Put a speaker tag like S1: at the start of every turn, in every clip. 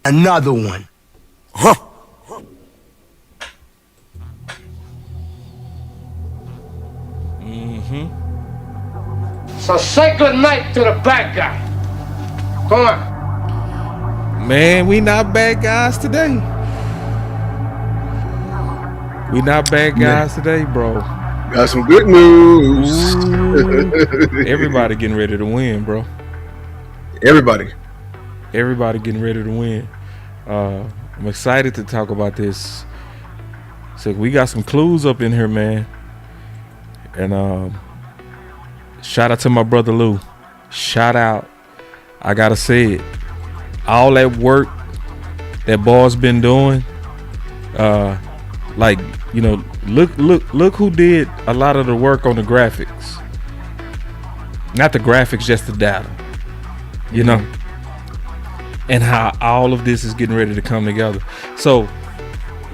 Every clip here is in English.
S1: another one.
S2: Huh.
S3: So say good night to the bad guy. Come on.
S4: Man, we not bad guys today. We not bad guys today, bro.
S2: Got some good news.
S4: Everybody getting ready to win, bro.
S2: Everybody
S4: getting ready to win. I'm excited to talk about this. So we got some clues up in here, man. And shout out to my brother Lou. Shout out. I gotta say it. All that work that boy's been doing. Like, you know, look who did a lot of the work on the graphics. Not the graphics, just the data. You know? And how all of this is getting ready to come together. So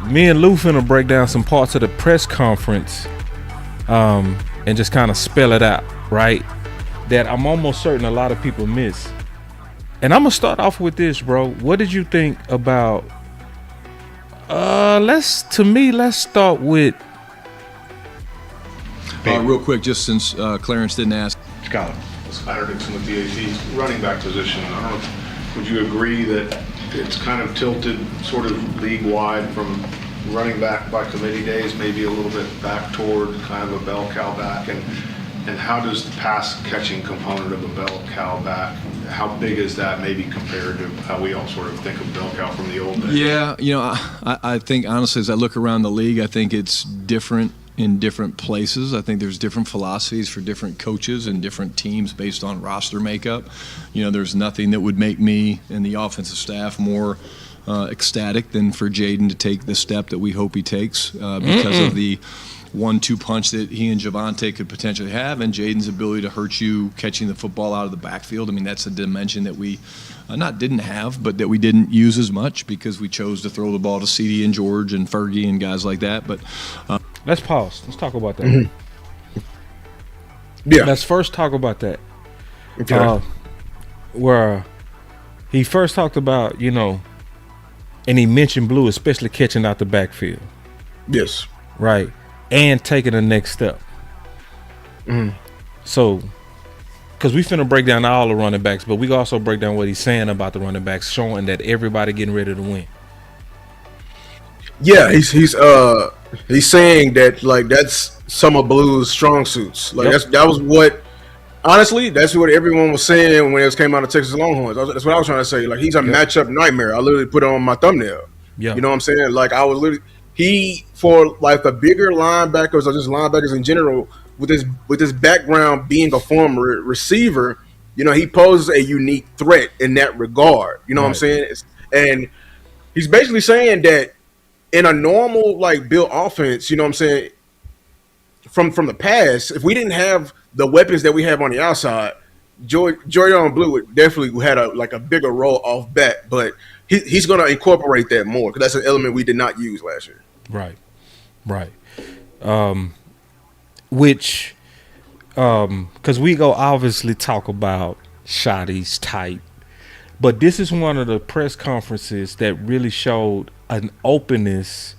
S4: me and Lou finna break down some parts of the press conference and just kind of spell it out, right? That I'm almost certain a lot of people miss. And I'm gonna start off with this, bro. What did you think about let's start with
S5: real quick, just since Clarence didn't ask.
S6: Scott, Skyler Dixon with the AZ's running back position. I don't know, would you agree that it's kind of tilted sort of league-wide from running back by committee days, maybe a little bit back toward kind of a bell cow back? And how does the pass catching component of a bell cow back, how big is that maybe compared to how we all sort of think of bell cow from the old days?
S5: Yeah, you know, I think honestly, as I look around the league, I think it's different in different places. I think there's different philosophies for different coaches and different teams based on roster makeup. You know, there's nothing that would make me and the offensive staff more ecstatic than for Jaydon to take the step that we hope he takes because of the 1-2 punch that he and Javonte could potentially have, and Jaydon's ability to hurt you catching the football out of the backfield. I mean, that's a dimension that we not didn't have, but that we didn't use as much because we chose to throw the ball to CD and George and Fergie and guys like that. But
S4: let's pause. Let's talk about that.
S2: Mm-hmm. Yeah.
S4: Let's first talk about that.
S2: Okay.
S4: Where he first talked about, you know, and he mentioned Blue, especially catching out the backfield.
S2: Yes.
S4: Right. And taking the next step. So, because we finna break down all the running backs, but we also break down what he's saying about the running backs, showing that everybody getting ready to win.
S2: Yeah, he's saying that, like, that's some of Blue's strong suits. Like, that was what, honestly, that's what everyone was saying when it came out of Texas Longhorns. That's what I was trying to say. Like, he's a matchup nightmare. I literally put it on my thumbnail.
S4: Yeah.
S2: You know what I'm saying? Like, I was literally, for like the bigger linebackers or just linebackers in general, with his background being a former receiver, you know, he poses a unique threat in that regard. You know what I'm saying? And he's basically saying that in a normal, like, built offense, you know what I'm saying, from the past, if we didn't have the weapons that we have on the outside, Jaydon Blue would definitely had a bigger role off bat, but he's going to incorporate that more because that's an element we did not use last year.
S4: Right. Which, because we go obviously talk about Shotty's type, but this is one of the press conferences that really showed an openness,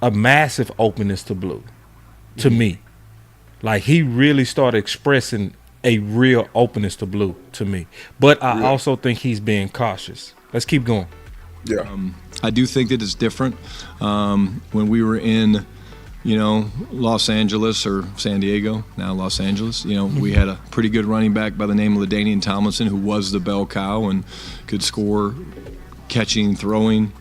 S4: a massive openness to Blue, to me. Like, he really started expressing a real openness to Blue to me. But I also think he's being cautious. Let's keep going.
S2: Yeah.
S5: I do think that it's different. When we were in, you know, Los Angeles or San Diego, now Los Angeles, you know, we had a pretty good running back by the name of LaDainian Tomlinson who was the bell cow and could score catching, throwing,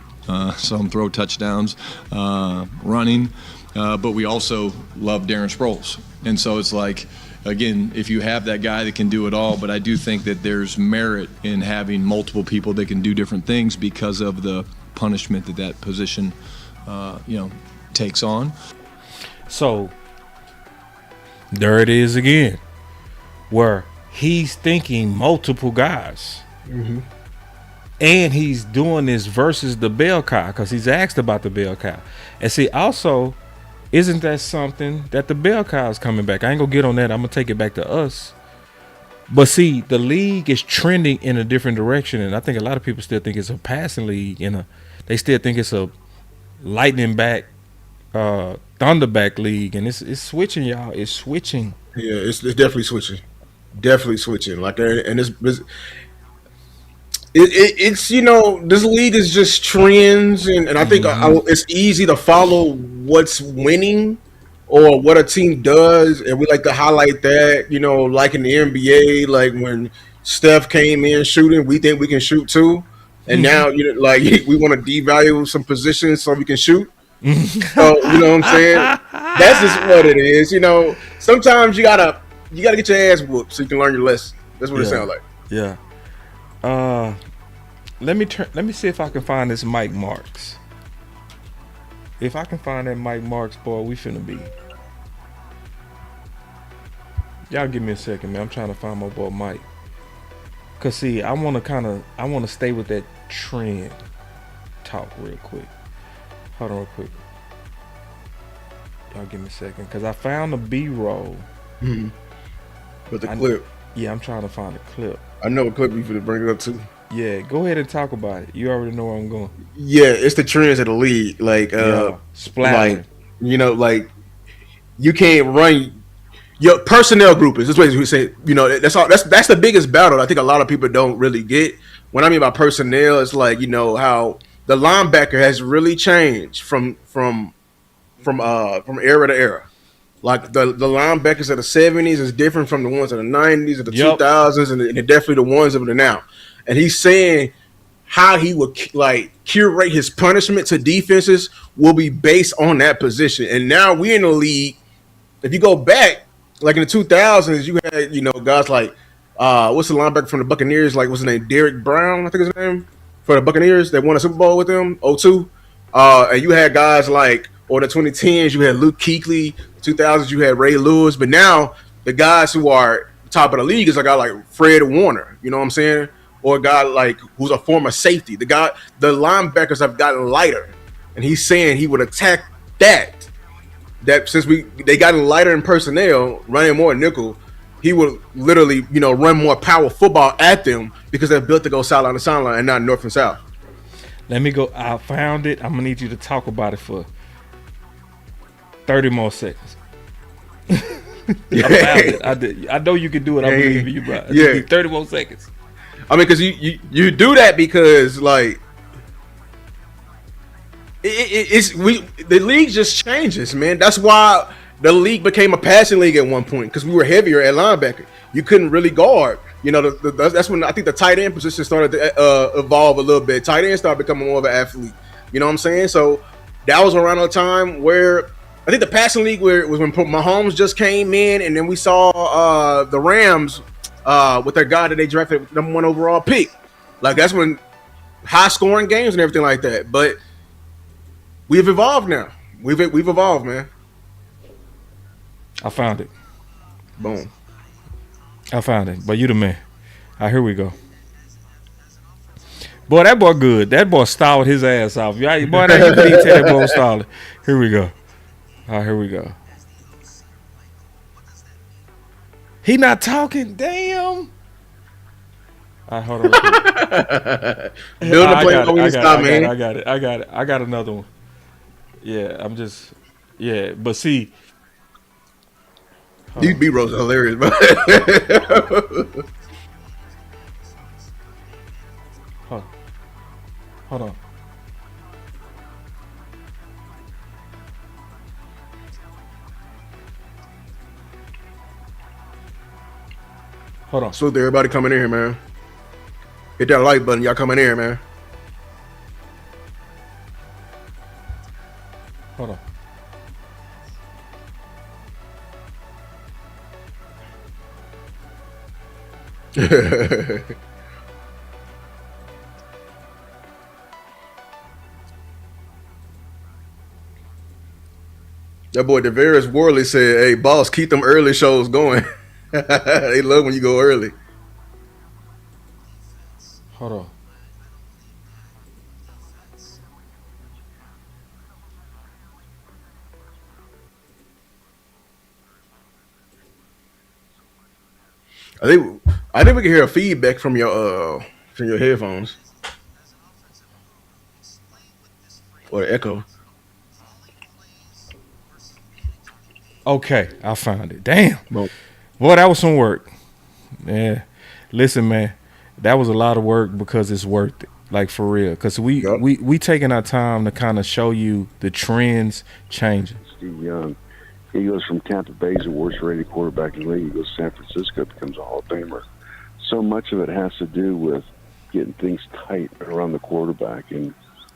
S5: some throw touchdowns, running. But we also love Darren Sproles. And so it's like, again, if you have that guy that can do it all, but I do think that there's merit in having multiple people that can do different things because of the punishment that position, you know, takes on.
S4: So there it is again, where he's thinking multiple guys. And he's doing this versus the bell cow because he's asked about the bell cow. And see, also, isn't that something that the bell cow is coming back? I ain't gonna get on that. I'm gonna take it back to us. But see, the league is trending in a different direction, and I think a lot of people still think it's a passing league. They still think it's a lightning back, thunderback league, and it's switching, y'all. It's switching.
S2: Yeah, it's definitely switching. Definitely switching. Like, and it's this league is just trends, and I think it's easy to follow what's winning or what a team does, and we like to highlight that. Like in the NBA, like when Steph came in shooting, we think we can shoot too, and now like we want to devalue some positions so we can shoot. So you know what I'm saying? That's just what it is. Sometimes you gotta get your ass whooped so you can learn your lesson. That's what it
S4: Yeah,
S2: sounds like.
S4: yeah. Let me see if I can find this Mike Marks. If I can find that Mike Marks, boy, we finna be. Y'all give me a second, man. I'm trying to find my boy Mike. Cause see, I wanna stay with that trend talk real quick. Hold on real quick. Y'all give me a second. Cause I found the B-roll.
S2: With the clip.
S4: Yeah, I'm trying to find a clip.
S2: I know a clip you finna bring it up too.
S4: Yeah, go ahead and talk about it. You already know where I'm going.
S2: Yeah, it's the trends of the league. Like,
S4: splattering.
S2: Like you can't run your personnel groupings. This way we say, that's all. That's the biggest battle. I think a lot of people don't really get. What I mean by personnel is like how the linebacker has really changed from era to era. Like the linebackers of the 70s is different from the ones of the 90s or the 2000s, and definitely the ones of the now. And he's saying how he would curate his punishment to defenses will be based on that position. And now we're in the league. If you go back, like in the 2000s, you had guys like what's the linebacker from the Buccaneers? Like what's his name? Derek Brown, I think his name, for the Buccaneers. They won a Super Bowl with him, 02. And you had guys like, or the 2010s, you had Luke Kuechly. 2000s, you had Ray Lewis. But now the guys who are top of the league is a guy like Fred Warner. You know what I'm saying? Or a guy like who's a former safety. The linebackers have gotten lighter, and he's saying he would attack that since they gotten lighter in personnel, running more nickel, he would literally run more power football at them because they're built to go sideline to sideline and not north and south.
S4: Let me go. I found it. I'm gonna need you to talk about it for 30 more seconds. I found it. I know you can do it. I believe in you, bro. Yeah. 30 more seconds.
S2: I mean, because you do that because like the league just changes, man. That's why the league became a passing league at one point because we were heavier at linebacker. You couldn't really guard. That's when I think the tight end position started to evolve a little bit. Tight end started becoming more of an athlete. You know what I'm saying? So that was around the time where I think the passing league was when Mahomes just came in, and then we saw the Rams with their guy that they drafted #1 overall pick. Like that's when high scoring games and everything like that. But we've evolved now. We've evolved, man.
S4: I found it.
S2: Boom.
S4: I found it. But you the man. All right, here we go. Boy, that boy good. That boy stalled his ass off. Boy, now you can tell that boy stalled. Here we go. All right, here we go. He not talking. Damn. All right, hold on.
S2: Build a play when we stop, man.
S4: I got it. I got another one. Yeah, I'm just. Yeah, but see.
S2: These B-rolls are hilarious, bro.
S4: Hold on. Hold on.
S2: Salute to everybody coming in here, man. Hit that like button. Y'all coming in here, man.
S4: Hold on.
S2: That boy Devarius Worley said, "Hey, boss, keep them early shows going." They love when you go early.
S4: Hold on.
S2: I think I think we can hear a feedback from your headphones or echo.
S4: Okay, I found it. Damn.
S2: Well,
S4: Boy, that was some work. Yeah. Listen, man, that was a lot of work because it's worth it. Like for real. Because
S2: yep.
S4: we taking our time to kind of show you the trends changing.
S1: Steve Young. He goes from Tampa Bay, he's the worst rated quarterback in the league. He goes to San Francisco, becomes a Hall of Famer. So much of it has to do with getting things tight around the quarterback. And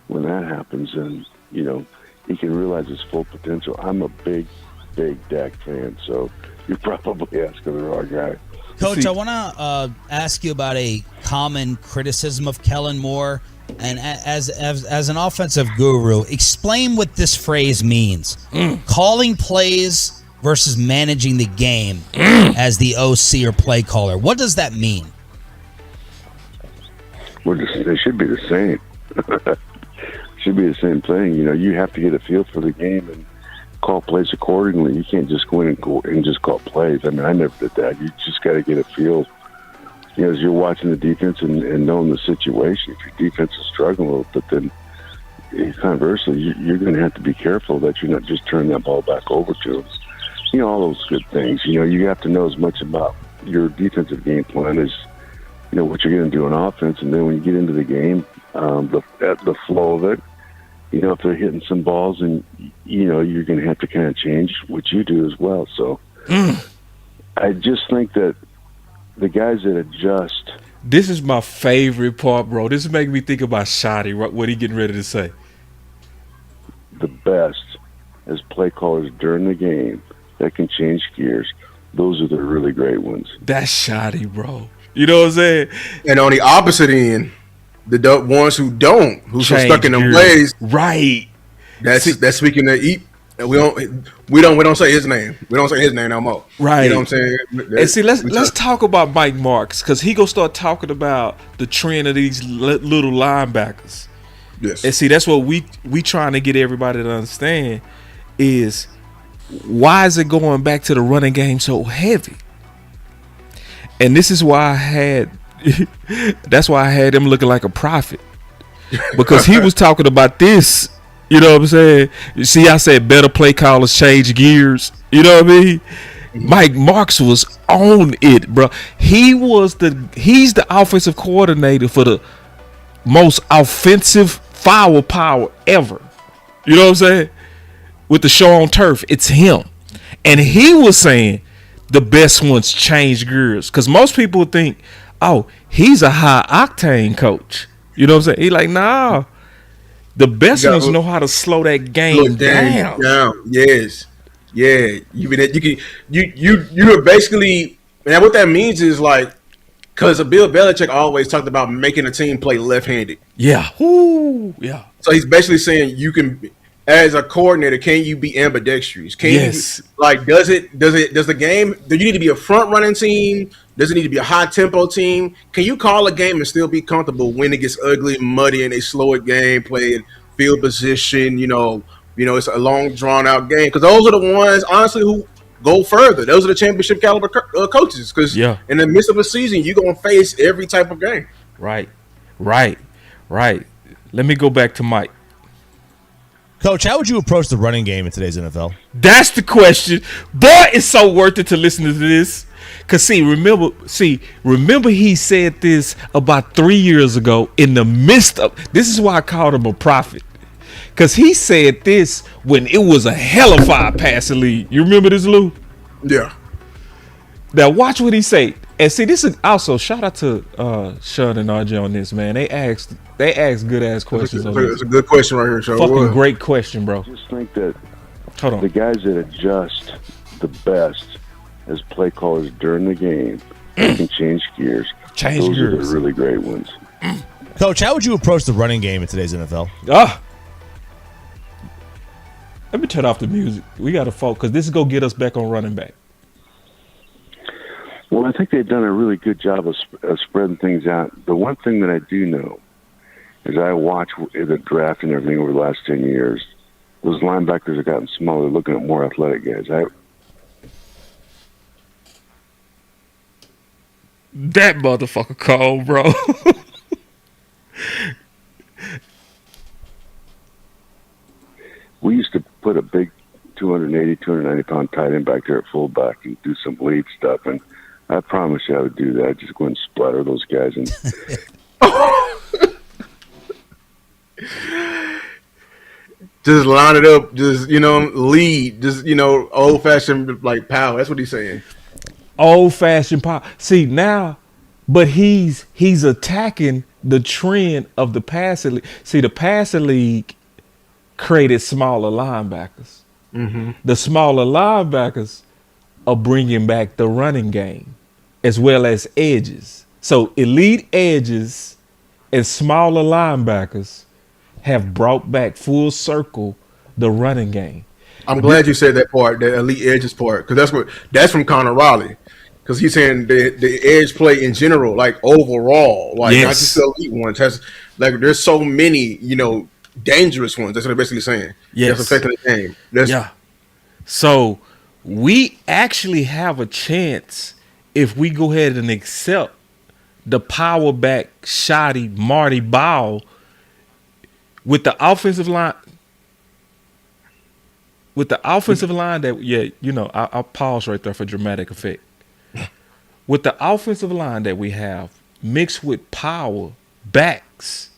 S1: when that happens, then, he can realize his full potential. I'm a big Dak fan, so you're probably asking the wrong guy.
S7: Coach, I want to ask you about a common criticism of Kellen Moore. And as an offensive guru, explain what this phrase means. Calling plays versus managing the game as the OC or play caller. What does that mean?
S1: Well, they should be the same. Should be the same thing. You have to get a feel for the game and call plays accordingly. You can't just go in and just call plays. I mean, I never did that. You just got to get a feel. As you're watching the defense and knowing the situation. If your defense is struggling a little bit, then conversely, you're going to have to be careful that you're not just turning that ball back over to them. All those good things. You have to know as much about your defensive game plan as, what you're going to do on offense. And then when you get into the game, the flow of it, if they're hitting some balls and, you're going to have to kind of change what you do as well. So I just think that the guys that adjust.
S4: This is my favorite part, bro. This is making me think about Shotty, what he getting ready to say.
S1: The best as play callers during the game that can change gears. Those are the really great ones.
S4: That's Shotty, bro. You know what I'm saying?
S2: And on the opposite end, the ones who don't, who's so
S4: Change
S2: stuck in them
S4: gears.
S2: ways,
S4: Right.
S2: that's speaking to eat. And we don't say his name. We don't say his name no more.
S4: Right.
S2: You know what I'm saying?
S4: And see, let's talk about Mike Marks, because he gonna start talking about the trend of these little linebackers.
S2: Yes.
S4: And see, that's what we trying to get everybody to understand is why is it going back to the running game so heavy? And this is why that's why I had him looking like a prophet, because he was talking about this. You know what I'm saying? You see, I said better play callers change gears. You know what I mean? Mike Marks was on it, bro. He's the offensive coordinator for the most offensive firepower ever. You know what I'm saying? With the show on turf, it's him. And he was saying the best ones change gears. Because most people think, oh, he's a high octane coach. You know what I'm saying? He like, nah. The best ones know how to slow that game down.
S2: Yes. Yeah. You're basically, man, what that means is like, because Bill Belichick always talked about making a team play left-handed.
S4: Yeah. Ooh, yeah.
S2: So he's basically saying you can, as a coordinator, can you be ambidextrous? Can
S4: yes.
S2: does the game, do you need to be a front running team? Does it need to be a high tempo team? Can you call a game and still be comfortable when it gets ugly and muddy and they slow a game, play field position, it's a long drawn out game? Because those are the ones, honestly, who go further. Those are the championship caliber coaches. Because in the midst of a season, you're going to face every type of game.
S4: Right. Let me go back to Mike.
S8: Coach, how would you approach the running game in today's NFL?
S4: That's the question. Boy, it's so worth it to listen to this. Because, remember he said this about 3 years ago in the midst of, this is why I called him a prophet. Because he said this when it was a hellified passing league. You remember this, Lou?
S2: Yeah.
S4: Now, watch what he said. And see, this is also, shout out to Sean and RJ on this, man. They asked good ass questions.
S2: It's a good question right here, Sean.
S4: Fucking great question, bro.
S1: I just think that
S4: Hold on.
S1: the guys that adjust the best as play callers during the game can change gears. Those are the really great ones.
S8: Coach, how would you approach the running game in today's NFL?
S4: Let me turn off the music. We got to focus because this is going to get us back on running back.
S1: Well, I think they've done a really good job of spreading things out. The one thing that I do know is I watch the draft and everything over the last 10 years. Those linebackers have gotten smaller, looking at more athletic guys.
S4: That motherfucker cold, bro.
S1: We used to put a big 280, 290-pound tight end back there at fullback and do some lead stuff, and I promise you I would do that. Just go and splatter those guys. And
S2: just line it up, just, lead, just, old-fashioned, like, power. That's what he's saying.
S4: Old-fashioned power. See, now, but he's attacking the trend of the passing league. See, the passing league created smaller linebackers.
S2: Mm-hmm.
S4: The smaller linebackers are bringing back the running game as well as edges. So elite edges and smaller linebackers have brought back full circle the running game.
S2: I'm glad you said that part, that elite edges part, because that's from Connor Raleigh. Because he's saying the edge play in general, like overall, like not just the elite ones, there's so many, dangerous ones. That's what they're basically saying.
S4: Yes.
S2: That's affecting the game.
S4: Yeah. So we actually have a chance if we go ahead and accept the power back shoddy Marty Ball with the offensive line. With the offensive line I'll pause right there for dramatic effect. With the offensive line that we have mixed with power backs,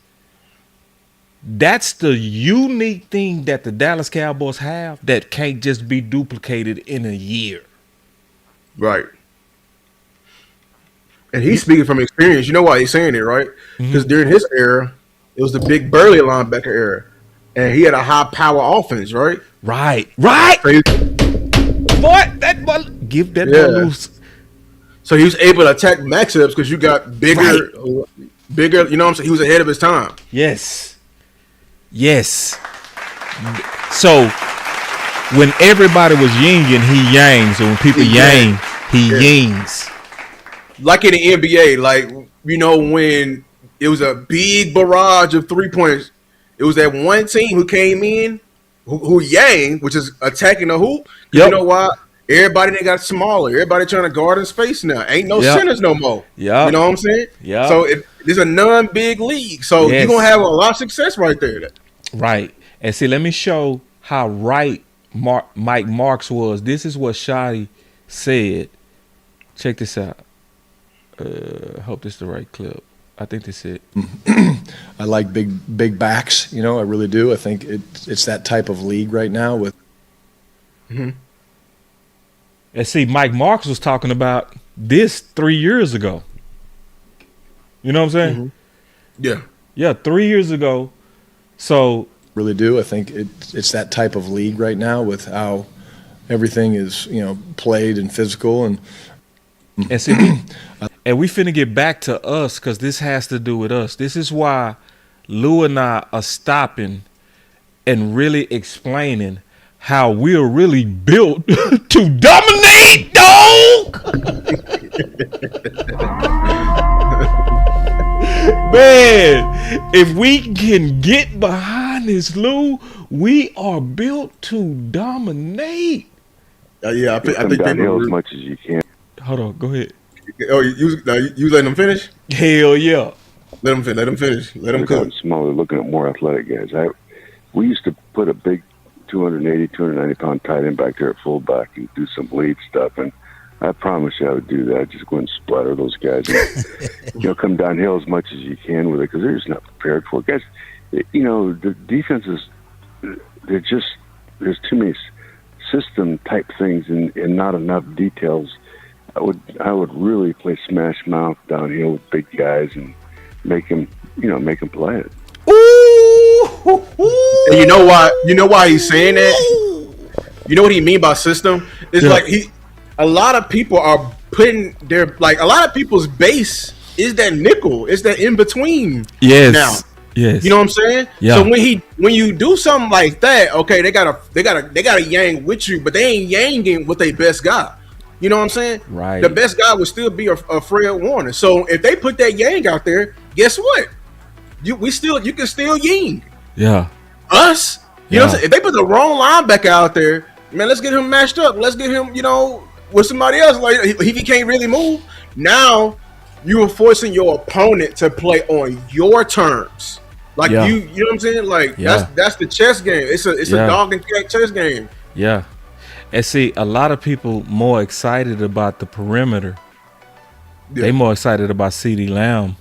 S4: that's the unique thing that the Dallas Cowboys have that can't just be duplicated in a year.
S2: Right. And he's speaking from experience. You know why he's saying it, right? Because during his era, it was the big burly linebacker era. And he had a high power offense, right?
S4: Right.
S2: Crazy.
S4: Boy, give that ball loose.
S2: So he was able to attack matchups because you got bigger, you know what I'm saying? He was ahead of his time.
S4: Yes. So when everybody was yinging, he yangs. And when people yang, he yings.
S2: Like in the NBA, when it was a big barrage of 3-pointers, it was that one team who came in, who yang, which is attacking the hoop. Yep. You know why? Everybody they got smaller. Everybody trying to guard in space now. Ain't no centers no more.
S4: Yeah.
S2: You know what I'm saying?
S4: Yeah.
S2: So there's a non-big league. So you're going to have a lot of success right there.
S4: Right. And see, let me show how right Mike Marks was. This is what Shoddy said. Check this out. Hope this is the right clip. I think that's it.
S5: I like big backs. I really do. I think it's that type of league right now with.
S2: Mm-hmm.
S4: And see, Mike Marks was talking about this 3 years ago. You know what I'm saying?
S2: Mm-hmm. Yeah.
S4: Yeah, 3 years ago. So
S5: really do. I think it's that type of league right now with how everything is, played and physical and
S4: see, and we finna get back to us because this has to do with us. This is why Lou and I are stopping and really explaining how we're really built to dominate, dog. Man, if we can get behind this, Lou, we are built to dominate.
S2: I think
S1: downhill as much as you can.
S4: Hold on, go ahead.
S2: Oh, you letting them finish?
S4: Hell yeah.
S2: Let them finish. Let them cook.
S1: Smaller, looking at more athletic guys. We used to put a big 280, 290-pound tight end back there at fullback and do some lead stuff, and I promise you I would do that. Just go and splatter those guys and come downhill as much as you can with it because they're just not prepared for it. Guys, the defenses, there's too many system type things and not enough details. I would really play smash mouth downhill with big guys and make them play it.
S4: Ooh.
S2: And you know why he's saying that? You know what he mean by system? It's like a lot of people are putting a lot of people's base is that nickel. It's that in between.
S4: Yes.
S2: Now.
S4: Yes.
S2: You know what I'm saying?
S4: Yeah.
S2: So when you do something like that, okay, they gotta yang with you, but they ain't yanging with their best guy. You know what I'm saying?
S4: Right.
S2: The best guy would still be a Fred Warner. So if they put that yang out there, guess what? You can still yang.
S4: Yeah.
S2: Us. You know what I'm saying? If they put the wrong linebacker out there, man, let's get him matched up. Let's get him, with somebody else. Like if he can't really move, now you were forcing your opponent to play on your terms. Like
S4: Yeah.
S2: you know what I'm saying? Like
S4: Yeah.
S2: that's the chess game. It's a
S4: Yeah.
S2: dog and cat chess game.
S4: Yeah. And see, a lot of people more excited about the perimeter.
S2: Yeah.
S4: They more excited about CeeDee Lamb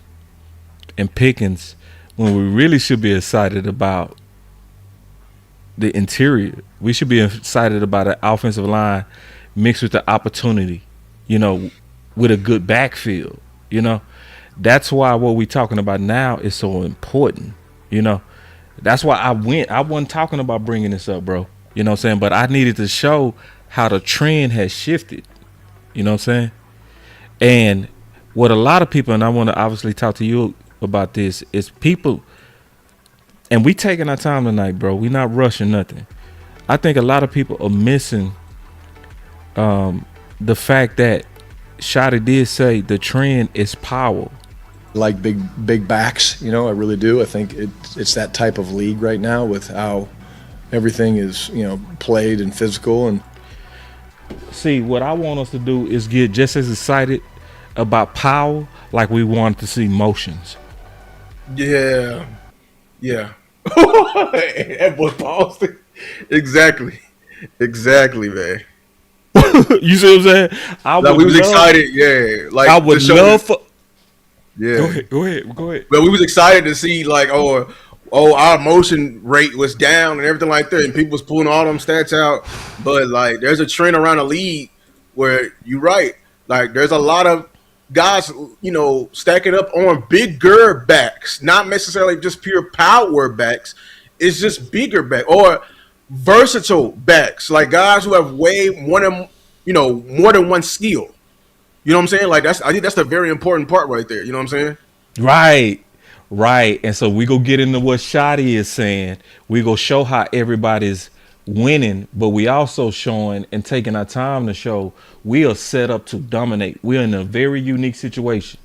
S4: and Pickens when we really should be excited about the interior. We should be excited about an offensive line mixed with the opportunity, you know, with a good backfield, you know. That's why what we're talking about now is so important, you know. That's why I wasn't talking about bringing this up, bro. You know what I'm saying? But I needed to show how the trend has shifted, you know what I'm saying? And what a lot of people, and I want to obviously talk to you about this, is people, and we taking our time tonight, bro. We not rushing nothing. I think a lot of people are missing the fact that Shotty did say the trend is power.
S5: Like big backs, you know, I really do. I think it's that type of league right now with how everything is, you know, played and physical. And
S4: see, what I want us to do is get just as excited about power like we want to see motions.
S2: Yeah. That boy paused. Exactly, man.
S4: You see what I'm saying?
S2: We was excited, yeah. Like
S4: I would love for.
S2: Yeah.
S4: Go ahead.
S2: But we was excited to see like, our motion rate was down and everything like that, and people was pulling all them stats out. But like, there's a trend around the league where you're right. Like, there's a lot of guys, you know, stacking up on bigger backs, not necessarily just pure power backs. It's just bigger back or versatile backs, like guys who have way more than one skill. You know what I'm saying? Like I think that's the very important part right there. You know what I'm saying?
S4: Right. And so we go get into what Shotty is saying. We go show how everybody's winning, but we also showing and taking our time to show we are set up to dominate. We're in a very unique situation.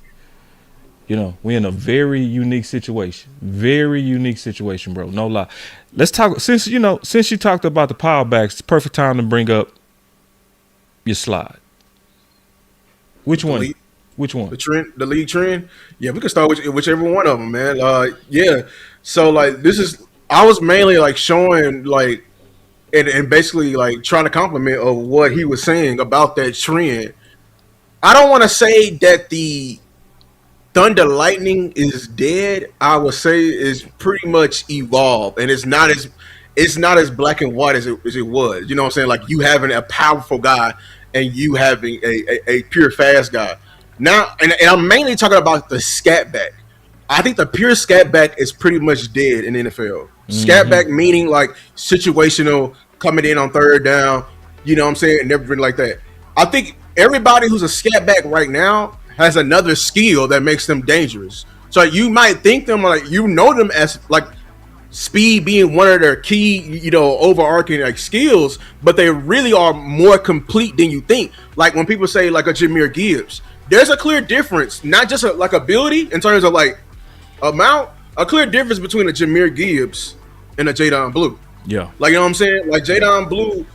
S4: You know, we're in a very unique situation. Very unique situation, bro. No lie. Let's talk, since you talked about the power backs, it's the perfect time to bring up your slide. Which one?
S2: The league trend. Yeah, we can start with whichever one of them, man. Yeah. So like, I was mainly like showing like, and basically like trying to compliment of what he was saying about that trend. I don't want to say that the Thunder Lightning is dead. I would say it's pretty much evolved, and it's not as black and white as it was. You know what I'm saying? Like you having a powerful guy and you having a pure fast guy. Now, and I'm mainly talking about the scat back. I think the pure scat back is pretty much dead in the NFL. Scat back meaning like situational, coming in on third down, you know what I'm saying, and everything like that. I think everybody who's a scat back right now has another skill that makes them dangerous. So you might think them like, you know them as like speed being one of their key, you know, overarching like skills, but they really are more complete than you think. Like when people say like a Jahmyr Gibbs, there's a clear difference, not just like ability in terms of like amount, a clear difference between a Jahmyr Gibbs and a Jaydon Blue.
S4: Yeah.
S2: Like, you know what I'm saying? Like Jaydon Blue,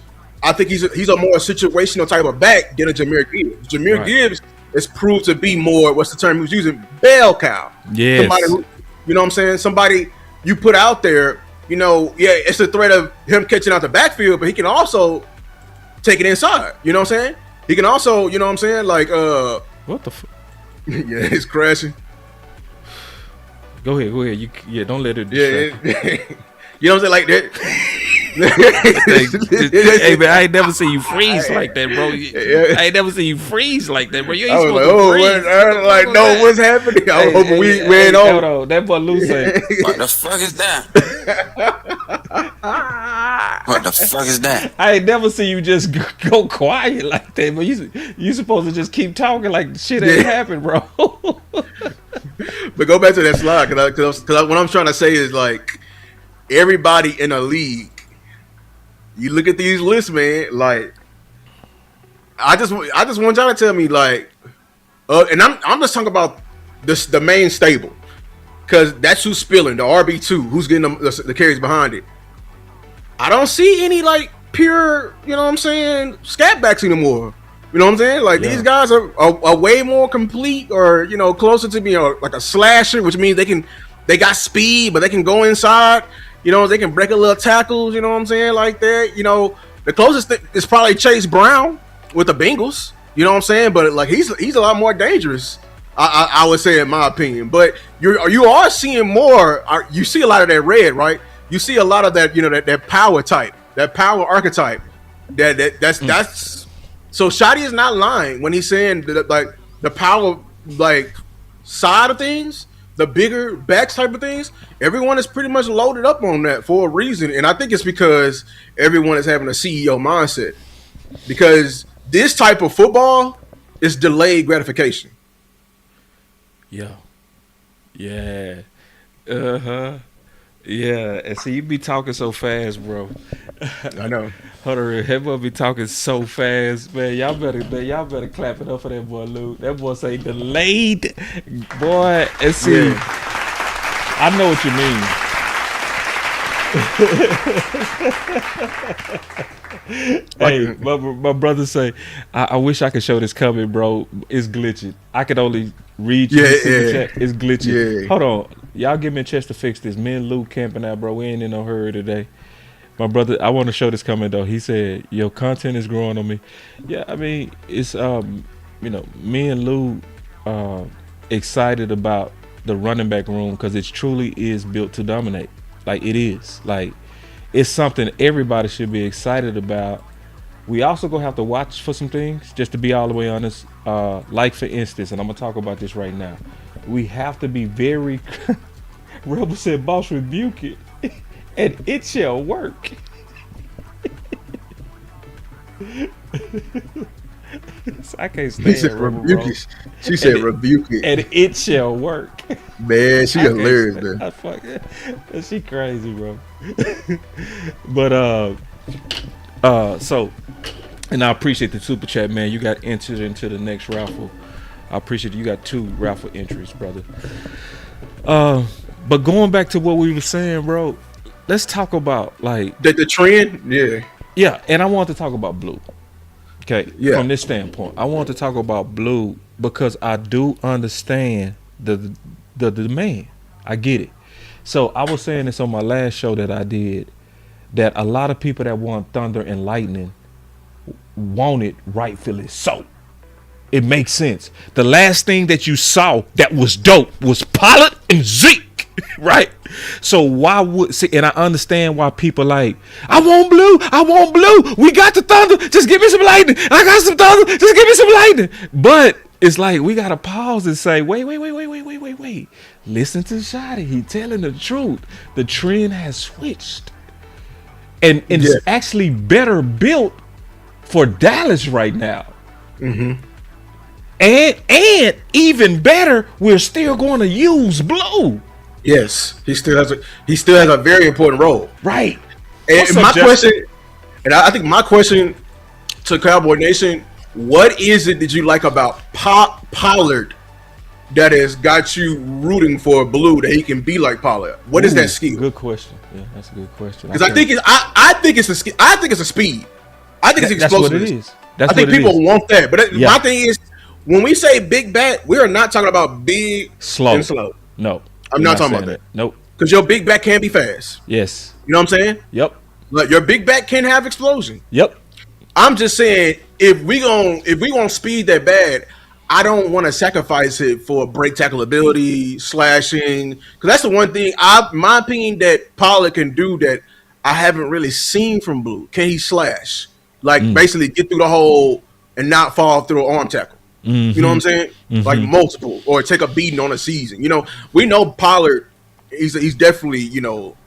S2: I think he's a more situational type of back than a Jahmyr Gibbs. Jahmyr Gibbs is proved to be more, what's the term he was using? Bell cow.
S4: Yes.
S2: Somebody who, you know what I'm saying? Somebody you put out there, you know, yeah, it's a threat of him catching out the backfield, but he can also take it inside. You know what I'm saying? He can also, you know what I'm saying? Like,
S4: what the fuck?
S2: Yeah, it's crashing.
S4: Go ahead. Don't let it distract you.
S2: You know what I'm saying? Like that.
S4: Hey man, I ain't never seen you freeze like that, bro. I ain't never seen you freeze like that, bro. You ain't supposed to freeze.
S2: I was like, no, what's happening? I was hoping we ain't on.
S4: Hold on. That boy Lou said,
S9: What the fuck is that? What the fuck is that?
S4: I ain't never seen you just go quiet like that, but you supposed to just keep talking like shit ain't happened, bro.
S2: But go back to that slide, because what I'm trying to say is like everybody in a league. You look at these lists, man. Like, I just want y'all to tell me, like, and I'm just talking about the main stable, because that's who's spilling the RB2, who's getting the carries behind it. I don't see any like pure, you know what I'm saying, scat backs anymore. You know what I'm saying? Like these guys are way more complete, or closer to being like a slasher, which means they got speed, but they can go inside. They can break a little tackles. You know what I'm saying? Like that. The closest thing is probably Chase Brown with the Bengals. You know what I'm saying? But like he's a lot more dangerous. I would say, in my opinion. But you are seeing more. You see a lot of that red, right? You see a lot of that. That power type, that power archetype. That's. So Shotty is not lying when he's saying that, like, the power side of things, the bigger backs type of things. Everyone is pretty much loaded up on that for a reason, and I think it's because everyone is having a CEO mindset. Because this type of football is delayed gratification.
S4: Yeah. Yeah, and see, you be talking so fast, bro.
S2: I know.
S4: Hold on, that boy be talking so fast, man. Y'all better clap it up for that boy, Luke. That boy say delayed, boy. And see, I know what you mean. Hey, my brother say, I wish I could show this coming, bro. It's glitching. I could only read you the chat. It's glitching.
S2: Yeah.
S4: Hold on. Y'all give me a chance to fix this. Me and Luke camping out, bro. We ain't in no hurry today. My brother, I want to show this coming, though. He said, your content is growing on me. Yeah, I mean, it's, me and Lou excited about the running back room because it truly is built to dominate. Like, it is. Like, it's something everybody should be excited about. We also gonna have to watch for some things, just to be all the way honest. Like, for instance, and I'm gonna talk about this right now. We have to be very. Rebel said, "Boss, rebuke it, and it shall work." I can't stand.
S2: He said, "Rebuke it." She said, "Rebuke it,
S4: and it shall work."
S2: Man, she hilarious, man.
S4: I fuck it. She crazy, bro. But so, and I appreciate the super chat, man. You got entered into the next raffle. I appreciate it. You got 2 raffle entries, brother. But going back to what we were saying, bro, let's talk about like
S2: the trend.
S4: Yeah, and I want to talk about Blue. Okay,
S2: yeah.
S4: From this standpoint, I want to talk about Blue because I do understand the demand. I get it. So I was saying this on my last show that I did, that a lot of people that want Thunder and Lightning want it rightfully so. It makes sense. The last thing that you saw that was dope was Pollard and Zeke, right? So why would see? And I understand why people like, I want Blue. We got the Thunder. Just give me some Lightning. I got some Thunder. Just give me some Lightning. But it's like we gotta pause and say, wait. Listen to Shotty. He telling the truth. The trend has switched, and it's actually better built for Dallas right now.
S2: Mm-hmm.
S4: And even better, we're still going to use Blue.
S2: Yes, he still has a very important role.
S4: Right.
S2: And I think my question to Cowboy Nation, what is it that you like about Pollard that has got you rooting for Blue, that he can be like Pollard? What is that skill?
S4: Good question. Yeah, that's a good question.
S2: Because I think it's a speed. I think it's explosiveness.
S4: That's what it is.
S2: I think people want that. But my thing is, when we say big back, we are not talking about big and slow.
S4: No.
S2: I'm not talking about that.
S4: Nope.
S2: Because your big back can be fast.
S4: Yes.
S2: You know what I'm saying?
S4: Yep.
S2: Like your big back can have explosion.
S4: Yep.
S2: I'm just saying, if we gonna speed that bad, I don't want to sacrifice it for break tackle ability, slashing. Because that's the one thing, my opinion, that Pollard can do that I haven't really seen from Blue. Can he slash? Like basically get through the hole and not fall through an arm tackle. You know what I'm saying? Like multiple, or take a beating on a season. We know Pollard. He's definitely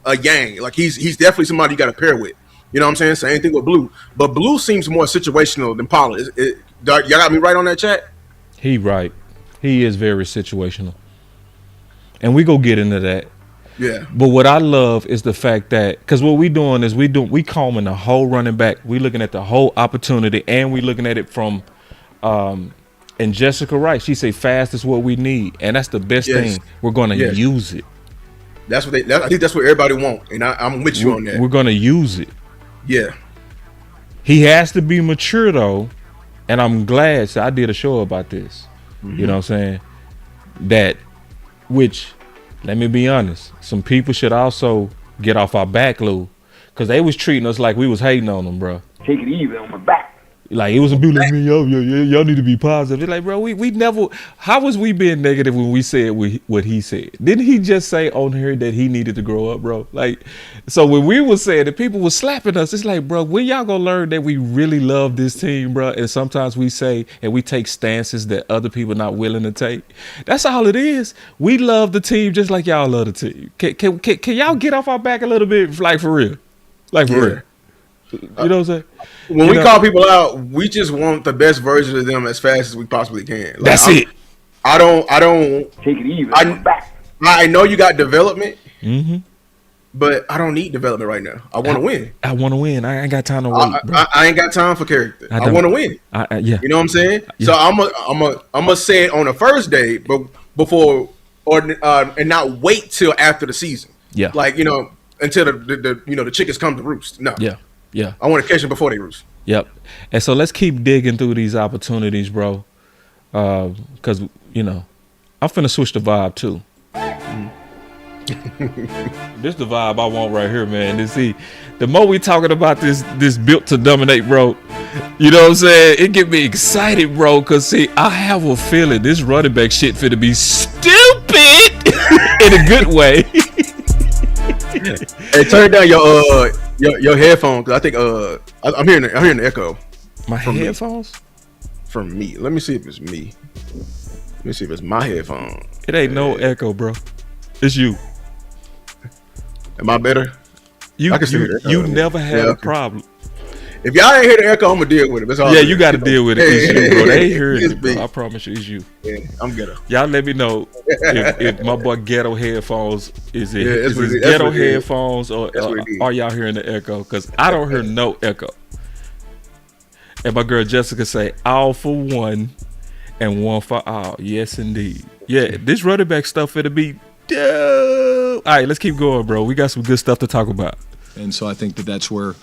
S2: a yang. Like he's definitely somebody you got to pair with. You know what I'm saying? Same thing with Blue, but Blue seems more situational than Pollard. Y'all got me right on that chat.
S4: He right. He is very situational, and we go get into that.
S2: Yeah.
S4: But what I love is the fact that, because what we doing is we combing the whole running back. We looking at the whole opportunity, and we looking at it from. And Jessica Wright, she say fast is what we need, and that's the best thing. We're gonna use it.
S2: I think that's what everybody want, and I'm with you on that.
S4: We're gonna use it.
S2: Yeah.
S4: He has to be mature though, and I'm glad. So I did a show about this. You know what I'm saying? That, which, let me be honest, some people should also get off our back, Lou, because they was treating us like we was hating on them, bro.
S1: Take it easy on my back.
S4: Like, it was some people like me, y'all need to be positive. They're like, bro, we never. How was we being negative when we said what he said? Didn't he just say on here that he needed to grow up, bro? Like, so when we was saying that, people was slapping us. It's like, bro, when y'all gonna learn that we really love this team, bro? And sometimes we say and we take stances that other people not willing to take. That's all it is. We love the team just like y'all love the team. Can y'all get off our back a little bit, like for real? Like for real. You know what I'm saying?
S2: When we call people out, we just want the best version of them as fast as we possibly can. Like,
S4: that's it.
S2: I don't
S1: take it easy on my back.
S2: I know you got development, but I don't need development right now. I want to win.
S4: I want to win. I ain't got time to wait, bro.
S2: I ain't got time for character. I want to win.
S4: Yeah.
S2: You know what I'm saying?
S4: Yeah.
S2: So I'm gonna say it on the first day, but before and not wait till after the season.
S4: Yeah.
S2: Like, until the chickens come to roost. No.
S4: Yeah. Yeah.
S2: I want to catch them before they roost.
S4: Yep. And so let's keep digging through these opportunities, bro. Because, I'm finna switch the vibe too. This the vibe I want right here, man. See, the more we talking about this built to dominate, bro, you know what I'm saying? It get me excited, bro. Cause see, I have a feeling this running back shit finna be stupid in a good way.
S2: Hey, turn down your headphones, cause I think I'm hearing the echo.
S4: My headphones?
S2: From me. Let me see if it's me. Let me see if it's my headphone.
S4: It ain't no echo, bro. It's you.
S2: Am I better?
S4: You
S2: I can see the echo.
S4: You never had a problem.
S2: If y'all ain't hear the echo, I'm gonna deal with it. That's all.
S4: Yeah, you got to deal with it. It's you, bro. They ain't hearing it, bro. I promise you, it's you.
S2: Yeah, I'm ghetto.
S4: Y'all let me know if my boy ghetto headphones is it?
S2: Yeah,
S4: Is it ghetto headphones or are y'all hearing the echo? Because I don't hear no echo. And my girl Jessica say, all for one and one for all. Yes, indeed. Yeah, this running back stuff it'll be dope. All right, let's keep going, bro. We got some good stuff to talk about.
S5: And so I think that's where,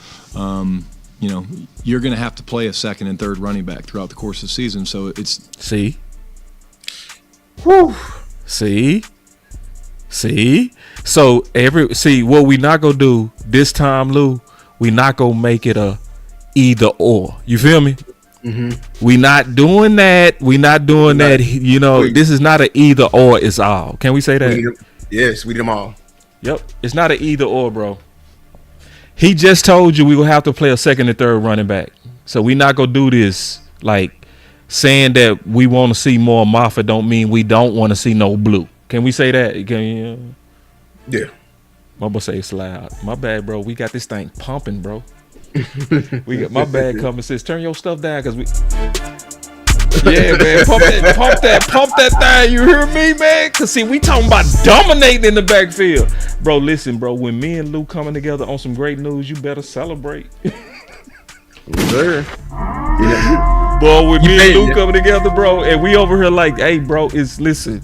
S5: you're going to have to play a second and third running back throughout the course of the season. So it's
S4: see, see. So what we not gonna do this time, Lou? We not gonna make it a either or. You feel me? We not doing that. We not doing that. This is not an either or. It's all. Can we say that?
S2: Yes, we need them all.
S4: Yep. It's not an either or, bro. He just told you we will have to play a second and third running back. So we not gonna do this like saying that we want to see more Mafah don't mean we don't want to see no Blue. Can we say that?
S2: Yeah.
S4: My boy say it's loud. My bad, bro. We got this thing pumping, bro. We got my bad coming. Says turn your stuff down because we. Yeah, man. Pump that thing. You hear me, man? Cause see, we talking about dominating in the backfield, bro. Listen, bro. When me and Lou coming together on some great news, you better celebrate.
S2: Sure. Yeah.
S4: Boy, when me and Lou coming together, bro, and we over here like, hey, bro, listen.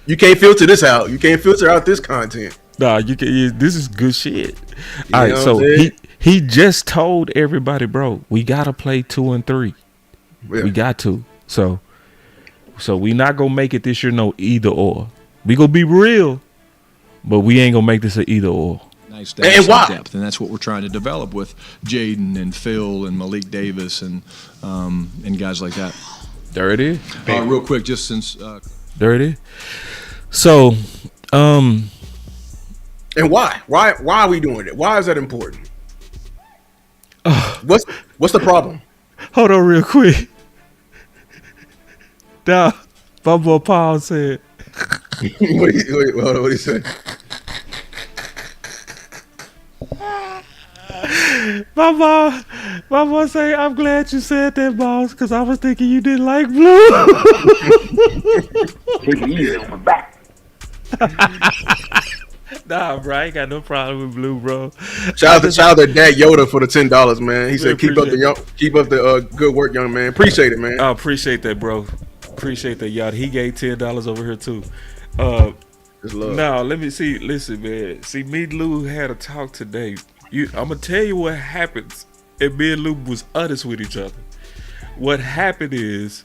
S2: You can't filter this out. You can't filter out this content.
S4: Nah, you can. This is good shit. All right, so he just told everybody, bro, we gotta play 2 and 3. Yeah. We got to. So we not gonna make it this year no either or. We gonna be real, but we ain't gonna make this an either or.
S5: Nice depth, and that's what we're trying to develop with Jaydon and Phil and Malik Davis and guys like that.
S4: There it is.
S5: Real quick, just since
S4: there it is. So,
S2: and why? Why are we doing it? Why is that important? What's the problem?
S4: Hold on, real quick. Now, my boy Paul said.
S2: Wait, hold on, what he said?
S4: My boy say, I'm glad you said that, boss, because I was thinking you didn't like Blue.
S1: Take it easy on my back.
S4: Nah, bro, I ain't got no problem with Blue, bro.
S2: Shout out to Dad Yoda for the $10, man. He said, keep up the good work, young man. Appreciate it, man.
S4: I appreciate that, bro. Appreciate that, y'all. He gave $10 over here too. Now let me see. Listen, man. See, me and Lou had a talk today. I'm gonna tell you what happens. And me and Lou was honest with each other. what happened is,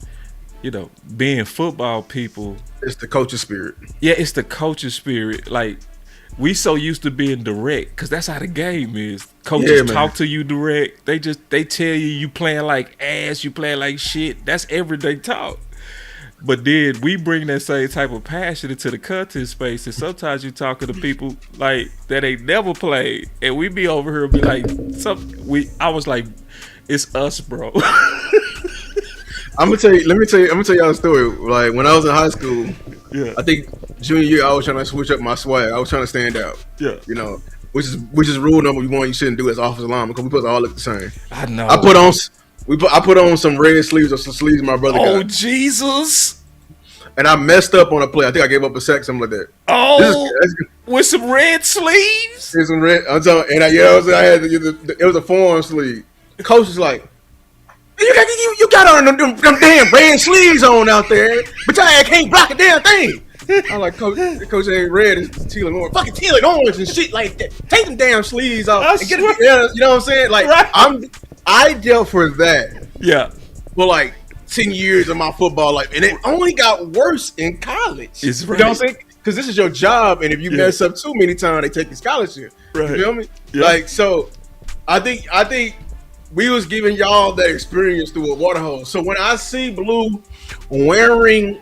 S4: being football people,
S2: It's the coach's spirit.
S4: yeah, it's the coach's spirit. Like, we so used to being direct because that's how the game is. Coaches talk to you direct. They tell you playing like ass, you playing like shit. That's everyday talk. But then we bring that same type of passion into the content space, and sometimes you talking to people like that ain't never played, and we be over here and be like, I was like, it's us, bro.
S2: I'm gonna tell y'all a story. Like when I was in high school, I think junior year, I was trying to switch up my swag. I was trying to stand out.
S4: Yeah,
S2: which is rule number one you shouldn't do as offensive lineman because we supposed to all look the same.
S4: I know.
S2: I put on some red sleeves or some sleeves my brother got.
S4: Oh Jesus!
S2: And I messed up on a play. I think I gave up a sack, something like that.
S4: Oh, with some red sleeves.
S2: There's some red. I'm telling, and I had it was a forearm sleeve. The coach was like, "You got on them damn red sleeves on out there, but y'all can't block a damn thing." I'm like, Coach ain't red, it's teal and orange. Fucking teal and orange and shit like that. Take them damn sleeves off and get it together. You know what I'm saying? Like, right. I dealt for that.
S4: Yeah.
S2: For like 10 years of my football life, and it only got worse in college.
S4: It's right.
S2: You know what I'm saying? Because this is your job, and if you mess up too many times, they take your scholarship.
S4: Right.
S2: You feel me?
S4: Yeah.
S2: Like, so I think we was giving y'all that experience through a water hose. So when I see Blue wearing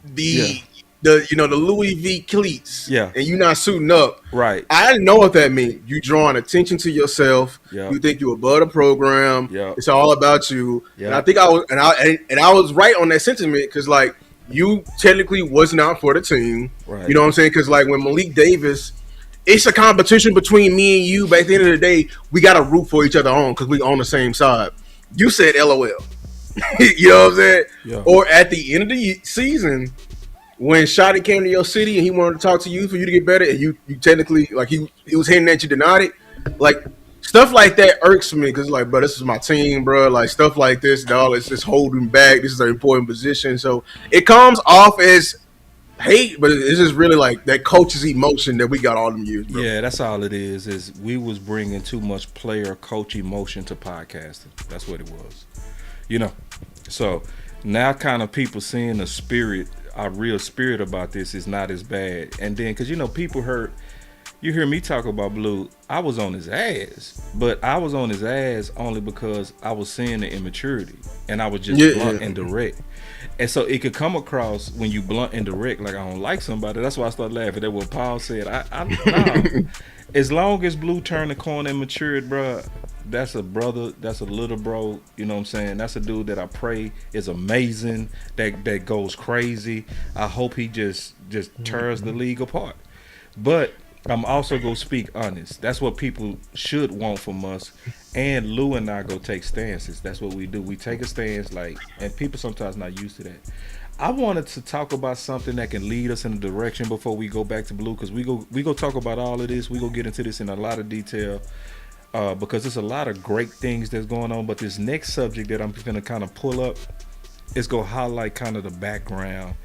S2: the Louis V cleats, and you not suiting up,
S4: right?
S2: I didn't know what that meant. You drawing attention to yourself.
S4: Yeah.
S2: You think you above the program.
S4: Yeah.
S2: It's all about you.
S4: Yeah.
S2: And I think I was right on that sentiment because like you technically wasn't out for the team.
S4: Right.
S2: You know what I'm saying? Because like when Malik Davis, it's a competition between me and you. But at the end of the day, we got to root for each other on because we on the same side. You said LOL. You know what I'm saying?
S4: Yeah.
S2: Or at the end of the season, when Shotty came to your city and he wanted to talk to you for you to get better, and you technically like he was hinting at you, denied it. Like stuff like that irks me because like, bro, this is my team, bro. Like stuff like this, dog, it's just holding back. This is an important position, so it comes off as hate, but it's just really like that coach's emotion that we got all them years, bro.
S4: Yeah, that's all it is. Is we was bringing too much player coach emotion to podcasting. That's what it was, So now, kind of people seeing the spirit. Our real spirit about this is not as bad. And then, because people you hear me talk about Blue, I was on his ass, but I was on his ass only because I was seeing the immaturity and I was just blunt and direct. And so it could come across when you blunt and direct like I don't like somebody. That's why I started laughing at what Paul said. No. As long as Blue turned the corner and matured, bro, that's a brother, that's a little bro, you know what I'm saying? That's a dude that I pray is amazing, that goes crazy. I hope he just tears the league apart. But I'm also gonna speak honest. That's what people should want from us. And Lou and I go take stances. That's what we do. We take a stance, and people sometimes not used to that. I wanted to talk about something that can lead us in a direction before we go back to Blue, because we go talk about all of this. We go get into this in a lot of detail. Because there's a lot of great things that's going on, but this next subject that I'm going to kind of pull up is going to highlight kind of the background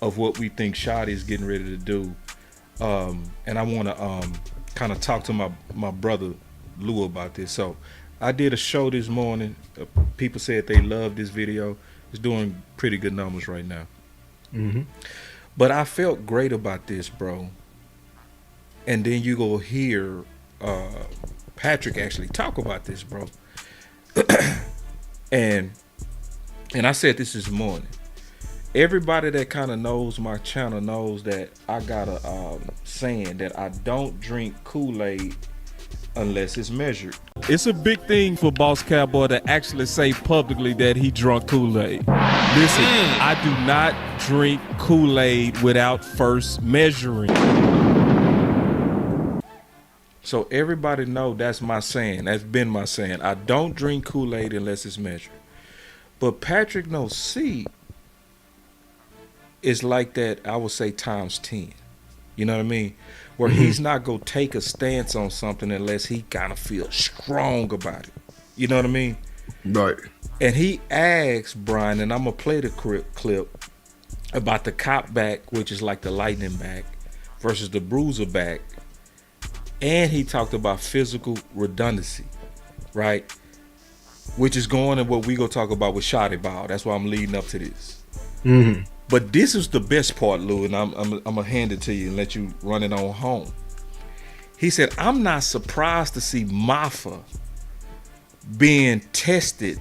S4: of what we think Shotty is getting ready to do. And I want to kind of talk to my brother Lou about this. So I did a show this morning. People said they loved this video. It's doing pretty good numbers right now.
S2: Mm-hmm.
S4: But I felt great about this, bro. And then you go hear Patrick actually talk about this, bro. and I said this morning. Everybody that kind of knows my channel knows that I got a saying that I don't drink Kool-Aid unless it's measured. It's a big thing for Boss Cowboy to actually say publicly that he drunk Kool-Aid. Listen, I do not drink Kool-Aid without first measuring. So everybody know that's my saying. That's been my saying. I don't drink Kool-Aid unless it's measured. But Patrick knows C is like that, I would say times 10. You know what I mean? Where he's not going to take a stance on something unless he kind of feels strong about it. You know what I mean?
S2: Right.
S4: And he asked Brian, and I'm going to play the clip about the cop back, which is like the lightning back, versus the bruiser back. And he talked about physical redundancy, right? which is going to what we gonna talk about with Shotty Ball. That's why I'm leading up to this.
S2: Mm-hmm.
S4: But this is the best part, Lou, and I'm gonna hand it to you and let you run it on home. He said, "I'm not surprised to see Mafah being tested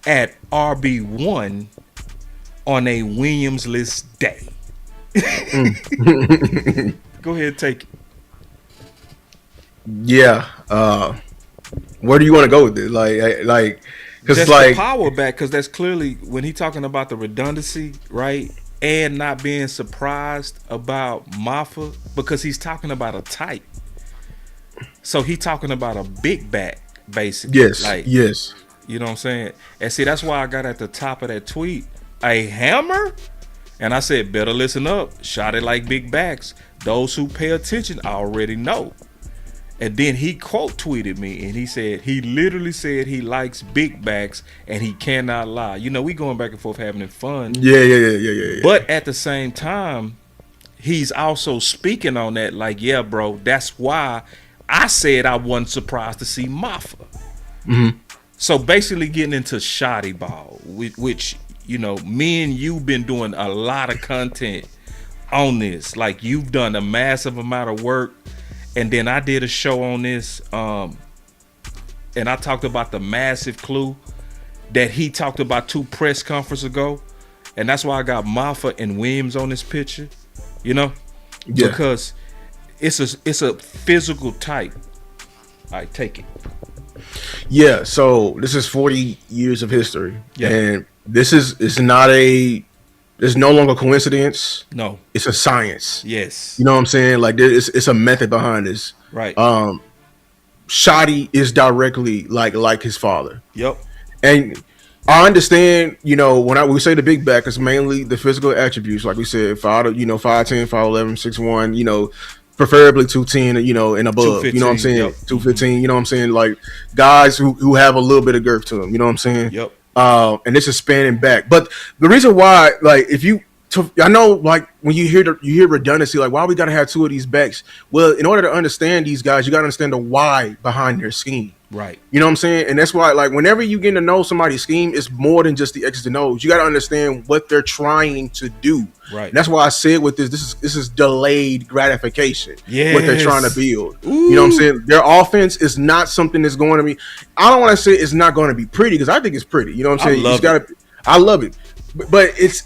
S4: at RB1 on a Williams-less day." Go ahead, take it.
S2: Yeah. Where do you want to go with it? Like, because
S4: That's
S2: like
S4: the power back, because that's clearly when he talking about the redundancy, right? And not being surprised about Mafah, because he's talking about a type. So he talking about a big back, basically.
S2: yes,
S4: Like,
S2: yes.
S4: you know what I'm saying? And see, that's why I got at the top of that tweet, a hammer? And I said, better listen up. Shot it like big backs. Those who pay attention already know. And then he quote tweeted me and he said, he literally said he likes big backs and he cannot lie. You know, we going back and forth having fun.
S2: Yeah.
S4: But at the same time, he's also speaking on that like, yeah, bro, that's why I said I wasn't surprised to see Mafah.
S2: Mm-hmm.
S4: So basically getting into Shotty Ball, which, you know, me and you been doing a lot of content on this. Like, you've done a massive amount of work. And then I did a show on this, and I talked about the massive clue that he talked about 2 press conferences ago. And that's why I got Mafah and Williams on this picture, you know?
S2: Yeah.
S4: Because it's a physical type. All right, take it.
S2: Yeah, so this is 40 years of history.
S4: Yeah.
S2: And it's no longer coincidence.
S4: No.
S2: It's a science.
S4: Yes.
S2: You know what I'm saying? Like, it's a method behind this.
S4: Right.
S2: Shotty is directly like his father.
S4: Yep.
S2: And I understand, you know, when we say the big back, it's mainly the physical attributes. Like we said, 5'10", 5'11", 6'1", you know, preferably 210, you know, and above. You know what I'm saying?
S4: Yep.
S2: 215, you know what I'm saying? Like, guys who have a little bit of girth to them, you know what I'm saying?
S4: Yep.
S2: And this is spanning back. But the reason why, like, I know, like, when you hear redundancy, like, why we got to have 2 of these backs? Well, in order to understand these guys, you got to understand the why behind their scheme.
S4: Right.
S2: You know what I'm saying? And that's why, like, whenever you get to know somebody's scheme, it's more than just the X's and O's. You got to understand what they're trying to do.
S4: Right.
S2: And that's why I said with this is delayed gratification.
S4: Yes.
S2: What they're trying to build.
S4: Ooh.
S2: You know what I'm saying? Their offense is not something that's going to be. I don't want to say it's not going to be pretty, because I think it's pretty. You know what I'm saying? I love it. But it's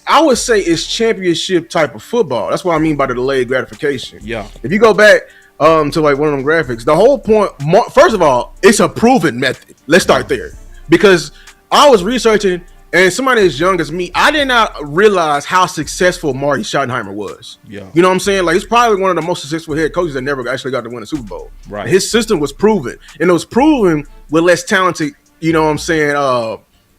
S2: I would say it's championship type of football. That's what I mean by the delayed gratification.
S4: Yeah.
S2: If you go back to like one of them graphics, the whole point, first of all, it's a proven method. Let's start there, because I was researching, and somebody as young as me, I did not realize how successful Marty Schottenheimer was.
S4: Yeah.
S2: You know what I'm saying? Like, it's probably one of the most successful head coaches that never actually got to win a Super Bowl.
S4: Right.
S2: His system was proven, and it was proven with less talented, you know what I'm saying,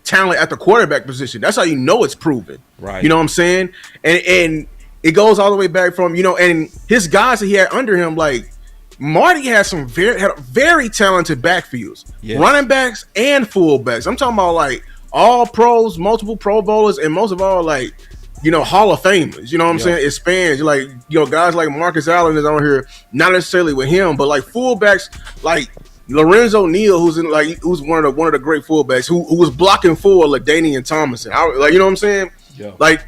S2: talent at the quarterback position. That's how you know it's proven.
S4: Right.
S2: You know what I'm saying? And it goes all the way back from, you know, and his guys that he had under him, like, Marty had very talented backfields,
S4: yes.
S2: running backs and fullbacks. I'm talking about, like, all pros, multiple Pro Bowlers, and most of all, like, you know, Hall of Famers. You know what I'm saying? It spans, like, you know, guys like Marcus Allen is on here, not necessarily with him, but like fullbacks like Lorenzo Neal, who's one of the great fullbacks, who was blocking for LaDainian Tomlinson. Like, you know what I'm saying?
S4: Yeah.
S2: Like,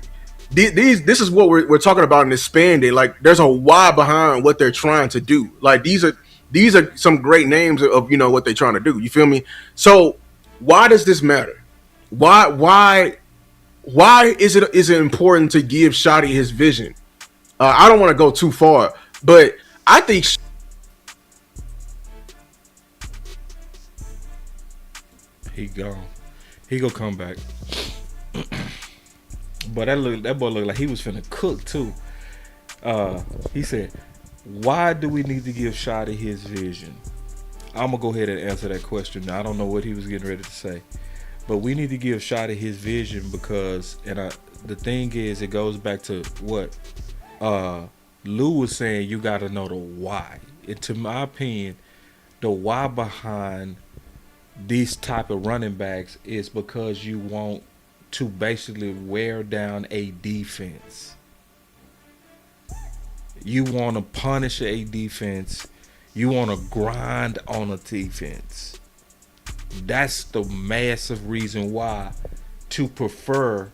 S2: this is what we're talking about in this span day. Like, there's a why behind what they're trying to do. Like, these are some great names of, you know, what they're trying to do. You feel me? So why does this matter? Why is it important to give Shotty his vision? I don't want to go too far, but I think
S4: he gone. He gonna come back. But that boy looked like he was finna cook too. He said, "Why do we need to give Shotty his vision?" I'm gonna go ahead and answer that question. I don't know what he was getting ready to say, but we need to give Shotty his vision because, the thing is, it goes back to what Lou was saying. You got to know the why. To my opinion, the why behind these type of running backs is because you want to basically wear down a defense. You want to punish a defense. You want to grind on a defense. That's the massive reason why to prefer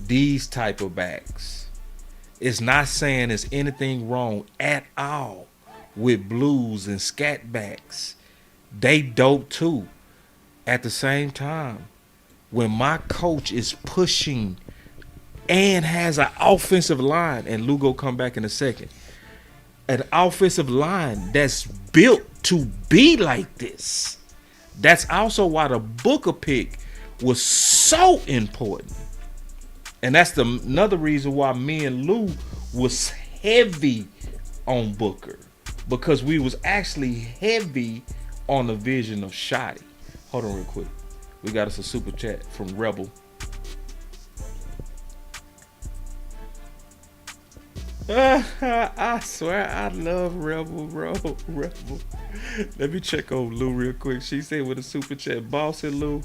S4: these type of backs. It's not saying there's anything wrong at all with blues and scat backs. They dope too. At the same time, when my coach is pushing and has an offensive line, and Lugo come back in a second, an offensive line that's built to be like this. That's also why the Booker pick was so important. And that's another reason why me and Lou was heavy on Booker, because we was actually heavy on the vision of Shotty. Hold on real quick. We got us a super chat from Rebel. I swear I love Rebel, bro. Rebel. Let me check on Lou real quick. She said with a super chat, Boss and Lou,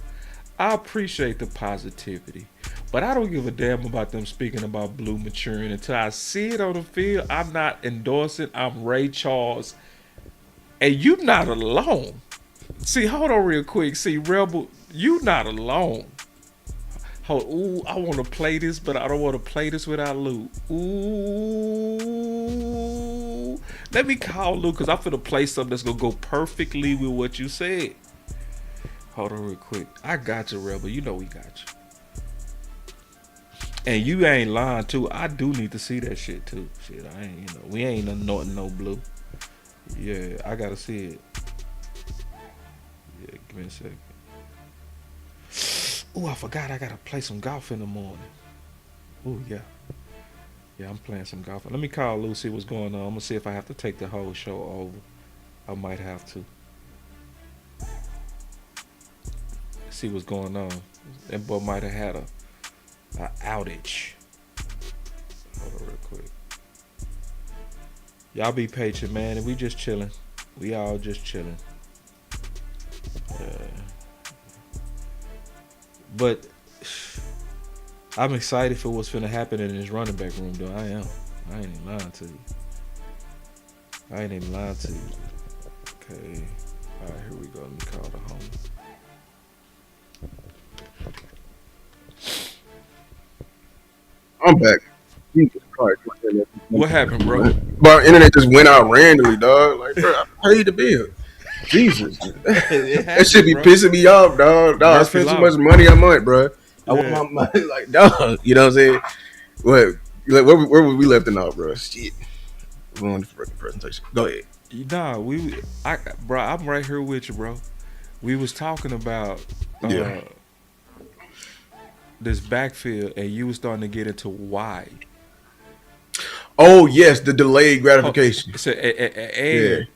S4: I appreciate the positivity, but I don't give a damn about them speaking about Blue maturing until I see it on the field. I'm not endorsing. I'm Ray Charles. And you not alone. See, hold on real quick. See, Rebel, you not alone. Ooh, I want to play this, but I don't want to play this without Lou. Ooh. Let me call Lou, because I'm finna play something that's going to go perfectly with what you said. Hold on real quick. I got you, Rebel. You know we got you. And you ain't lying, too. I do need to see that shit, too. Shit, I ain't, we ain't anointing no Blue. Yeah, I got to see it. Yeah, give me a second. Ooh, I forgot I gotta play some golf in the morning. Ooh, yeah. Yeah, I'm playing some golf. Let me call Lou, see what's going on. I'm gonna see if I have to take the whole show over. I might have to. See what's going on. That boy might have had a outage. Hold on real quick. Y'all be patient, man, and we just chilling. We all just chilling. But I'm excited for what's finna happen in this running back room, though. I am. I ain't even lying to you. Okay. All right, here we go. Let me call the home.
S2: I'm back. Jesus Christ.
S4: What happened, bro?
S2: Bro, internet just went out randomly, dog. Like, bro, I paid the bill. Jesus. That shit be pissing me off, dog. I spend too much money a month, bro. I want my money, like, dog. You know what I'm saying? Where were we left off, bro? Shit. We're on the freaking presentation. Go ahead.
S4: Nah, bro, I'm right here with you, bro. We was talking about this backfield, and you was starting to get into why.
S2: Oh yes, the delayed gratification.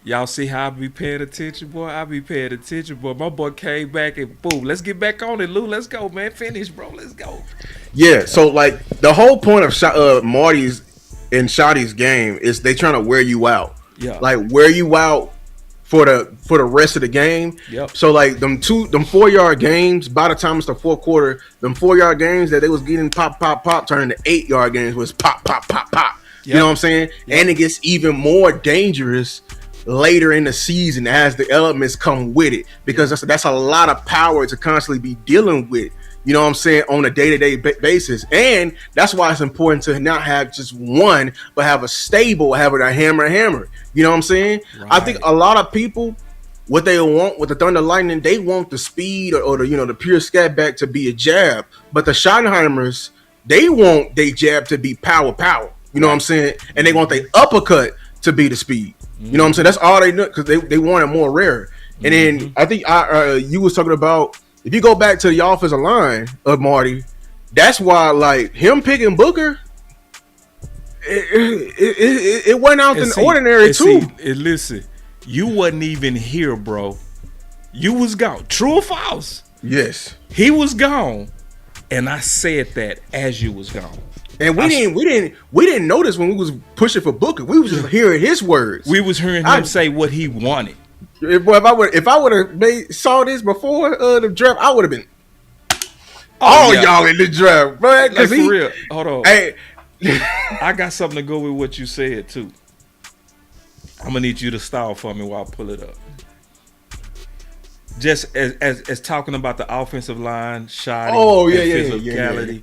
S4: Y'all see how I be paying attention, boy? I be paying attention, boy. My boy came back and boom, let's get back on it, Lou. Let's go, man. Finish, bro. Let's go.
S2: Yeah. So like the whole point of Marty's and Shotty's game is they trying to wear you out.
S4: Yeah.
S2: Like wear you out for the rest of the game.
S4: Yep.
S2: So like them 4-yard games, by the time it's the fourth quarter, them 4-yard games that they was getting pop, turning to 8-yard games was pop. You know what I'm saying? Yep. And it gets even more dangerous later in the season as the elements come with it, because that's a lot of power to constantly be dealing with. You know what I'm saying, on a day-to-day basis. And that's why it's important to not have just one, but have a stable, have a hammer. You know what I'm saying? Right. I think a lot of people, what they want with the Thunder Lightning, they want the speed or the pure scat back to be a jab. But the Schottenheimers, they want their jab to be power. You know what I'm saying? And they want their uppercut to be the speed. You know what I'm saying? That's all they know, because they want it more rare. And then I think you was talking about, if you go back to the offensive line of Marty, that's why like him picking Booker, it went out in the ordinary too.
S4: Listen, you wasn't even here, bro. You was gone. True or false?
S2: Yes.
S4: He was gone, and I said that as you was gone.
S2: And we didn't notice when we was pushing for Booker. We was just hearing his words.
S4: We was hearing him say what he wanted.
S2: If I would have saw this before the draft, I would have been y'all in the draft, bro.
S4: Like, for real. Hold on. Hey, I got something to go with what you said too. I'm gonna need you to stall for me while I pull it up. just as talking about the offensive line, shoddy, physicality.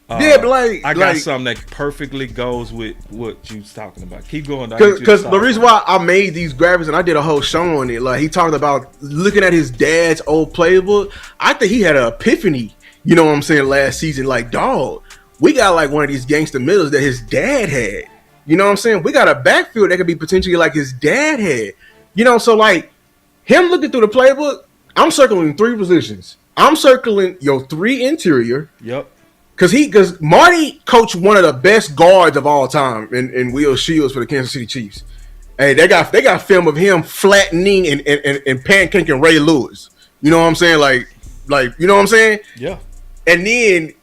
S2: Yeah, but
S4: I got something that perfectly goes with what you was talking about. Keep going.
S2: Because the reason why I made these graphics and I did a whole show on it, like he talked about looking at his dad's old playbook. I think he had an epiphany. You know what I'm saying? Last season, like, dog, we got like one of these gangster middles that his dad had. You know what I'm saying? We got a backfield that could be potentially like his dad had. You know, so like him looking through the playbook, I'm circling 3 positions. I'm circling your 3 interior.
S4: Yep.
S2: Because Marty coached one of the best guards of all time in Will Shields for the Kansas City Chiefs. Hey, they got film of him flattening and pancaking Ray Lewis. You know what I'm saying? Like you know what I'm saying?
S4: Yeah.
S2: And then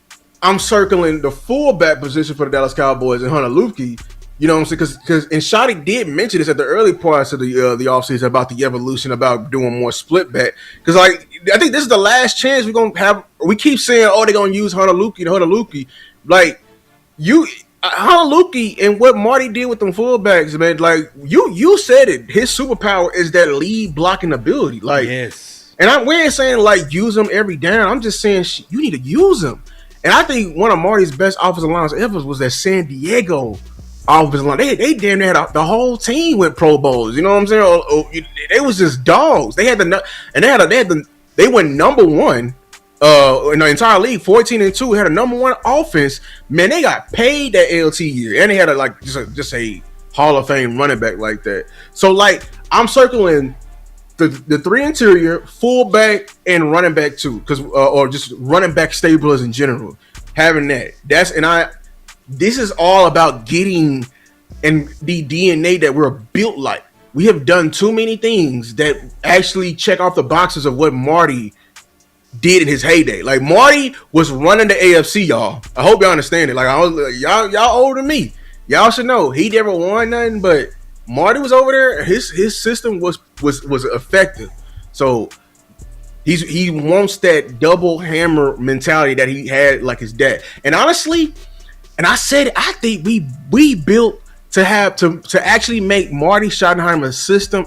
S2: I'm circling the fullback position for the Dallas Cowboys and Hunter Luepke. You know what I'm saying? Because and Shotty did mention this at the early parts of the offseason about the evolution, about doing more split back. Because like I think this is the last chance we're gonna have. We keep saying, oh, they're gonna use Hunter Luepke. Like Hunter Luepke and what Marty did with them fullbacks, man. Like you said it. His superpower is that lead blocking ability. Like
S4: yes.
S2: And we ain't saying like use him every down. I'm just saying you need to use him. And I think one of Marty's best offensive lines ever was that San Diego offensive line. They damn near had the whole team with Pro Bowls. You know what I'm saying? They was just dogs. They went number 1 in the entire league, 14-2. Had a number 1 offense. Man, they got paid that LT year, and they had just a Hall of Fame running back like that. So like I'm circling the 3 interior, fullback, and running back 2, because or just running back stablers in general. Having that. This is all about getting and the DNA that we're built like. We have done too many things that actually check off the boxes of what Marty did in his heyday. Like Marty was running the AFC, y'all. I hope y'all understand it. Like y'all older than me. Y'all should know he never won nothing, but Marty was over there. His system was effective. So he wants that double hammer mentality that he had like his dad. And honestly, and I said, I think we built to actually make Marty Schottenheimer's system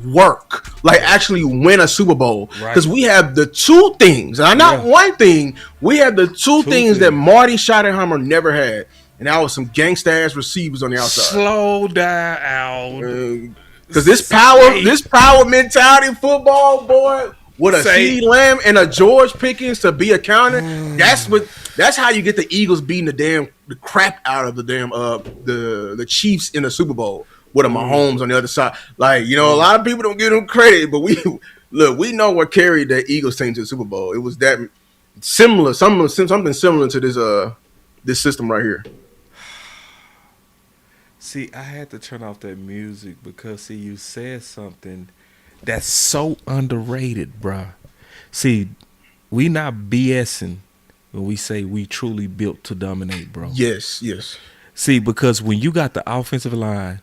S2: work, like actually win a Super Bowl. Because we have the 2 things, not one thing. We have the two things that Marty Schottenheimer never had, and that was some gangsta ass receivers on the outside.
S4: Slow down,
S2: because this power mentality football, boy. With a CeeDee Lamb and a George Pickens to be a counter, that's how you get the Eagles beating the crap out of the Chiefs in the Super Bowl with a Mahomes on the other side. Like, you know, a lot of people don't give them credit, but we know what carried the Eagles team to the Super Bowl. It was that similar, something similar to this system right here.
S4: See, I had to turn off that music because you said something that's so underrated, bruh. See, we not BSing when we say we truly built to dominate, bro.
S2: Yes.
S4: See, because when you got the offensive line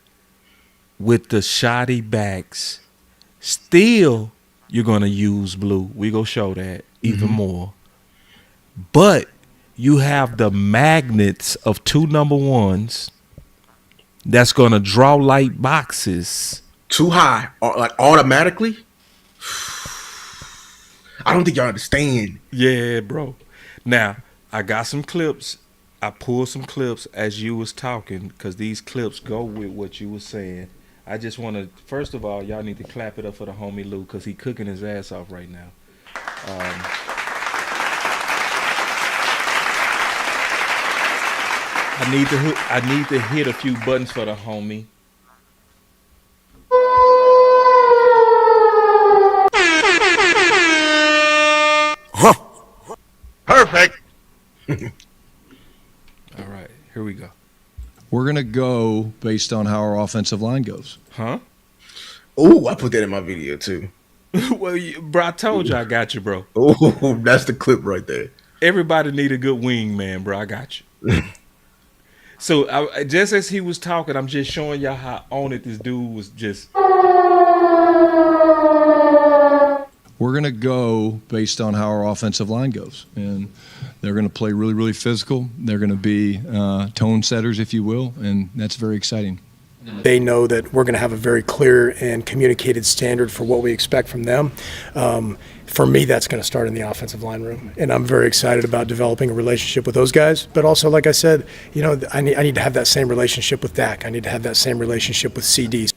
S4: with the shoddy backs, still you're going to use Blue. We go show that even more. But you have the magnets of 2 number 1s that's going to draw light boxes.
S2: Too high, like automatically. I don't think y'all understand.
S4: Yeah, bro. Now, I got some clips. I pulled some clips as you was talking because these clips go with what you was saying. I just want to, first of all, y'all need to clap it up for the homie Lou because he cooking his ass off right now. I need to hit a few buttons for the homie.
S2: Perfect.
S4: All right, here we go.
S5: We're going to go based on how our offensive line goes.
S4: Huh?
S2: Oh, I put that in my video too.
S4: Well, bro, I told you I got you, bro.
S2: Oh, that's the clip right there.
S4: Everybody need a good wing, man, bro. I got you. So, just as he was talking, I'm just showing y'all how on it this dude was just.
S5: We're going to go based on how our offensive line goes. And they're going to play really, really physical. They're going to be tone setters, if you will, and that's very exciting.
S10: They know that we're going to have a very clear and communicated standard for what we expect from them. For me, that's going to start in the offensive line room, and I'm very excited about developing a relationship with those guys. But also, like I said, I need to have that same relationship with Dak. I need to have that same relationship with CD.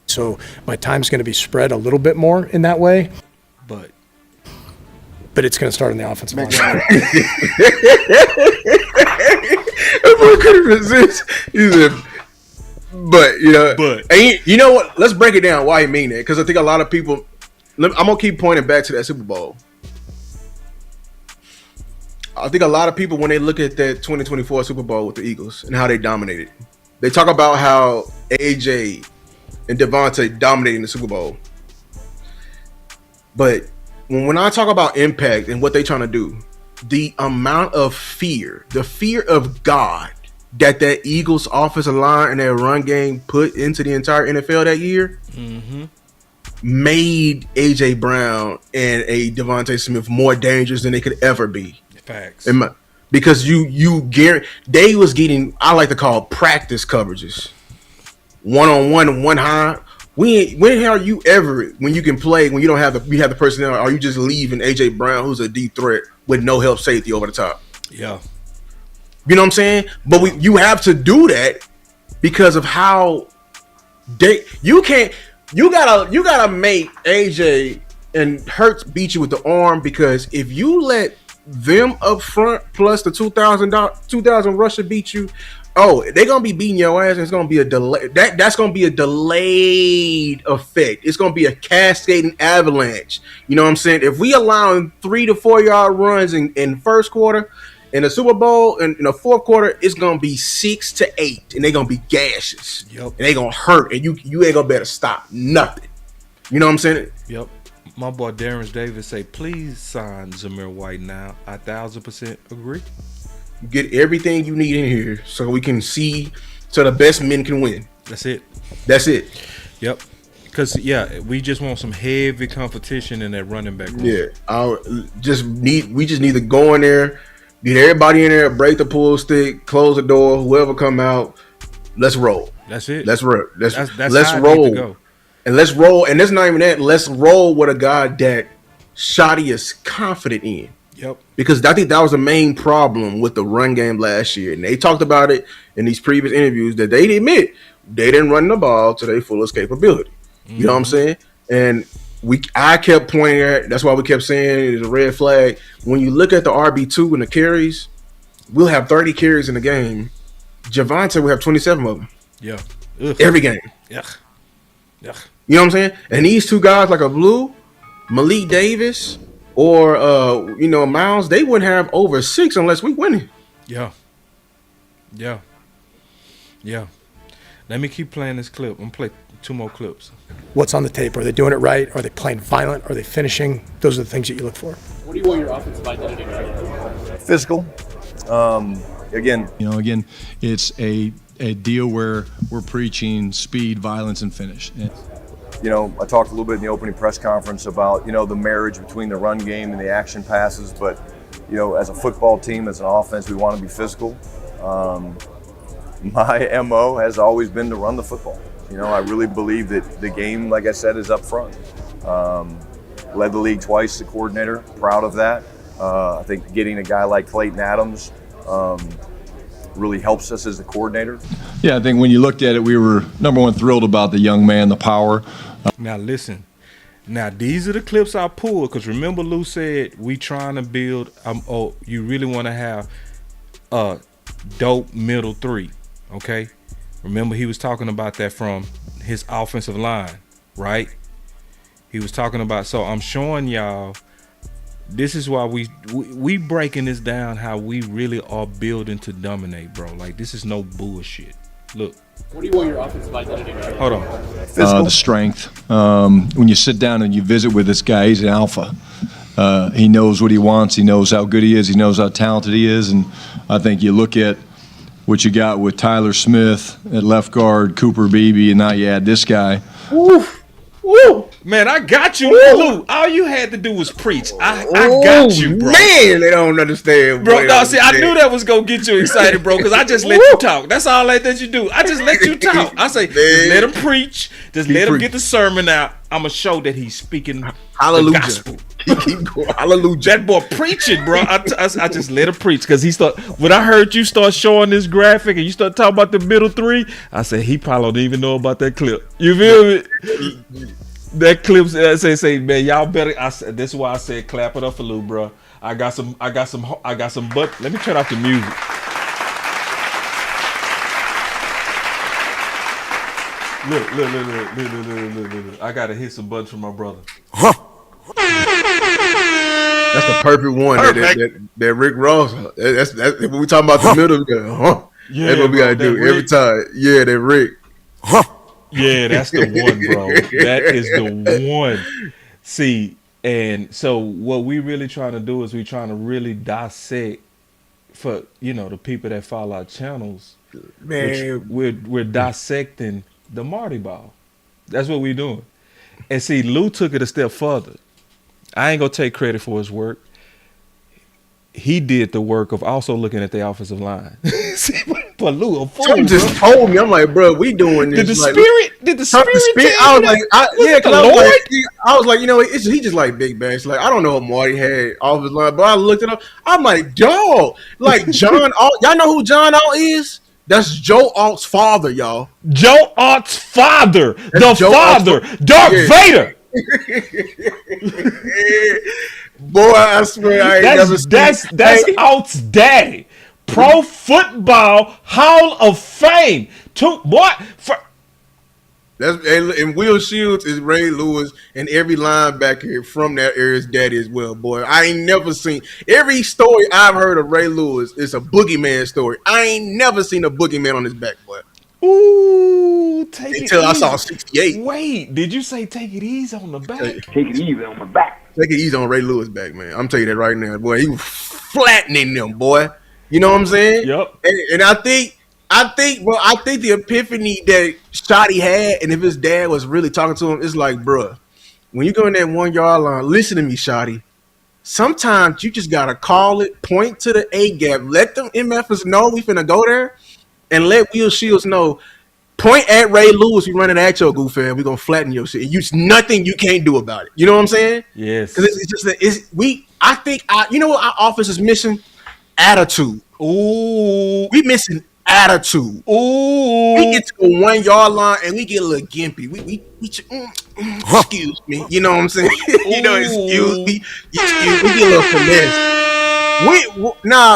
S10: So my time's going to be spread a little bit more in that way. But it's going to start in the offensive line.
S2: Couldn't resist. He said, and you know what? Let's break it down why he mean that, because I think a lot of people. I'm gonna keep pointing back to that Super Bowl. I think a lot of people, when they look at that 2024 Super Bowl with the Eagles and how they dominated, they talk about how AJ and Devontae dominating the Super Bowl. But when I talk about impact and what they're trying to do, the amount of fear, the fear of God that Eagles offensive line and their run game put into the entire NFL that year made A.J. Brown and a Devontae Smith more dangerous than they could ever be.
S4: Facts.
S2: Because you guarantee they was getting, I like to call practice coverages, 1-on-1, one high. When are you ever, when you can play, when you don't have the personnel, are you just leaving A.J. Brown, who's a deep threat, with no help safety over the top?
S4: Yeah.
S2: You know what I'm saying? But you have to do that because of how you gotta make AJ and Hurts beat you with the arm, because if you let them up front plus the 2,000 rusher beat you, they're gonna be beating your ass, and it's gonna be a delay. That's gonna be a delayed effect. It's gonna be a cascading avalanche. You know what I'm saying? If we allowing 3 to 4 yard runs in first quarter, in the Super Bowl, in the fourth quarter, it's gonna be 6 to 8, and they're gonna be gashes.
S4: Yep.
S2: And they gonna hurt, and you ain't gonna better stop nothing. You know what I'm saying?
S4: Yep. My boy Darren Davis say, please sign Zamir White now. 1,000% agree.
S2: Get everything you need in here so we can see, so the best men can win.
S4: That's it.
S2: Yep.
S4: Because we just want some heavy competition in that running back room.
S2: Yeah. We just need to go in there, get everybody in there, break the pool stick, close the door, whoever come out, let's roll.
S4: That's it.
S2: Let's roll. Let's
S4: roll. To go.
S2: And let's roll. And it's not even that. Let's roll with a guy that Shotty is confident in.
S4: Yep.
S2: Because I think that was the main problem with the run game last year. And they talked about it in these previous interviews that they admit they didn't run the ball to their fullest capability. You know what I'm saying? And I kept pointing at, that's why we kept saying it's a red flag. When you look at the RB2 and the carries, we'll have 30 carries in the game. Javonte will have 27 of them.
S4: Yeah.
S2: Every game.
S4: Yeah.
S2: You know what I'm saying? And these two guys like a Blue, Malik Davis, or Miles, they wouldn't have over 6 unless we winning.
S4: Yeah. Let me keep playing this clip. I'm gonna play 2 more clips.
S10: What's on the tape? Are they doing it right? Are they playing violent? Are they finishing? Those are the things that you look for.
S11: What do you want your offensive identity to be?
S12: Physical. Again,
S5: it's a deal where we're preaching speed, violence, and finish.
S12: I talked a little bit in the opening press conference about, the marriage between the run game and the action passes. But, as a football team, as an offense, we want to be physical. My MO has always been to run the football. I really believe that the game, like I said, is up front. Led the league twice, the coordinator, proud of that. I think getting a guy like Clayton Adams really helps us as the coordinator.
S5: Yeah, I think when you looked at it, we were, number one, thrilled about the young man, the power.
S4: Now listen. Now these are the clips I pulled, because remember Lou said we trying to build. You really want to have a dope middle 3, okay? Remember he was talking about that from his offensive line, right? He was talking about. So I'm showing y'all. This is why we breaking this down, how we really are building to dominate, bro. Like, this is no bullshit. Look.
S11: What do you want your offensive identity to be?
S4: Hold on.
S5: The strength. When you sit down and you visit with this guy, he's an alpha. He knows what he wants. He knows how good he is. He knows how talented he is. And I think you look at what you got with Tyler Smith at left guard, Cooper Beebe, and now you add this guy.
S2: Oof. Woo!
S4: Man, I got you, Lou. All you had to do was preach. I
S2: Oh,
S4: got you, bro.
S2: Man, they don't understand,
S4: Bro, no, see, I knew that was gonna get you excited, bro, because I just let you talk. That's all that you do. I just let you talk. I say, just let him preach. Just let him get the sermon out. I'm gonna show that he's speaking
S2: Hallelujah.
S4: the gospel.
S2: Keep going. Hallelujah.
S4: That boy preaching, bro. I just let him preach because when I heard you start showing this graphic and you start talking about the middle three, I said he probably don't even know about that clip. You feel me? That clip say man, y'all better. This is why I said clap it up for Lou, bro. I got some. But let me turn off the music. Look. I gotta hit some buttons from my brother.
S2: That's the perfect one. That Rick Ross. That's when we talking about the middle. Yeah, that's what we gotta do every time. Yeah, that Rick.
S4: Yeah, that's the one, bro. That is the one. See, and so what we really trying to do is we trying to really dissect for the people that follow our channels.
S2: Man,
S4: we're dissecting the Marty Ball. That's what we're doing. And see, Lou took it a step further. I ain't gonna take credit for his work. He did the work of also looking at the offensive line. But Lou, a fool,
S2: Trump just told me, I'm like, bro, we doing this.
S4: Did the spirit?
S2: I was like, I was like, he just like big bags. Like, I don't know what Marty had off his line, but I looked it up. I'm like, dog, like John Alt. Y'all know who John Alt is? That's Joe Alt's father, y'all.
S4: Joe Alt's father,
S2: That's
S4: the father, Darth Vader.
S2: Boy, I swear I ain't never seen.
S4: That's Alt's daddy. Pro Football Hall of Fame.
S2: And Will Shields is Ray Lewis, and every linebacker from that area is daddy as well, boy. I ain't never seen every story I've heard of Ray Lewis is a boogeyman story. I ain't never seen a boogeyman on his back, boy.
S4: Ooh,
S2: until I saw 68.
S4: Wait, did you say take it easy on the back?
S1: Take it easy on my back.
S2: Take it easy on Ray Lewis back, man. I'm telling you that right now, boy. He was flattening them, boy. You know what I'm saying?
S4: Yep.
S2: And I think the epiphany that Shotty had, and if his dad was really talking to him, it's like, bruh, when you go in that 1 yard line, listen to me, Shotty. Sometimes you just gotta call it, point to the A gap, let them MFers know we finna go there, and let Will Shields know. Point at Ray Lewis, we running at your goof ass, we gonna flatten your shit. It's nothing you can't do about it. You know what I'm saying?
S4: Yes.
S2: Because it's just you know what our offense is missing? Attitude.
S4: Ooh.
S2: We missing attitude.
S4: Ooh.
S2: We get to the 1 yard line and we get a little gimpy. We excuse me. You know what I'm saying? Excuse me. We get a little finesse.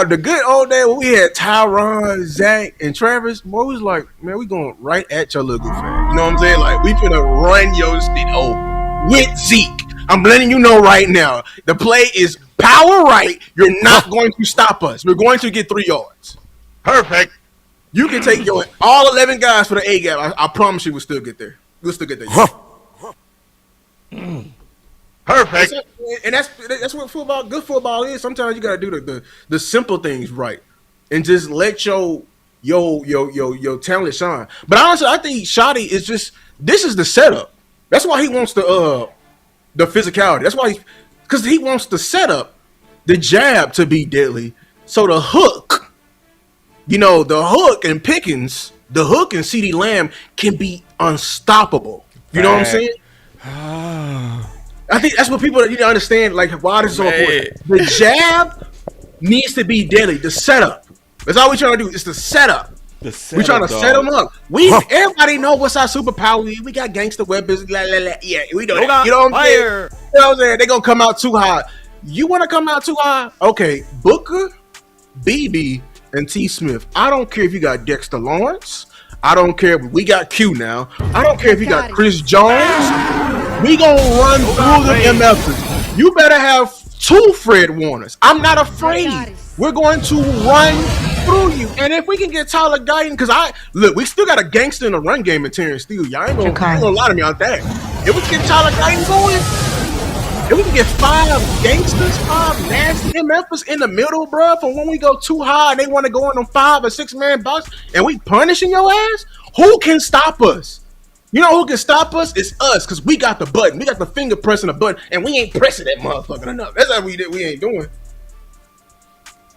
S2: The good old day when we had Tyron, Zach, and Travis, boy, we was like, man, we going right at your little goof ass. You know what I'm saying? Like, we finna run your shit over with Zeke. I'm letting you know right now. The play is power right. You're not going to stop us. We're going to get 3 yards. Perfect. You can take your all 11 guys for the A gap. I promise you we'll still get there. We'll still get there. Perfect. And that's what good football is. Sometimes you gotta do the simple things right, and just let your talent shine. But honestly, I think Shotty is this is the setup. That's why he wants the physicality. That's why because he wants the setup, the jab to be deadly. So the hook, the hook and Pickens, the hook and CeeDee Lamb can be unstoppable. You know what I'm saying? I think that's what people need to understand, like, why this is so important. The jab needs to be deadly. The setup. That's all we're trying to do. It's the setup. We're trying to set them up. Everybody know what's our superpower. We got gangster weapons. Yeah, we know that. You know what I'm saying? You know what I'm saying? They're going to come out too high. You want to come out too high? Okay, Booker, BB, and T. Smith. I don't care if you got Dexter Lawrence. I don't care if we got Q now. I don't care if you got Chris Jones. We gonna run through the MFs. You better have 2 Fred Warners. I'm not afraid. We're going to run through you. And if we can get Tyler Guyton, because we still got a gangster in the run game in Terrence Steele. Y'all ain't gonna lie to me on that. If we can get Tyler Guyton going, if we can get 5 gangsters, 5 nasty MFs in the middle, bro, from when we go too high and they want to go in them 5 or 6 man box and we punishing your ass, who can stop us? You know who can stop us? It's us, because we got the button. We got the finger pressing the button, and we ain't pressing that motherfucker enough. That's how we ain't doing.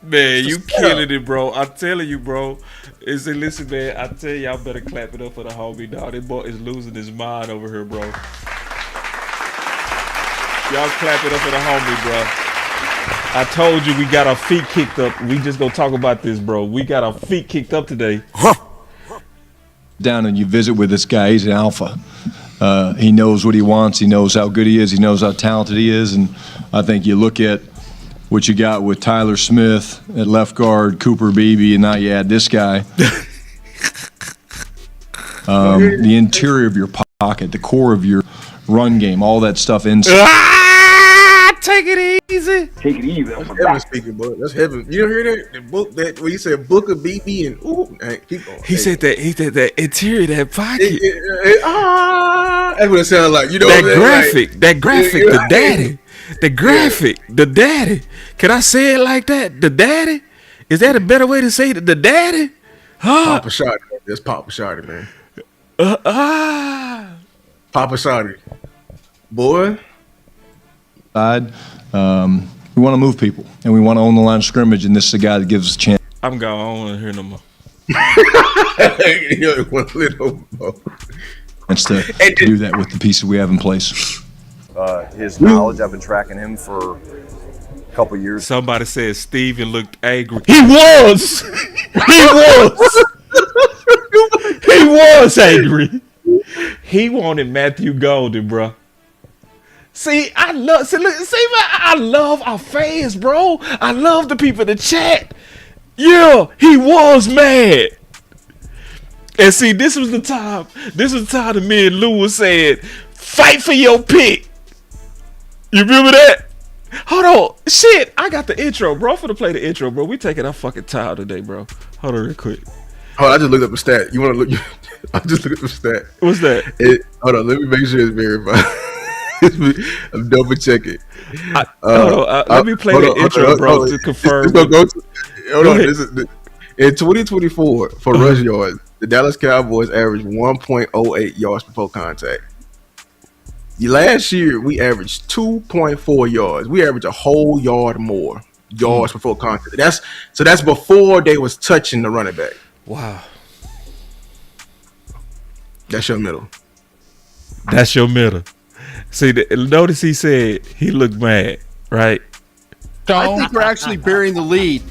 S4: Man, you killing it, bro. I'm telling you, bro. Listen, man, I tell you, y'all better clap it up for the homie, dog. This boy is losing his mind over here, bro. Y'all clap it up for the homie, bro. I told you we got our feet kicked up. We just gonna talk about this, bro. We got our feet kicked up today.
S5: Down and you visit with this guy. He's an alpha. He knows what he wants. He knows how good he is. He knows how talented he is. And I think you look at what you got with Tyler Smith at left guard, Cooper Beebe, and now you add this guy. The interior of your pocket, the core of your run game, all that stuff inside.
S4: Take it easy.
S1: Take it easy.
S2: That's heaven speaking, bro. That's heaven. You don't hear that? The book that when you said book of BB and keep going.
S4: He said that interior, that pocket.
S2: That's what it sounded like. You know
S4: that
S2: what
S4: graphic,
S2: like,
S4: that graphic, the daddy. The graphic, the daddy. Can I say it like that? The daddy? Is that a better way to say it? The daddy? Huh?
S2: Papa Shotty. That's Papa Shotty, man. Papa Shotty. Boy.
S5: We want to move people, and we want to own the line of scrimmage, and this is the guy that gives us a chance.
S4: I'm gone. I don't want to hear no more.
S5: Chance to do that with the pieces we have in place.
S12: His knowledge, I've been tracking him for a couple years.
S4: Somebody said Steven looked angry. He was! He was angry. He wanted Matthew Golden, bro. See, I love our fans, bro. I love the people in the chat. Yeah, he was mad. And see, this was the time that me and Lou was saying, fight for your pick. You remember that? Hold on. Shit, I got the intro, bro. I'm finna play the intro, bro. We taking our fucking time today, bro. Hold on real quick.
S2: Hold on, I just looked up a stat. You want to look? I just looked up a stat.
S4: What's that?
S2: Hold on, let me make sure it's verified. I'm double checking.
S4: Let me play the intro, bro, to confirm.
S2: Hold on. In 2024, for rush yards, the Dallas Cowboys averaged 1.08 yards before contact. Last year, we averaged 2.4 yards. We averaged a whole yard more yards before contact. That's before they was touching the running back.
S4: Wow.
S2: That's your middle.
S4: That's your middle. See, notice he said he looked mad, right?
S13: I think we're actually burying the lead.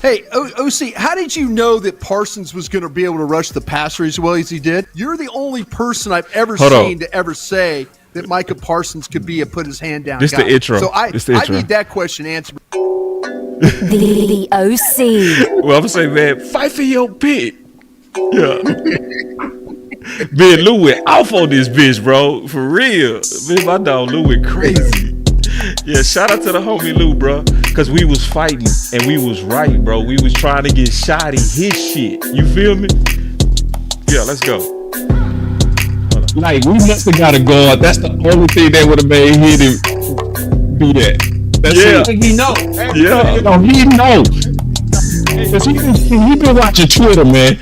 S13: Hey, OC, how did you know that Parsons was going to be able to rush the passer as well as he did? You're the only person I've ever seen to ever say that Micah Parsons could be a put his hand down
S4: guy. The intro.
S13: So I need that question answered.
S14: The OC.
S4: Well, I'm saying, man, fight for your pick. Yeah. Man, Lou went off on this bitch, bro. For real. Man, my dog Lou went crazy. Yeah, shout out to the homie Lou, bro. Because we was fighting and we was right, bro. We was trying to get Shotty his shit. You feel me? Yeah, let's go.
S15: Like, we must have got a guard. That's the only thing that would have made him do that. That's it. He know.
S4: Yeah.
S15: No, he know. Because he been watching Twitter, man.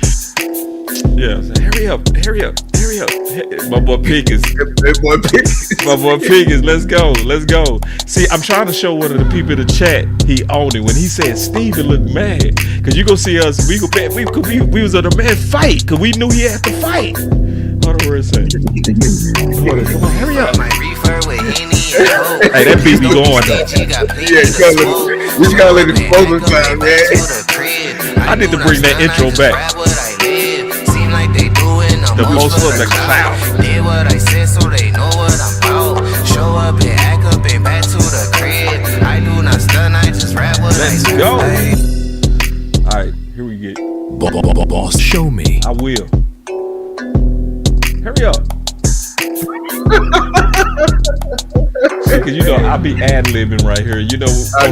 S4: Yeah, so hurry up. My boy Pickens. Let's go. See, I'm trying to show one of the people in the chat he owned it. When he said Steven looked mad. Because you gonna see us, we was on a mad fight. Because we knew he had to fight. Hold on, where is that? Come on, hurry up. Hey, that beat be going though.
S2: Yeah, you gotta let it focus time, man.
S4: I need to bring that intro back. The most of the cloud.
S16: Did what I said, so they know what I'm about. Show up and act up and back to the crib. I do not stun, I just rap what I
S4: say. Let's go. Alright, here we get.
S15: Boss, show me.
S4: I will. Hurry up. Because you know I be ad-libbing right here. You know, I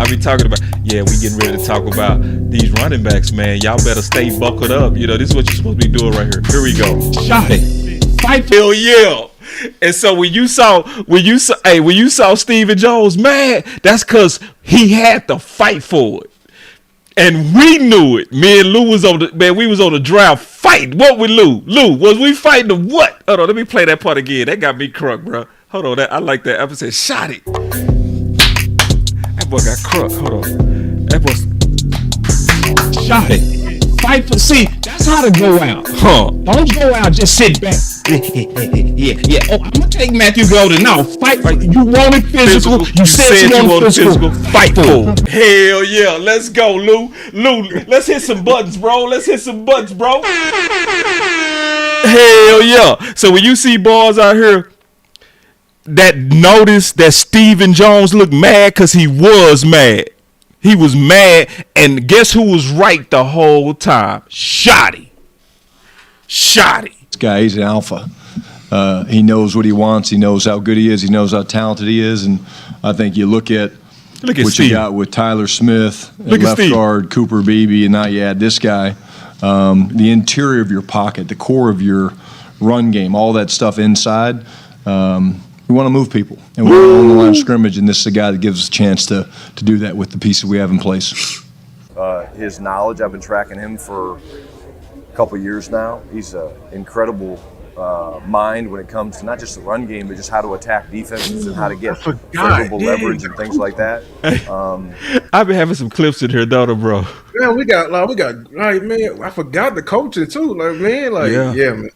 S4: be talking about. Yeah, we getting ready to talk about these running backs, man. Y'all better stay buckled up. You know, this is what you're supposed to be doing right here. Here we go.
S15: Shot it. Fight.
S4: Hell yeah. And so when you saw Stephen Jones mad, that's because he had to fight for it. And we knew it. Me and Lou was on the man. We was on the drive fighting. What with Lou? Lou, was we fighting the what? Hold on, let me play that part again. That got me crunk, bro. Hold on, I like that episode. Shot it. That boy got crunk. Hold on. That boy
S15: shot it. Fight for. See, that's how to go out. Don't go out. Just sit back. yeah. Oh, I'm gonna take Matthew Golden. No, fight. You wanted physical. You said you wanted physical. Fight for.
S4: Hell yeah. Let's go, Lou. Lou, let's hit some buttons, bro. Hell yeah. So when you see balls out here that notice that Stephen Jones looked mad, because he was mad. He was mad, and guess who was right the whole time? Shotty.
S5: This guy, he's an alpha. He knows what he wants. He knows how good he is. He knows how talented he is. And I think you look at what
S4: Steve.
S5: you got with Tyler Smith,
S4: Look at
S5: left guard, Cooper Beebe, and now you add this guy. The interior of your pocket, the core of your run game, all that stuff inside. We want to move people, and we're on the line of scrimmage, and this is a guy that gives us a chance to do that with the pieces we have in place.
S12: His knowledge, I've been tracking him for a couple years now. He's an incredible mind when it comes to not just the run game, but just how to attack defenses and how to get favorable leverage and things like that.
S4: I've been having some clips in here, though, bro.
S2: Yeah, we got, man, I forgot the coaching, too. Yeah, man.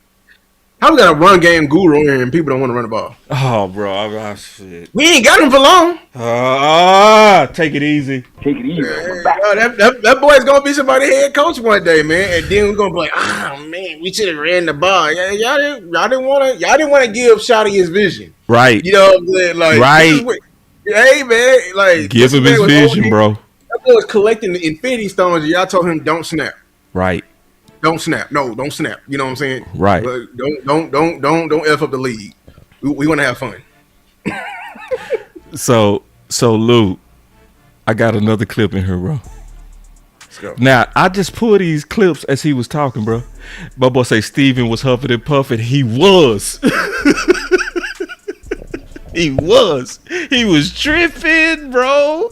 S2: How we got a run game guru in here and people don't want to run the ball?
S4: Oh, bro, shit.
S2: We ain't got him for long.
S4: Take it easy.
S2: That boy's gonna be somebody's head coach one day, man. And then we're gonna be like, oh man, we should have ran the ball. Y'all didn't want to give Shotty his vision,
S4: right?
S2: You know what I'm saying? Like,
S4: right?
S2: Hey man, like
S4: give him his vision, bro.
S2: That boy was collecting the infinity stones, and y'all told him don't snap.
S4: Right.
S2: Don't snap. No, don't snap. You know what I'm saying?
S4: Right.
S2: But don't F up the league. We want to have fun.
S4: So Lou, I got another clip in here, bro.
S2: Let's go.
S4: Now, I just pulled these clips as he was talking, bro. My boy say Steven was huffing and puffing. He was. He was tripping, bro.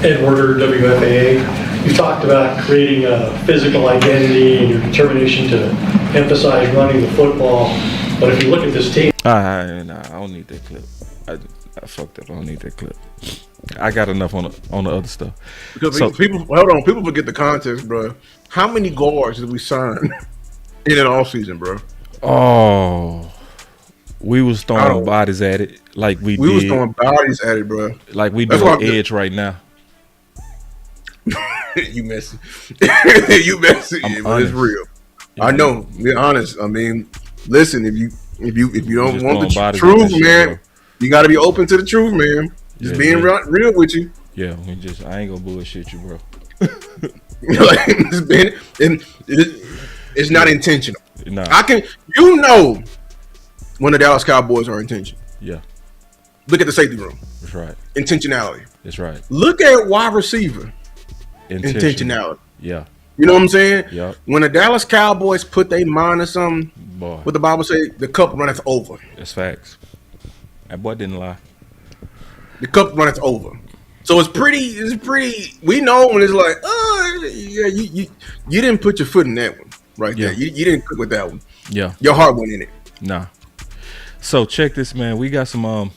S17: Ed Werder, WFAA. You talked about creating a physical identity and your determination to emphasize running the football. But if you look at this team,
S4: I don't need that clip. I fucked up. I don't need that clip. I got enough on the other stuff.
S2: Because people forget the context, bro. How many guards did we sign in an off season, bro?
S4: Oh, we was throwing bodies at it like we did.
S2: We was throwing bodies at it, bro.
S4: Like we do on edge right now.
S2: You messy. It's real.
S4: Yeah,
S2: I know. Be honest. I mean, listen. If you don't want the truth, man, you got to be open to the truth, man. Just being real with you.
S4: Yeah, I ain't gonna bullshit you, bro.
S2: It's not intentional.
S4: No.
S2: When the Dallas Cowboys are intentional.
S4: Yeah.
S2: Look at the safety room.
S4: That's right.
S2: Intentionality.
S4: That's right.
S2: Look at wide receiver. Intentionality.
S4: Yeah.
S2: You know what I'm saying?
S4: Yeah.
S2: When the Dallas Cowboys put their mind to something,
S4: boy,
S2: what the Bible say, the cup runneth over.
S4: That's facts. That boy didn't lie.
S2: The cup runneth over. So it's pretty. We know when it's like, yeah, you didn't put your foot in that one right there. You didn't cook with that one.
S4: Yeah.
S2: Your heart went in it.
S4: Nah. So check this, man. We got some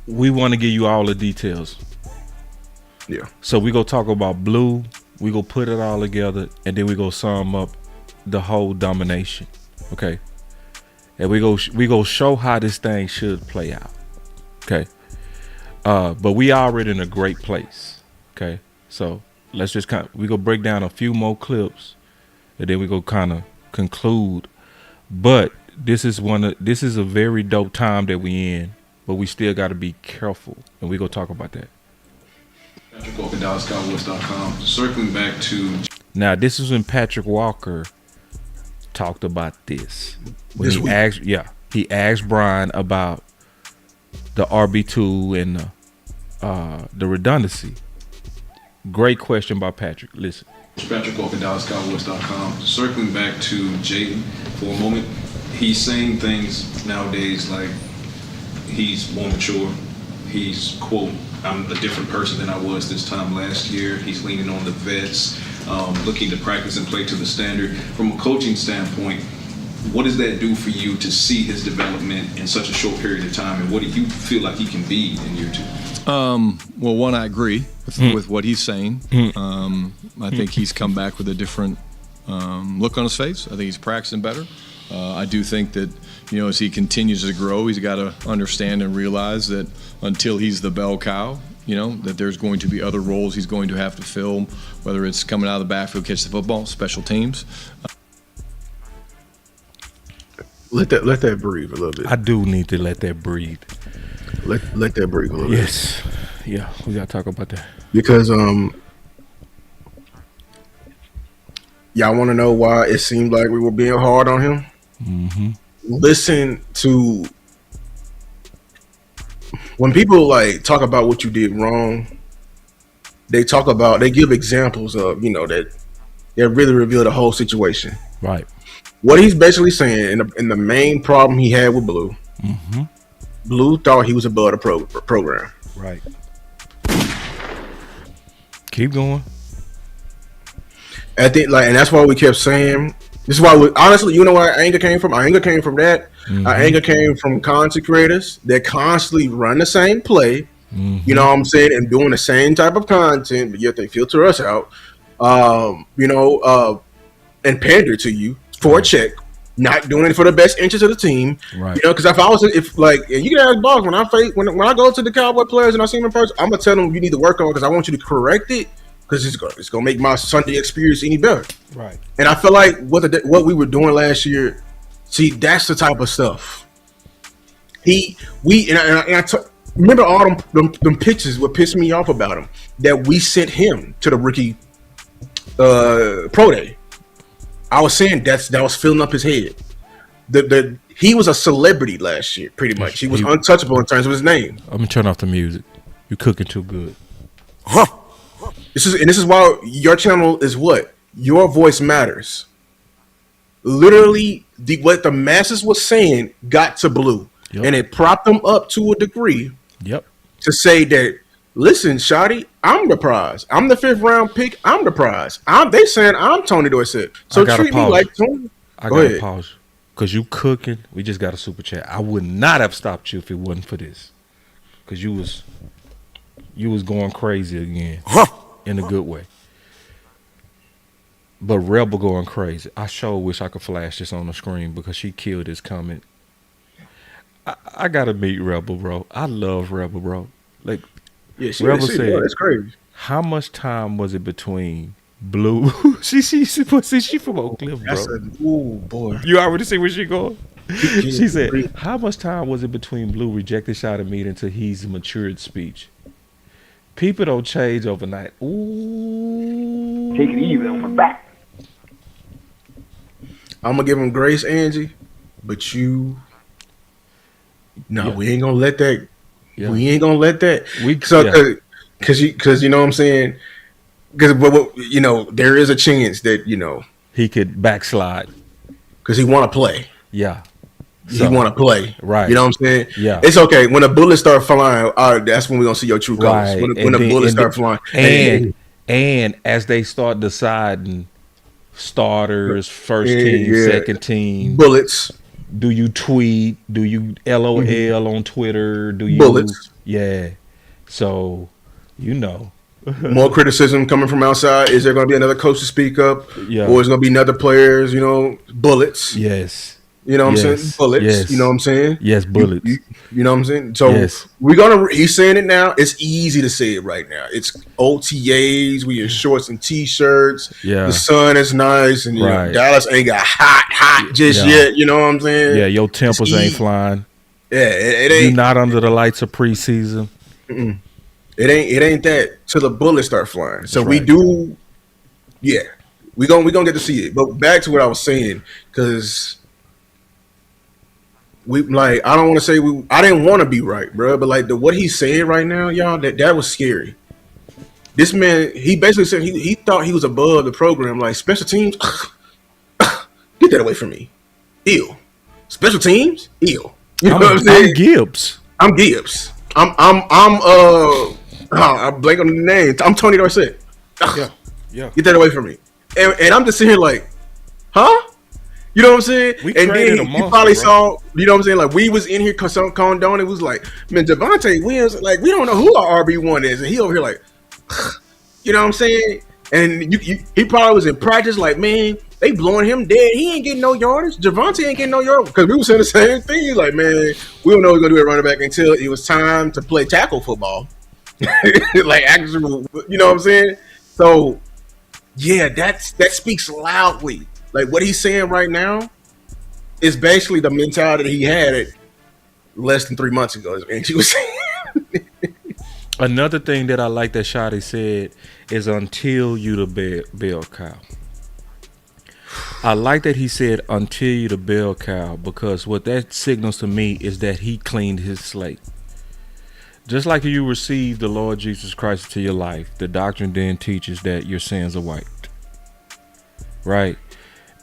S4: we want to give you all the details.
S2: Yeah.
S4: So we go talk about Blue. We go put it all together, and then we go sum up the whole domination. Okay. And we go show how this thing should play out. Okay. But we already in a great place. Okay. So let's just we go break down a few more clips, and then we go kind of conclude. But this is a very dope time that we in, but we still got to be careful, and we go talk about that.
S6: Patrick Walker, DallasCowboys.com. Circling back to
S4: now, this is when Patrick Walker talked about this. When he asked Brian about the RB2 and the redundancy. Great question by Patrick. Listen.
S6: Patrick Walker, DallasCowboys.com. Circling back to Jaydon for a moment. He's saying things nowadays like he's more mature. He's, quote, I'm a different person than I was this time last year. He's leaning on the vets, looking to practice and play to the standard. From a coaching standpoint, what does that do for you to see his development in such a short period of time, and what do you feel like he can be in year 2?
S5: Well, one, I agree with what he's saying. I think he's come back with a different look on his face. I think he's practicing better. I do think that, as he continues to grow, he's got to understand and realize that until he's the bell cow, that there's going to be other roles he's going to have to fill, whether it's coming out of the backfield, catch the football, special teams.
S2: Let that breathe a little bit.
S4: I do need to let that breathe.
S2: Let that breathe a little bit.
S4: Yes. Yeah, we gotta talk about that.
S2: Because y'all want to know why it seemed like we were being hard on him?
S4: Mm-hmm.
S2: Listen to when people like talk about what you did wrong. They give examples of that really reveal the whole situation.
S4: Right.
S2: What he's basically saying, in the main problem he had with Blue, Blue thought he was above the program.
S4: Right. Keep going.
S2: I think, and that's why we kept saying. This is why, honestly, you know where our anger came from? Our anger came from that. Our anger came from content creators that constantly run the same play. You know what I'm saying, and doing the same type of content, but yet they filter us out. And pander to you for a check, not doing it for the best interest of the team.
S4: Right.
S2: Because and you can ask Boss, when I go to the Cowboy players and I see them in person, I'm gonna tell them you need to work on because I want you to correct it because it's gonna make my Sunday experience any better.
S4: Right.
S2: And I feel like what we were doing last year, see, that's the type of stuff. Remember all them pictures what pissed me off about him that we sent him to the rookie pro day. I was saying that was filling up his head. He was a celebrity last year, pretty much. He was untouchable in terms of his name.
S4: I'm gonna turn off the music. You're cooking too good.
S2: This is why your channel is what? Your voice matters. Literally, what the masses was saying got to Blue, and it propped them up to a degree.
S4: Yep.
S2: To say that, listen, Shotty, I'm the prize. I'm the 5th round pick. I'm the prize. They saying I'm Tony Dorsett. So treat me like Tony.
S4: I gotta pause because you cooking. We just got a super chat. I would not have stopped you if it wasn't for this, because you was going crazy again in a good way. But Rebel going crazy. I sure wish I could flash this on the screen because she killed this comment. I gotta meet Rebel, bro. I love Rebel, bro. Like,
S2: yeah,
S4: Rebel said,
S2: that's crazy.
S4: How much time was it between Blue? she from Oak Cliff, bro.
S2: Oh boy.
S4: You already see where she going? She said, how much time was it between Blue rejected shot of meat until he's matured speech? People don't change overnight. Ooh.
S1: Take it easy on my back.
S2: I'm gonna give him grace, Angie, but we ain't gonna let that. Yeah. We ain't gonna let that. Because you know what I'm saying. Because there is a chance that
S4: he could backslide
S2: because he want to play.
S4: Yeah,
S2: he want to play.
S4: Right.
S2: You know what I'm saying.
S4: Yeah,
S2: it's okay when the bullets start flying. That's when we're gonna see your true colors. Right. When the bullets start flying,
S4: and as they start deciding starters, first team, second team,
S2: bullets.
S4: Do you tweet? Do you LOL on Twitter? Do you
S2: bullets?
S4: Yeah. So,
S2: more criticism coming from outside. Is there going to be another coach to speak up?
S4: Yeah.
S2: Or is going to be another players? Bullets.
S4: Yes.
S2: You know what I'm saying? Bullets.
S4: Yes.
S2: You know what I'm saying?
S4: Yes, bullets.
S2: You know what I'm saying? So he's saying it now. It's easy to say it right now. It's OTAs. We in shorts and t-shirts.
S4: Yeah.
S2: The sun is nice. And Dallas ain't got hot just yet. You know what I'm saying?
S4: Yeah, your tempers ain't flying.
S2: Yeah, it ain't.
S4: You're not under the lights of preseason.
S2: Mm-mm. It ain't that till the bullets start flying. So we do. Yeah. We gonna get to see it. But back to what I was saying, because I don't want to say I didn't want to be right, bro, but what he's saying right now, y'all, that was scary. This man, he basically said he thought he was above the program, like special teams. Get that away from me. Ew. Special teams? Ew. You know what I'm saying?
S4: I'm Gibbs.
S2: I'm Gibbs. I'm blank on the name. I'm Tony Dorsett.
S4: Yeah.
S2: Get that away from me. And I'm just sitting here like, huh? You know what I'm saying? And then he probably saw, you know what I'm saying? Like, we was in here condone. It was like, man, Javonte Williams, like, we don't know who our RB1 is. And he over here like, you know what I'm saying? And he probably was in practice like, man, they blowing him dead. He ain't getting no yardage. Javonte ain't getting no yardage. Because we were saying the same thing. He's like, man, we don't know what we're going to do at running back until it was time to play tackle football. Like, actual, you know what I'm saying? So, yeah, that speaks loudly. Like, what he's saying right now is basically the mentality that he had it less than 3 months ago. And he was saying.
S4: Another thing that I like that Shotty said is until you the bell cow. I like that he said until you the bell cow, because what that signals to me is that he cleaned his slate. Just like you receive the Lord Jesus Christ into your life, the doctrine then teaches that your sins are wiped. Right?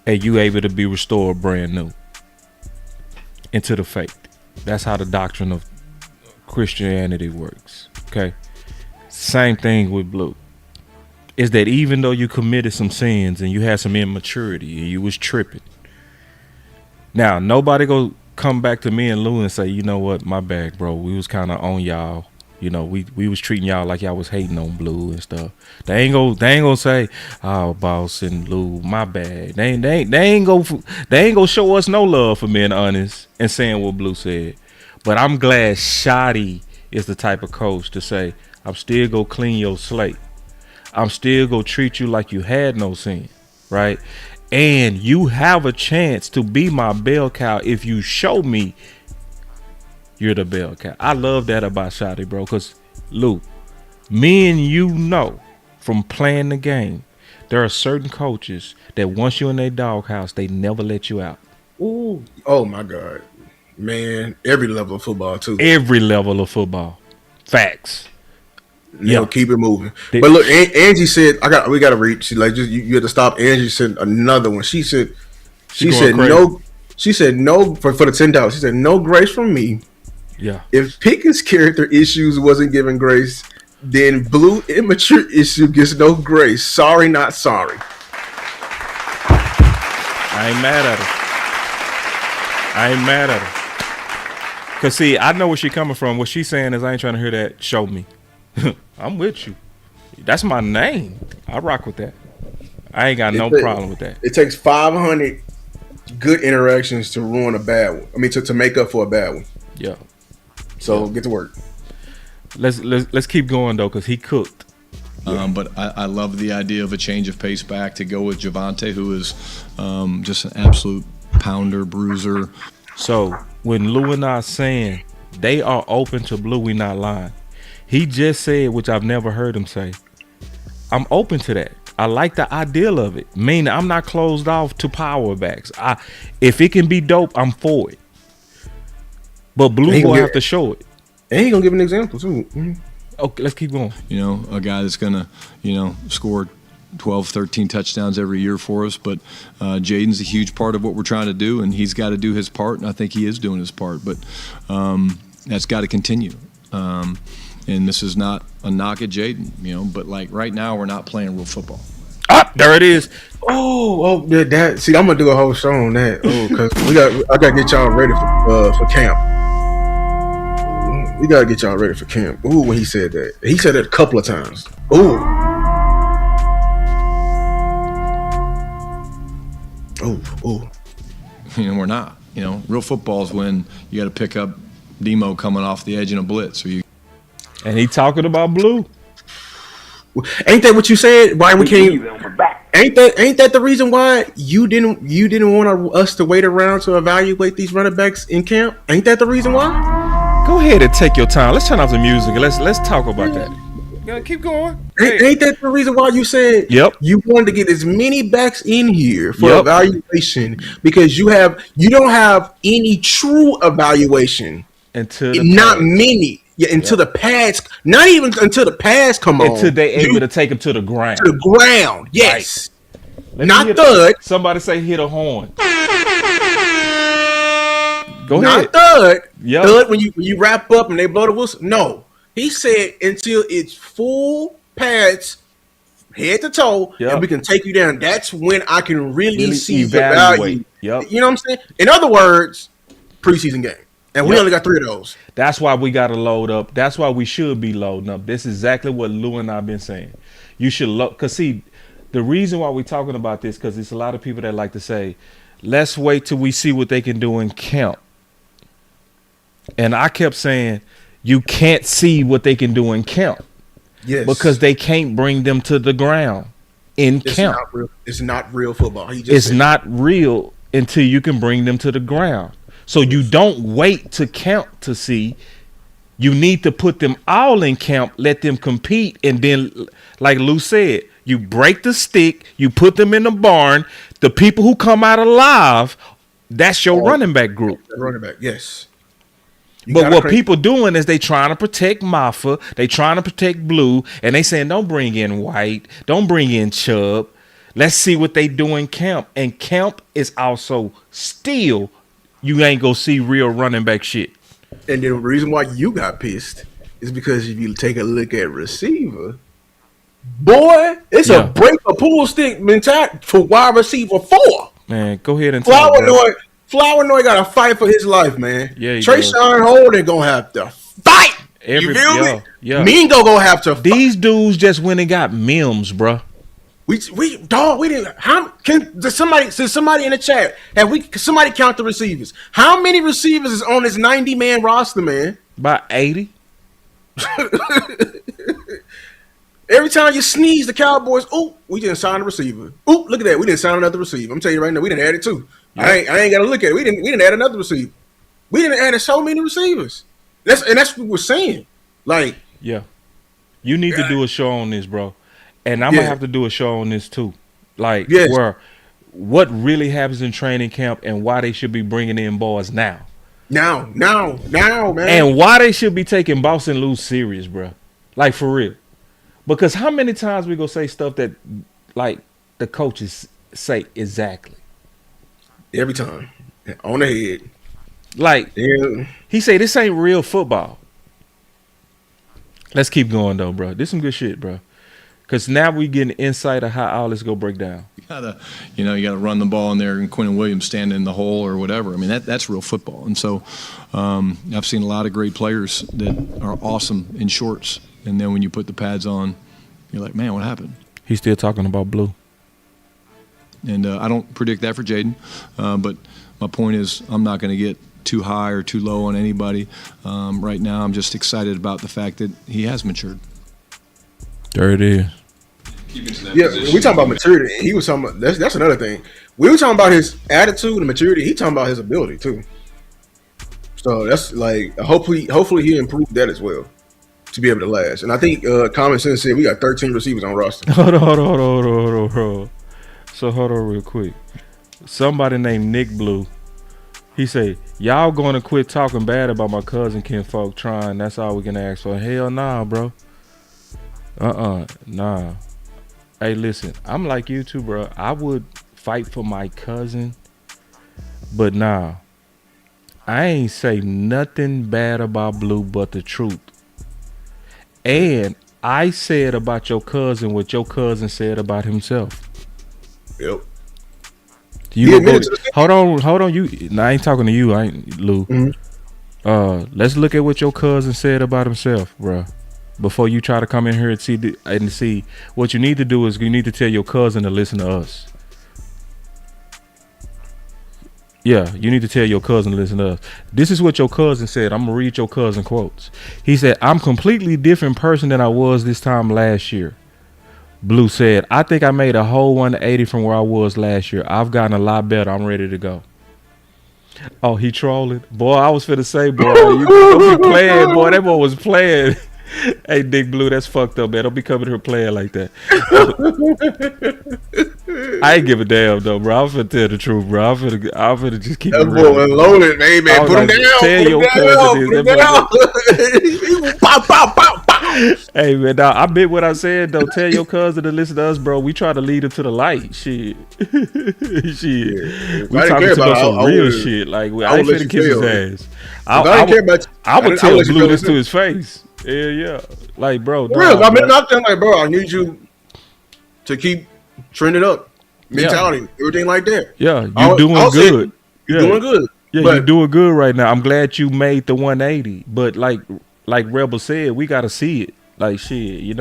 S4: And you able to be restored brand new into the faith. That's how the doctrine of Christianity works. Okay? Same thing with Blue. Is that even though you committed some sins and you had some immaturity and you was tripping, now nobody go come back to me and Lou and say, you know what, my bad, bro. We was kind of on y'all. You know, we was treating y'all like y'all was hating on Blue and stuff. They ain't gonna say, oh, boss and Lou, my bad. They ain't gonna show us no love for being honest and saying what Blue said. But I'm glad Shotty is the type of coach to say, I'm still gonna clean your slate. I'm still gonna treat you like you had no sin, right? And you have a chance to be my bell cow if you show me you're the bell cow. I love that about Shotty, bro, because Lou, me and you know from playing the game, there are certain coaches that once you're in their doghouse, they never let you out.
S2: Ooh. Oh my God. Man, every level of football too.
S4: Every level of football. Facts.
S2: Yeah, keep it moving. But look, Angie said, we gotta read. She like just you had to stop. Angie said another one. She said no. She said no for the $10. She said no grace from me.
S4: Yeah.
S2: If Pickett's character issues wasn't given grace, then Blue immature issue gets no grace. Sorry, not sorry.
S4: I ain't mad at her. Cause see, I know where she coming from. What she's saying is I ain't trying to hear that. Show me. I'm with you. That's my name. I rock with that. I ain't got no problem with that.
S2: It takes 500 good interactions to ruin a bad one. I mean, to make up for a bad one.
S4: Yeah.
S2: So get to work.
S4: Let's keep going though, because he cooked.
S5: But I love the idea of a change of pace back to go with Javonte, who is just an absolute pounder, bruiser.
S4: So when Lou and I saying they are open to Blue, we not lying. He just said, which I've never heard him say, I'm open to that. I like the ideal of it. Meaning I'm not closed off to power backs. If it can be dope, I'm for it. But Blue will have to show it.
S2: And he gonna give an example too. Mm-hmm.
S4: Okay, let's keep going.
S5: You know, a guy that's gonna, score 12, 13 touchdowns every year for us. But Jaydon's a huge part of what we're trying to do, and he's got to do his part, and I think he is doing his part. But that's got to continue. And this is not a knock at Jaydon, but like right now we're not playing real football.
S4: There it is.
S2: That. See, I'm gonna do a whole show on that. Because I gotta get y'all ready for camp. We gotta get y'all ready for camp. Ooh, when he said that, he said it a couple of times. Ooh.
S5: We're not. Real football is when you got to pick up Demo coming off the edge in a blitz,
S4: and he talking about Blue.
S2: Ain't that what you said? Why we can't? Ain't that the reason why you didn't want us to wait around to evaluate these running backs in camp? Ain't that the reason why?
S4: Go ahead and take your time. Let's turn off the music and let's talk about that. Yeah, keep going.
S2: Ain't that the reason why you said you wanted to get as many backs in here for evaluation, because you don't have any true evaluation
S4: until
S2: not many. Yeah, until the pads, not even until the pads come on.
S4: Until they able to take them to the ground.
S2: To the ground, yes. Right.
S4: Not thud. Somebody say hit a horn. Go
S2: Not
S4: ahead.
S2: thud.
S4: Yep.
S2: Thud when you wrap up and they blow the whistle. No. He said until it's full pads, head to toe,
S4: Yep.
S2: and we can take you down. That's when I can really see the
S4: evaluate.
S2: value.
S4: Yep.
S2: You know what I'm saying? In other words, preseason game. And we
S4: Yep.
S2: only got 3 of those.
S4: That's why we got to load up. That's why we should be loading up. This is exactly what Lou and I have been saying. You should load. Because, see, the reason why we're talking about this, because it's a lot of people that like to say, let's wait till we see what they can do in camp. And I kept saying, you can't see what they can do in camp.
S2: Yes.
S4: Because they can't bring them to the ground in camp.
S2: It's not real football.
S4: It's not real until you can bring them to the ground. So you don't wait to camp to see. You need to put them all in camp, let them compete, and then, like Lou said, you break the stick, you put them in the barn. The people who come out alive, that's your running back group.
S2: Running back, yes.
S4: But what people doing is they trying to protect Mafah, they trying to protect Blue, and they saying don't bring in White, don't bring in Chubb. Let's see what they do in camp. And camp is also still, you ain't gonna see real running back shit.
S2: And the reason why you got pissed is because if you take a look at receiver, boy, it's a break a pool stick mentality for wide receiver 4.
S4: Man, go ahead and tell me.
S2: Flower Noy got to fight for his life, man.
S4: Yeah,
S2: Trayshawn Holden gonna have to fight. You feel me?
S4: Yeah.
S2: Mingo gonna have to fight.
S4: These dudes just went and got Mims, bruh.
S2: We didn't. How can somebody in the chat somebody count the receivers? How many receivers is on this 90-man roster, man?
S4: About 80.
S2: Every time you sneeze, the Cowboys, we didn't sign a receiver. Look at that. We didn't sign another receiver. I'm telling you right now, we didn't add it too. Yep. I ain't gotta look at it. We didn't add another receiver. We didn't add so many receivers. That's what we're saying. Like,
S4: yeah. You need to do a show on this, bro. And I'm gonna have to do a show on this too. Like, where what really happens in training camp and why they should be bringing in boys now.
S2: Now, man.
S4: And why they should be taking Boss and Lou serious, bro. Like, for real. Because how many times we gonna say stuff that, like, the coaches say exactly?
S2: Every time. On the head.
S4: Like, he say this ain't real football. Let's keep going, though, bro. This some good shit, bro. Because now we getting insight of how all this go break down.
S5: You gotta run the ball in there and Quentin Williams standing in the hole or whatever. I mean, that's real football. And so I've seen a lot of great players that are awesome in shorts. And then when you put the pads on, you're like, man, what happened?
S4: He's still talking about Blue.
S5: And I don't predict that for Jaydon. But my point is I'm not going to get too high or too low on anybody. Right now I'm just excited about the fact that he has matured.
S4: There it is.
S2: Yeah, we talking about maturity. He was talking about that's another thing. We were talking about his attitude and maturity. He talking about his ability too. So that's like hopefully he improved that as well to be able to last. And I think Common Sense said we got 13 receivers on roster.
S4: Hold on. So hold on real quick. Somebody named Nick Blue. He say, y'all going to quit talking bad about my cousin Ken Folk trying. That's all we can ask for. Hell nah, bro. Nah. Hey, listen, I'm like you too, bro. I would fight for my cousin, but nah. I ain't say nothing bad about Blue but the truth. And I said about your cousin what your cousin said about himself.
S2: Yep.
S4: Hold on. I ain't talking to you. I ain't Lou. Mm-hmm. Let's look at what your cousin said about himself, bro. Before you try to come in here and see what you need to do is you need to tell your cousin to listen to us. Yeah, you need to tell your cousin to listen to us. This is what your cousin said. I'm gonna read your cousin quotes. He said, "I'm completely different person than I was this time last year." Blue said, "I think I made a whole 180 from where I was last year. I've gotten a lot better. I'm ready to go." Oh, he trolling. Boy, I was finna say, boy, you don't be playing, boy. That boy was playing. Hey, Dick Blue, that's fucked up, man. Don't be coming here playing like that. I ain't give a damn, though, bro. I'm finna tell the truth, bro. I'm finna just keep it real.
S2: That boy loaded, man. Put him down.
S4: Tell your cousin this.
S2: Pow.
S9: hours.
S4: Hey man, dog, I bet what I said though. Tell your cousin to listen to us, bro. We try to lead him to the light. Shit, shit.
S2: If
S4: We
S2: I didn't
S4: talking
S2: care
S4: to
S2: about
S4: him
S2: it,
S4: some
S2: I
S4: real
S2: would-
S4: shit. Like
S2: I
S4: I ain't
S2: would let
S4: finna
S2: you
S4: kiss his
S2: feel.
S4: ass.
S2: If I didn't care about you,
S4: I would
S2: I'll
S4: tell
S2: let you
S4: Blue
S2: feel
S4: this
S2: it
S4: to
S2: too.
S4: his face. Yeah. Like bro,
S2: Real.
S4: nah,
S2: I mean,
S4: bro.
S2: I'm like, bro, I need you to keep trending up, mentality, everything like that.
S4: Yeah, you
S2: I'll
S4: doing
S2: say
S4: good.
S2: You're
S4: Yeah.
S2: doing good.
S4: Yeah,
S2: But
S4: you're doing good right now. I'm glad you made the 180. But like Rebel said, we gotta see it. Like shit,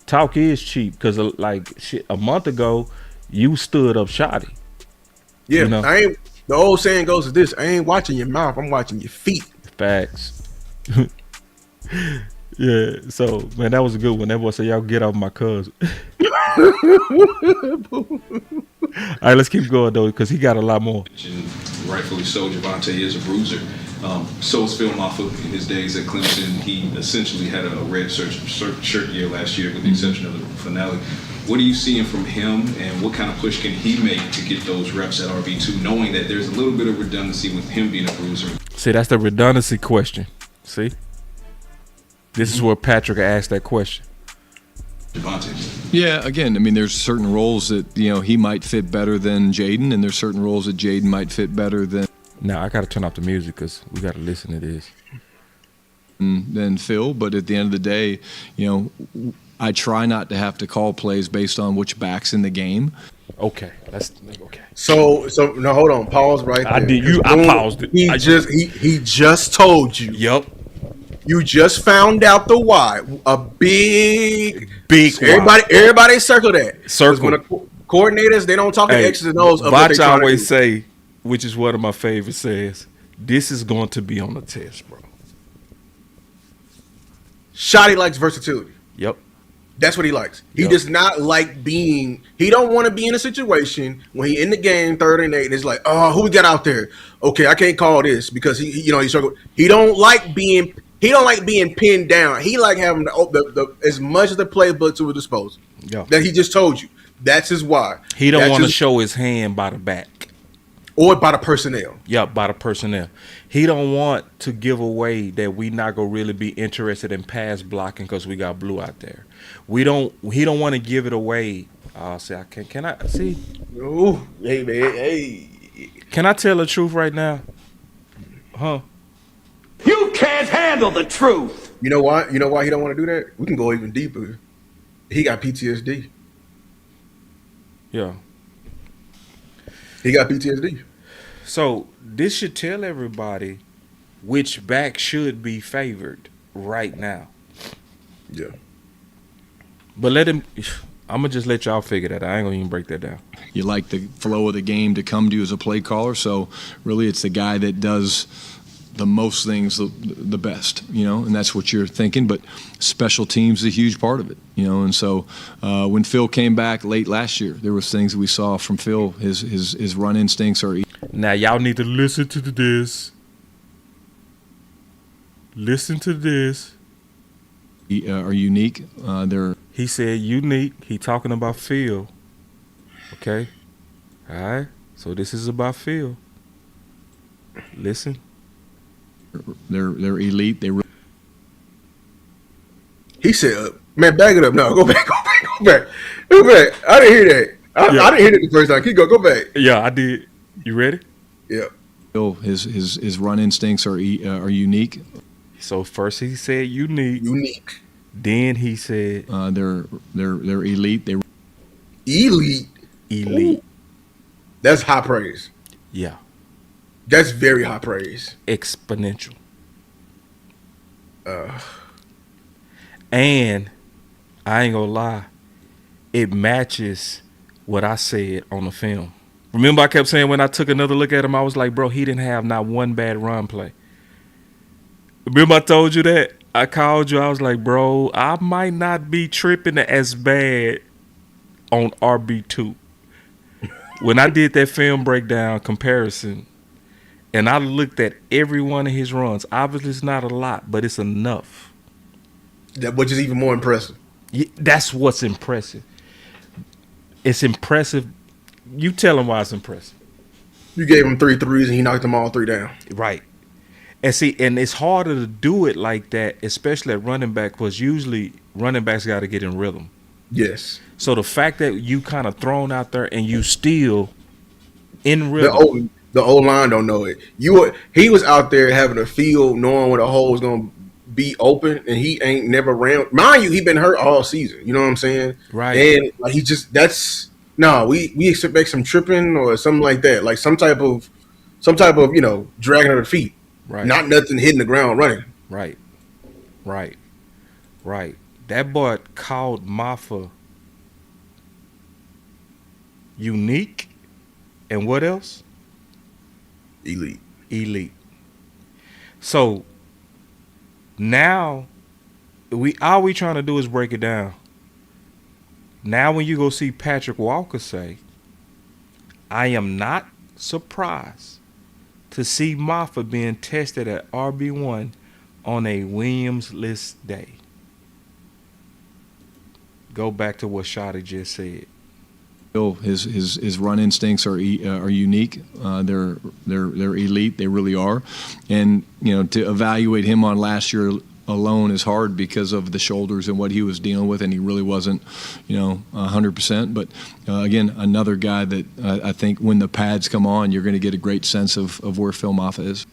S4: talk is cheap because like shit, a month ago you stood up shoddy.
S2: yeah, I ain't. The old saying goes is this: I ain't watching your mouth, I'm watching your feet.
S4: Facts. Yeah, so man, that was a good one. That boy said, "Y'all get off my cousin." All right, let's keep going though, because he got a lot more.
S18: And rightfully so, Javonte is a bruiser. So is Phil Mafah in his days at Clemson. He essentially had a red shirt year last year, with the exception of the finale. What are you seeing from him, and what kind of push can he make to get those reps at RB2, knowing that there's a little bit of redundancy with him being a bruiser?
S4: See, that's the redundancy question. See, this is where Patrick asked that question.
S5: Yeah, again, I mean, there's certain roles that he might fit better than Jaydon, and there's certain roles that Jaydon might fit better than.
S4: Now I gotta turn off the music because we gotta listen to this.
S5: Than Phil, but at the end of the day, I try not to have to call plays based on which back's in the game.
S4: Okay, that's okay.
S2: So no, hold on, pause right there.
S4: I did. I paused it.
S2: He just told you.
S4: Yep.
S2: You just found out the why. A big
S4: why.
S2: Everybody circle that.
S4: Circle.
S2: When the coordinators, they don't talk in X's and O's. Of what they
S4: Botch
S2: trying to
S4: always
S2: do.
S4: say, which is one of my favorites, says, "This is going to be on the test, bro."
S2: Shotty likes versatility.
S4: Yep.
S2: That's what he likes. He
S4: Yep.
S2: does not like being. He don't want to be in a situation when he in the game 3rd and 8 and it's like, oh, who we got out there? Okay, I can't call this because he struggled. He don't like being. He don't like being pinned down. He like having the as much of the playbook to his disposal.
S4: Yeah.
S2: That he just told you. That's his why.
S4: He don't
S2: That's
S4: want to
S2: his-
S4: show his hand by the back.
S2: or by the personnel.
S4: Yep, by the personnel. He don't want to give away that we not gonna really be interested in pass blocking because we got Blue out there. He don't want to give it away. Can I see?
S2: Ooh, hey man, hey.
S4: Can I tell the truth right now? Huh?
S2: You can't handle the truth. You know why? You know why he don't want to do that? We can go even deeper. He got PTSD.
S4: Yeah.
S2: He got PTSD.
S4: So this should tell everybody which back should be favored right now.
S2: Yeah.
S4: But I'm gonna just let y'all figure that out. I ain't gonna even break that down.
S5: You like the flow of the game to come to you as a play caller, so really it's the guy that does the most things the best, and that's what you're thinking. But special teams is a huge part of it, and so when Phil came back late last year, there was things that we saw from Phil. His run instincts are.
S4: Now y'all need to listen to this. Listen to this.
S5: Are unique.
S4: He said unique. He talking about Phil. Okay. All right. So this is about Phil. Listen.
S5: They're elite.
S2: He said, "Man, back it up. No, go back. Go back. I didn't hear that. I didn't hear that the first time. Keep going. Go back.
S4: Yeah, I did. You ready?
S2: Yeah.
S5: Phil, his run instincts are unique.
S4: So first he said unique.
S2: Unique.
S5: Then he said they're elite.
S2: Elite.
S4: Elite.
S2: Ooh. That's high praise.
S4: Yeah.
S2: That's very high praise.
S4: Exponential. And I ain't gonna lie, it matches what I said on the film. Remember I kept saying when I took another look at him, I was like, bro, he didn't have not one bad run play. Remember I told you that? I called you, I was like, bro, I might not be tripping as bad on RB2. When I did that film breakdown comparison, and I looked at every one of his runs, obviously it's not a lot, but it's enough.
S2: Which is even more impressive.
S4: That's what's impressive. It's impressive. You tell him why it's impressive.
S2: You gave him 3 threes and he knocked them all 3 down.
S4: Right. And it's harder to do it like that, especially at running back, because usually running backs got to get in rhythm.
S2: Yes.
S4: So the fact that you kind of thrown out there and you still in rhythm.
S2: The old line don't know it. He was out there having a feel, knowing where the hole was gonna be open, and he ain't never ran. Mind you, he been hurt all season. You know what I'm saying?
S4: Right.
S2: And like we expect some tripping or something like that, like some type of dragging of the feet.
S4: Right.
S2: Not nothing hitting the ground running.
S4: Right. That boy called Mafah unique, and what else? Elite. So now all we trying to do is break it down. Now when you go see Patrick Walker say, I am not surprised to see Mafah being tested at RB1 on a Williams-less day. Go back to what Shotty just said.
S5: His run instincts are unique. They're elite. They really are. And to evaluate him on last year alone is hard because of the shoulders and what he was dealing with, and he really wasn't 100%. But again, another guy that I think when the pads come on, you're going to get a great sense of where Phil Mafah is.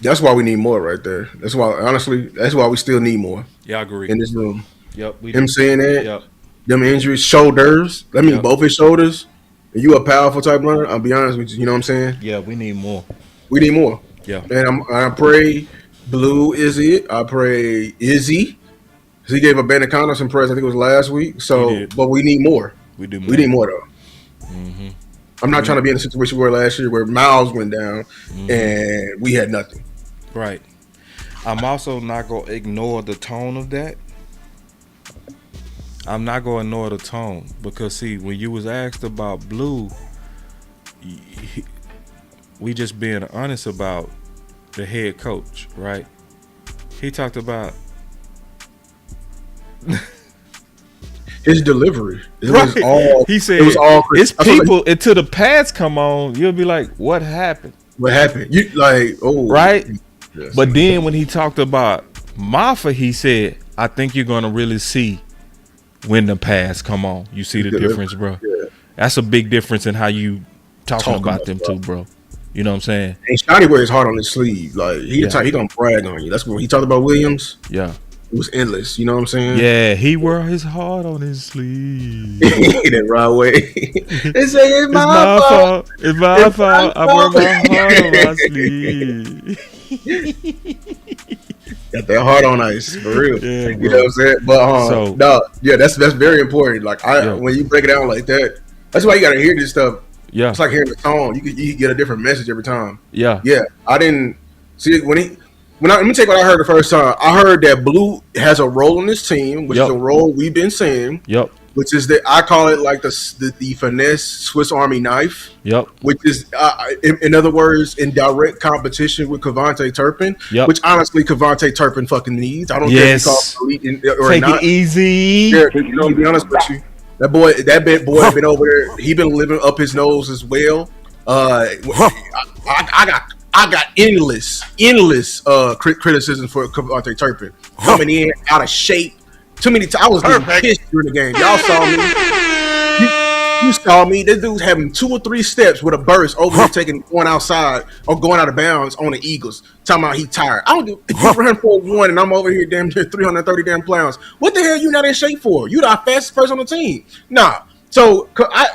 S2: That's why we need more right there. That's why we still need more.
S4: Yeah, I agree.
S2: In this room.
S4: Yep.
S2: Him saying that.
S4: Yep.
S2: Them injuries, shoulders. Both his shoulders. And you a powerful type runner. I'll be honest with you. You know what I'm saying?
S4: Yeah, we need more.
S2: Yeah. And I pray Blue is it. I pray Izzy. Because he gave a Banacana some press, I think it was last week. So, but we need more.
S4: We do more.
S2: We need more, though. Mm-hmm. I'm not trying to be in a situation where last year where Miles went down and we had nothing.
S4: Right. I'm also not going to ignore the tone of that. I'm not going to ignore the tone because, see, when you was asked about Blue, we just being honest about the head coach, right? He talked about
S2: his delivery.
S4: He said, it's people until the pads come on, you'll be like, what happened?
S2: What happened? You like, oh.
S4: Right? Yes. But then when he talked about Mafah, he said, I think you're going to really see when the pads come on. You see the difference, bro. Yeah. That's a big difference in how you talking about them too, bro. You know what I'm saying?
S2: And Shotty wears his heart on his sleeve. Like he gonna brag on you. That's when he talked about Williams.
S4: Yeah.
S2: It was endless. You know what I'm saying?
S4: Yeah, he wear his heart on his sleeve.
S2: That right way. They say it's my fault.
S4: It's my fault. I wear my heart on my sleeve.
S2: Got that heart on ice for real.
S4: Yeah,
S2: you know what I'm saying? But that's very important. Like when you break it down like that, that's why you gotta hear this stuff.
S4: Yeah,
S2: it's like hearing the song. You get a different message every time.
S4: Yeah.
S2: I didn't see it when let me tell you what I heard the first time. I heard that Blue has a role in this team, which is a role we've been seeing.
S4: Yep.
S2: Which is that I call it like the finesse Swiss Army knife.
S4: Yep.
S2: Which is, in other words, in direct competition with Kevontae Turpin.
S4: Yep.
S2: Which honestly, Kevontae Turpin fucking needs. I don't care if he calls elite or
S4: Take
S2: not.
S4: It easy.
S2: Yeah, to be honest with you, that boy been over there. He been living up his nose as well. I got endless criticism for Kevontae Turpin coming in out of shape. Too many times I was getting pissed during the game. Y'all saw me. You saw me. This dude's having 2 or 3 steps with a burst over here going outside or going out of bounds on the Eagles. Talking about he tired. I don't do. If you run for 1 and I'm over here damn near 330 damn pounds. What the hell you not in shape for? You the fastest person on the team. Nah. So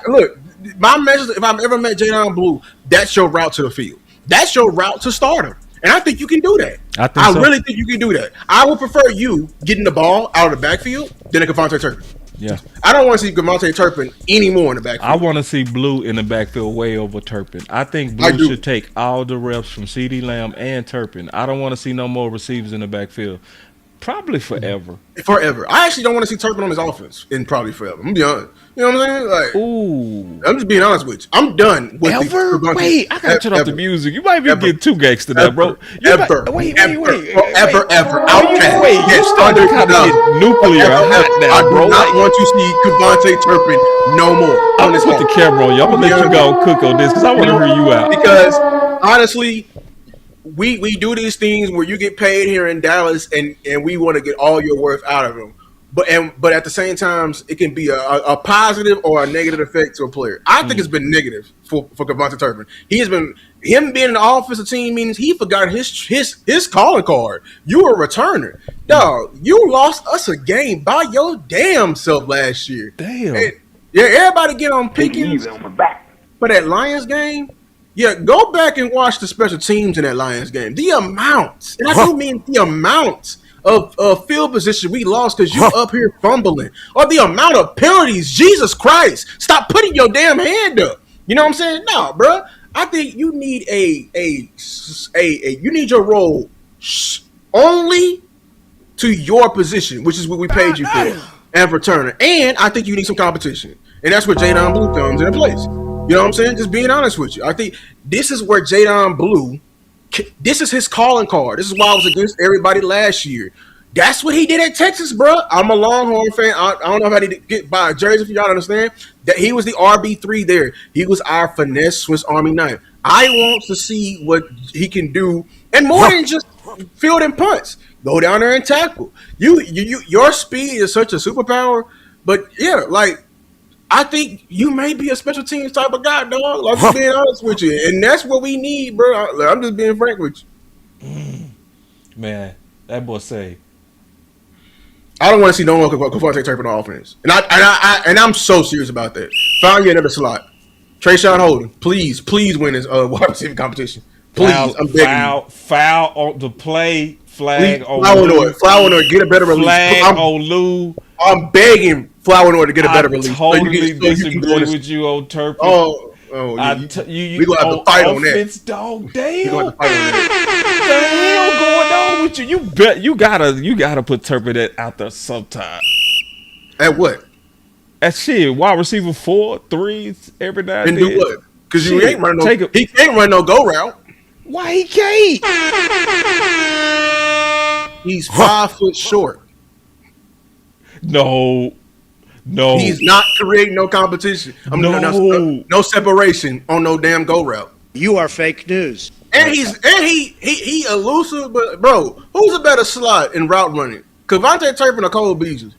S2: look, my message. If I've ever met Jaydon Blue, that's your route to the field. That's your route to stardom. And I think you can do that. I really think you can do that. I would prefer you getting the ball out of the backfield than a Kevontae Turpin.
S4: Yeah.
S2: I don't want to see Kevontae Turpin anymore in the backfield.
S4: I want to see Blue in the backfield way over Turpin. I think Blue should take all the reps from CeeDee Lamb and Turpin. I don't want to see no more receivers in the backfield. Probably forever.
S2: Forever. I actually don't want to see Turpin on his offense in probably forever. I'm going to be honest. You know what I'm saying? Like,
S4: ooh.
S2: I'm just being honest with you. I'm done with
S4: Wait, I gotta turn off the music. You might be getting too gangster there, bro. Wait.
S2: Ever. Outcast.
S4: Wait, yes, starting to kind of get nuclear.
S2: I do not want to see Kevontae Turpin no more.
S4: I'm gonna put the camera on you. I'm gonna let you go cook on this because I want to hear you out.
S2: Because honestly, we do these things where you get paid here in Dallas, and we want to get all your worth out of them. But at the same time, it can be a positive or a negative effect to a player. I think it's been negative for Kevontae Turpin. Him being an offensive team means he forgot his calling card. You a returner, dog. You lost us a game by your damn self last year.
S4: Damn.
S2: Yeah, everybody get on Pickens for that Lions game. Yeah, go back and watch the special teams in that Lions game. The amounts, and I do mean the amounts of field position we lost because you up here fumbling, or the amount of penalties. Jesus Christ, stop putting your damn hand up. You know what I'm saying? No, bro. I think you need you need your role only to your position, which is what we paid you for, and for Turner. And I think you need some competition, and that's where Jaydon Blue comes into place. You know what I'm saying? Just being honest with you. I think this is where Jaydon Blue, this is his calling card. This is why I was against everybody last year. That's what he did at Texas, bro. I'm a Longhorn fan. I don't know how to get by a jersey, if y'all understand. That he was the RB3 there. He was our finesse Swiss Army knife. I want to see what he can do, and more than just field and punts. Go down there and tackle. Your speed is such a superpower. But yeah, like, I think you may be a special teams type of guy, dog. Like, I'm being honest with you. And that's what we need, bro. I'm just being frank with you.
S4: Man, that boy say,
S2: I don't want to see no one Kevontae Turpin on offense. And I'm so serious about that. Find you another slot. Trayshawn Holden, please win this wide receiver competition. Please, I'm begging you.
S4: Foul on the play. Flag on
S2: Lou. Flower North, get a better release.
S4: Flag on Lou.
S2: I'm begging Flower North to get a better release.
S4: Totally disagree with you on Turpin.
S2: We gonna have to fight on that.
S4: Dog, damn. What the hell going on with you? You gotta put Turpin out there sometime.
S2: At what?
S4: At shit, wide receiver 4, 3s every now and then.
S2: And do what? Because you ain't running he can't run no go route.
S4: Why he can't?
S2: He's 5 foot short.
S4: No.
S2: He's not creating no competition. No separation on no damn go route.
S19: You are fake news.
S2: And he elusive, but bro, who's a better slot in route running? Kevontae Turpin or Cole Beasley?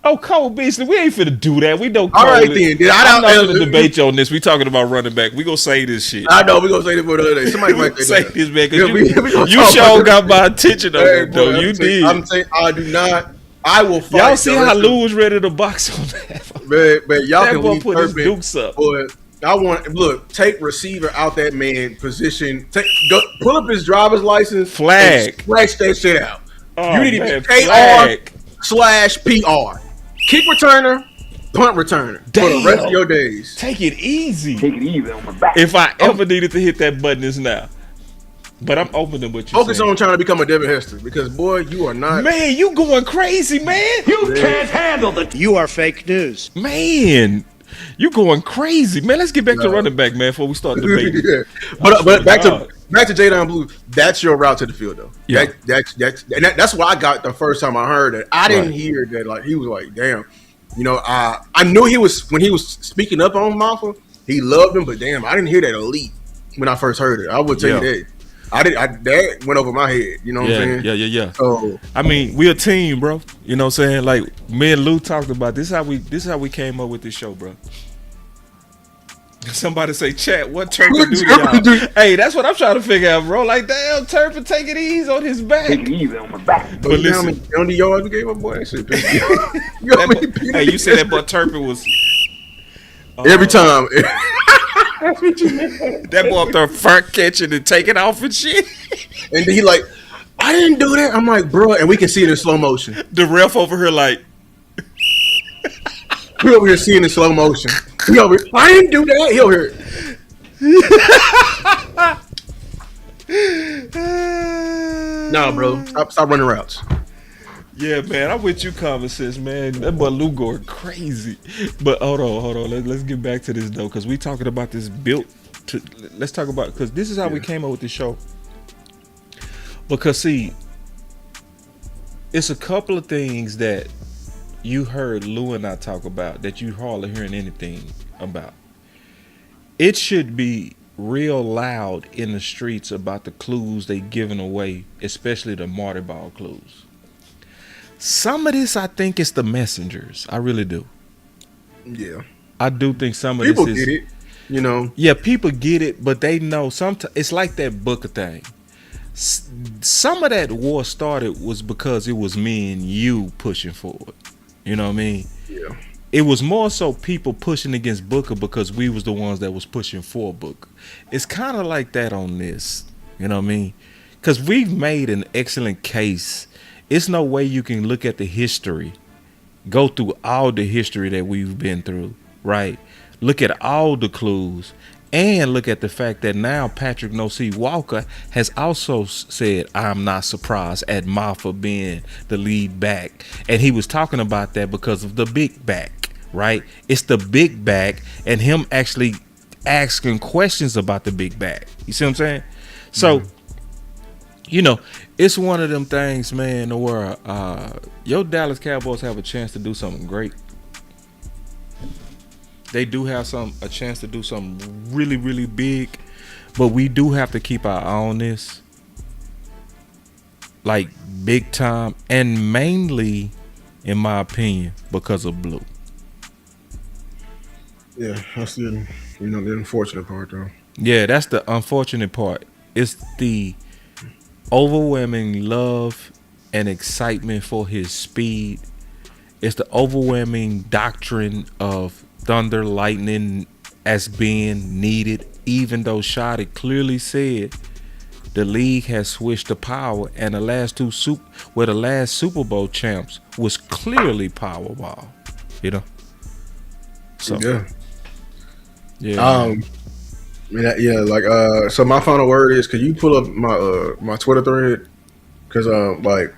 S4: Oh, Cole Beasley, we ain't finna do that. We don't.
S2: All right then.
S4: I'm not gonna debate you on this. We talking about running back. We gonna say this shit.
S2: I know we gonna say this for the other day. Somebody might
S4: say this, man. Because you sure got my attention on that, though. You did.
S2: I'm saying I do not. I will fight.
S4: Y'all see how Lou was ready to box on that?
S2: Man, y'all
S4: that
S2: can
S4: boy
S2: leave
S4: put his dukes up.
S2: But I want take receiver out that man position. Pull up his driver's license.
S4: Flag.
S2: And scratch that shit out.
S4: Oh,
S2: you need to be KR/PR. Kick returner, punt returner.
S4: Damn.
S2: For the rest of your days.
S4: Take it easy.
S1: Take it easy on my back.
S4: If I ever needed to hit that button, it's now. But I'm open to what you
S2: focus on trying to become a Devin Hester, because boy, you are not.
S4: Man, you going crazy, man.
S19: You can't handle the. You are fake news,
S4: man. You going crazy, man. Let's get back to running back, man, before we start debating.
S2: Yeah. But back to Jaydon Blue. That's your route to the field, though.
S4: Yeah.
S2: That's what I got the first time I heard it. I didn't hear that. Like, he was like, damn. You know, I knew he was, when he was speaking up on Mafah, he loved him, but damn, I didn't hear that elite when I first heard it. I would tell you that. That went over my head. You know what I'm saying?
S4: Yeah.
S2: So
S4: I mean, we a team, bro. You know what I'm saying? Like, me and Lou talked about this. Is how we came up with this show, bro. Somebody say, chat, what Turpin do to y'all? Hey, that's what I'm trying to figure out, bro. Like, damn, Turpin, take it easy on his back.
S1: Take it easy on my back.
S2: But listen, on the yards we gave my boy, that shit.
S4: Hey, you said that boy Turpin was
S2: every time.
S4: That's what you meant. That boy up there front catching and taking off and shit.
S2: And then he like, I didn't do that. I'm like, bro, and we can see it in slow motion.
S4: The ref over here like,
S2: we over here seeing it in slow motion. He over here, I didn't do that. He over here. Nah, bro, stop running routes.
S4: Yeah, man, I'm with you, common sense, man. That boy Lou going crazy. But hold on. Let's get back to this though, because we talking about this built. Let's talk about, because this is how we came up with the show. Because see, it's a couple of things that you heard Lou and I talk about that you hardly hearing anything about. It should be real loud in the streets about the clues they giving away, especially the Marty Ball clues. Some of this, I think, is the messengers. I really do.
S2: Yeah.
S4: I do think some of
S2: People
S4: this is...
S2: get it, you know.
S4: Yeah, people get it, but they know. Sometimes it's like that Booker thing. Some of that war started was because it was me and you pushing forward. You know what I mean?
S2: Yeah.
S4: It was more so people pushing against Booker because we was the ones that was pushing for Booker. It's kind of like that on this. You know what I mean? Because we've made an excellent case. It's no way you can look at the history, go through all the history that we've been through, right? Look at all the clues, and look at the fact that now Patrick No-C Walker has also said, I'm not surprised at Mafah being the lead back. And he was talking about that because of the big back, right? It's the big back and him actually asking questions about the big back. You see what I'm saying? So, you know, it's one of them things, man, where your Dallas Cowboys have a chance to do something great. They do have a chance to do something really, really big, but we do have to keep our eye on this, like big time, and mainly, in my opinion, because of Blue.
S2: Yeah, that's the unfortunate part, though.
S4: Yeah, that's the unfortunate part. It's the overwhelming love and excitement for his speed. It's the overwhelming doctrine of thunder, lightning as being needed, even though Shotty clearly said the league has switched to power, and the last Super Bowl champs was clearly Powerball. You know? So
S2: yeah. So my final word is, could you pull up my Twitter thread? Because like,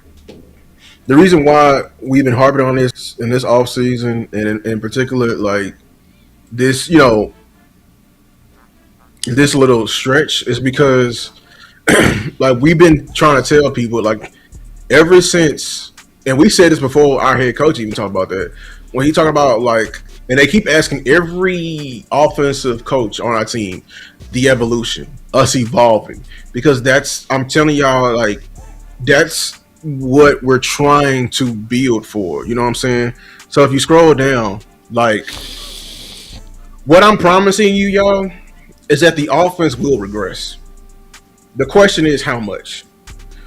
S2: the reason why we've been harping on this in this off season, and in particular, like this, you know, this little stretch, is because like we've been trying to tell people, like, ever since, and we said this before our head coach even talked about that, when he talked about, like, and they keep asking every offensive coach on our team, the evolution, us evolving, because that's, I'm telling y'all, like, that's what we're trying to build for. You know what I'm saying? So if you scroll down, like, what I'm promising you, y'all, is that the offense will regress. The question is how much.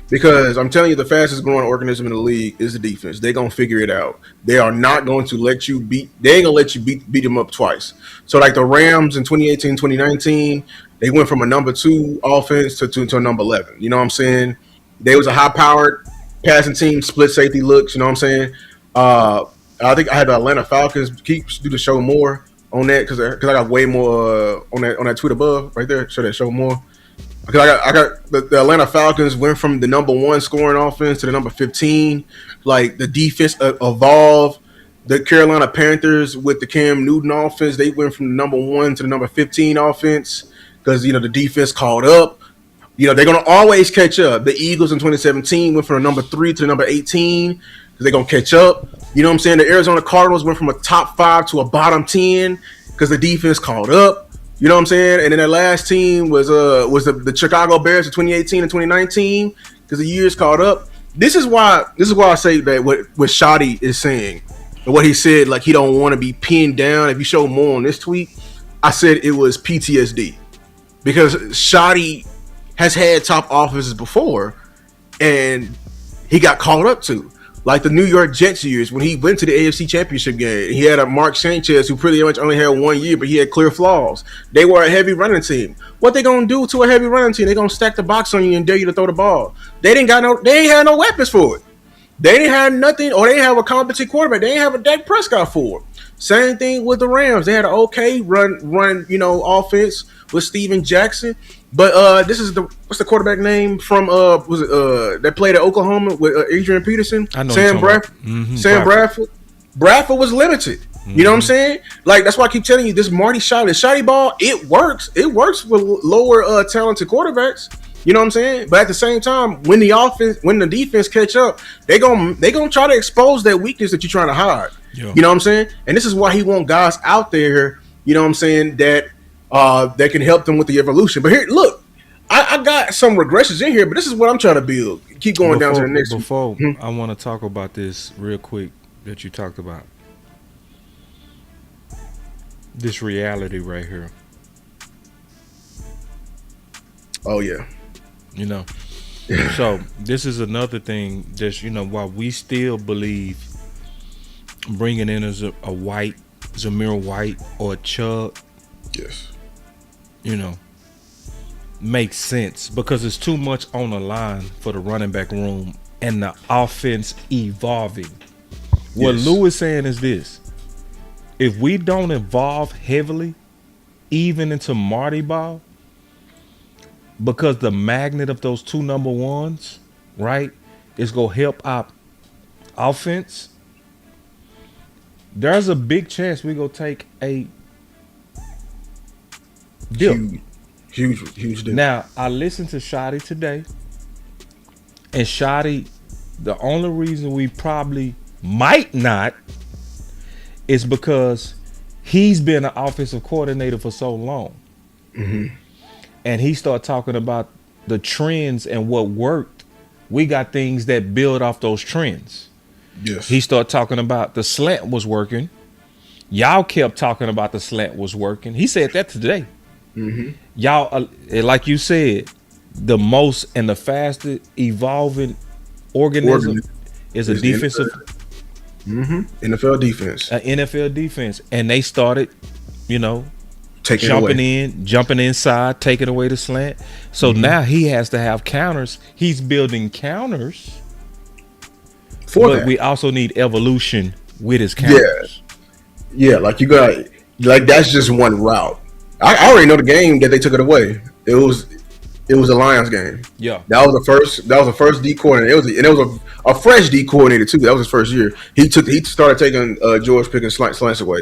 S2: Because I'm telling you, the fastest growing organism in the league is the defense. They're going to figure it out. They are not going to let you beat – they ain't going to let you beat them up twice. So, like the Rams in 2018, 2019, they went from a number 2 offense to a number 11. You know what I'm saying? They was a high-powered passing team, split safety looks. You know what I'm saying? I think I had the Atlanta Falcons do the show more on that because I got way more on that tweet above right there. Show more. Because I got the Atlanta Falcons went from the number 1 scoring offense to the number 15. Like, the defense evolved. The Carolina Panthers with the Cam Newton offense, they went from the number 1 to the number 15 offense because, you know, the defense caught up. You know, they're going to always catch up. The Eagles in 2017 went from the number 3 to the number 18 because they're going to catch up. You know what I'm saying? The Arizona Cardinals went from a top 5 to a bottom 10 because the defense caught up. You know what I'm saying? And then that last team was the Chicago Bears in 2018 and 2019 because the years caught up. This is why I say that what Shotty is saying and what he said, like, he don't want to be pinned down. If you show more on this tweet, I said it was PTSD because Shotty has had top offenses before and he got caught up to. Like the New York Jets years when he went to the AFC Championship game. He had a Mark Sanchez who pretty much only had 1 year, but he had clear flaws. They were a heavy running team. What they gonna do to a heavy running team? They gonna stack the box on you and dare you to throw the ball. They ain't had no weapons for it. They didn't have nothing, or they didn't have a competent quarterback. They didn't have a Dak Prescott for it. Same thing with the Rams. They had an okay run, you know, offense with Steven Jackson. But this is what's the quarterback name from that played at Oklahoma with Adrian Peterson?
S4: I know
S2: Sam Bradford. Sam Bradford. Bradford was limited. You know what I'm saying? Like, that's why I keep telling you, this Marty Shotty ball, it works. It works with lower talented quarterbacks. You know what I'm saying? But at the same time, when the defense catch up, they gonna try to expose that weakness that you're trying to hide. Yeah. You know what I'm saying? And this is why he want guys out there, you know what I'm saying, that that can help them with the evolution. But here, look, I got some regressions in here, but this is what I'm trying to build. Keep going down to the next.
S4: Before I want to talk about this real quick that you talked about. This reality right here.
S2: Oh yeah.
S4: So this is another thing that's, while we still believe bringing in as a white, Zamir White or a Chubb.
S2: Yes.
S4: Makes sense because it's too much on the line for the running back room and the offense evolving. What Lou is saying is this: if we don't evolve heavily, even into Marty ball, because the magnet of those two number ones, right, is gonna help our offense. There's a big chance we go take a dip.
S2: Huge dip.
S4: Now, I listened to Shotty today, and Shotty, the only reason we probably might not is because he's been an offensive coordinator for so long.
S2: Mm-hmm.
S4: And he started talking about the trends and what worked. We got things that build off those trends.
S2: Yes.
S4: He started talking about the slant was working. Y'all kept talking about the slant was working. He said that today.
S2: Mm-hmm.
S4: Y'all, like you said, the most and the fastest evolving organism is a defensive.
S2: NFL defense.
S4: An NFL defense. And they started,
S2: taking
S4: jumping inside, taking away the slant. So now he has to have counters. He's building counters. But we also need evolution with his counters.
S2: Yeah, like you got, that's just one route. I already know the game that they took it away. It was a Lions game.
S4: Yeah,
S2: that was the first D coordinator. It was a fresh D coordinator too. That was his first year. He started taking George Pickens slants away.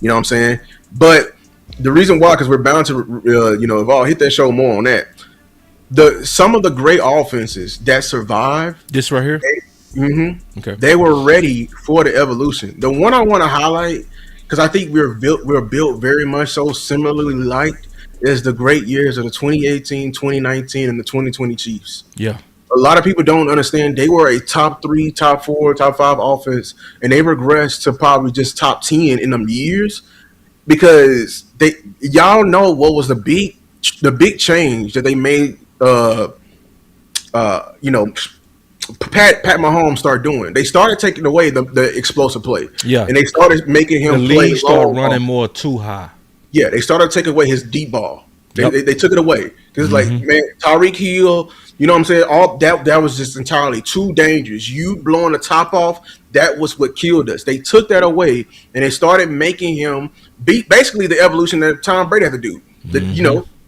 S2: You know what I'm saying? But the reason why, because we're bound to evolve. Hit that show more on that. Some of the great offenses that survived
S4: this right here.
S2: Okay. They were ready for the evolution. The one I want to highlight, because I think we're built very much so similarly like, is the great years of the 2018, 2019, and the 2020 Chiefs.
S4: Yeah.
S2: A lot of people don't understand they were a top 3, top 4, top 5 offense, and they regressed to probably just top 10 in them years because y'all know what was the big change that they made. Pat Mahomes started doing. They started taking away the explosive play.
S4: Yeah,
S2: and they started making him
S4: the
S2: play.
S4: League started running more too high.
S2: Yeah, they started taking away his deep ball. They took it away because like, man, Tyreek Hill. You know what I'm saying? All that was just entirely too dangerous. You blowing the top off, that was what killed us. They took that away and they started making him beat basically the evolution that Tom Brady had to do.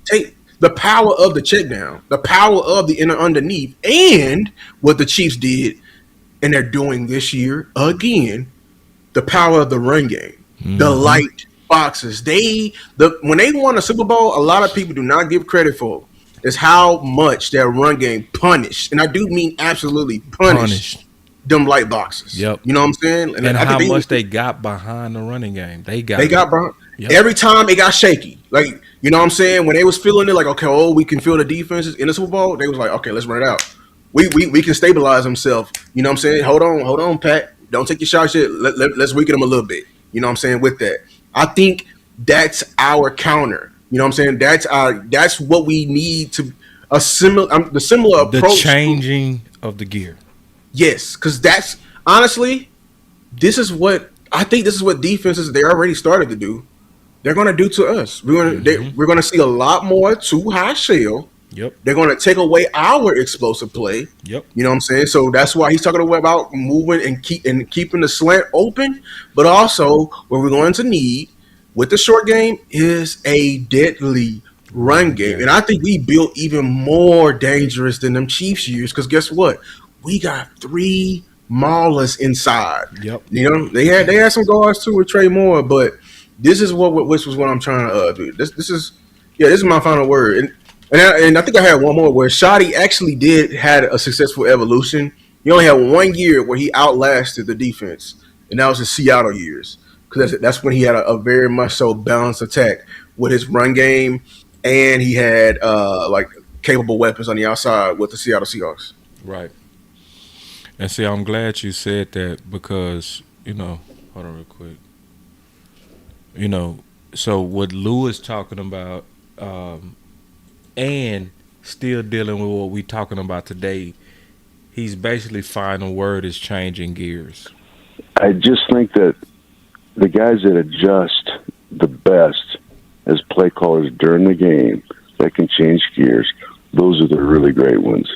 S2: Take the power of the check down, the power of the inner underneath, and what the Chiefs did, and they're doing this year again, the power of the run game, the light boxes. When they won a Super Bowl, a lot of people do not give credit for is how much that run game punished, and I do mean absolutely punished them light boxes.
S4: Yep.
S2: You know what I'm saying?
S4: And how much they got behind the running game. They got
S2: behind. Yep. Every time it got shaky. Like, you know what I'm saying? When they was feeling it, like, okay, we can feel the defenses in the Super Bowl, they was like, okay, let's run it out. We can stabilize himself. You know what I'm saying? Hold on, Pat. Don't take your shots yet. Let's weaken them a little bit. You know what I'm saying? With that, I think that's our counter. You know what I'm saying? That's what we need to the similar approach.
S4: The changing of the gear.
S2: Yes, because that's honestly, this is what defenses they already started to do. They're going to do to us. We're going to see a lot more too high shell.
S4: Yep.
S2: They're going to take away our explosive play.
S4: Yep.
S2: You know what I'm saying? So that's why he's talking about moving and keeping the slant open. But also, what we're going to need with the short game is a deadly run game. And I think we built even more dangerous than them Chiefs years because guess what? We got 3 maulers inside.
S4: Yep.
S2: You know, they had some guards too with Trey Moore, but this is what I'm trying to do. This is my final word. And I think I had one more where Shotty actually had a successful evolution. He only had 1 year where he outlasted the defense, and that was his Seattle years because that's when he had a very much so balanced attack. with his run game, and he had like capable weapons on the outside with the Seattle Seahawks.
S4: Right. And see, I'm glad you said that because, hold on real quick. So what Lou is talking about, and still dealing with what we're talking about today, he's basically final word is changing gears.
S1: I just think that the guys that adjust the best as play callers during the game that can change gears, those are the really great ones.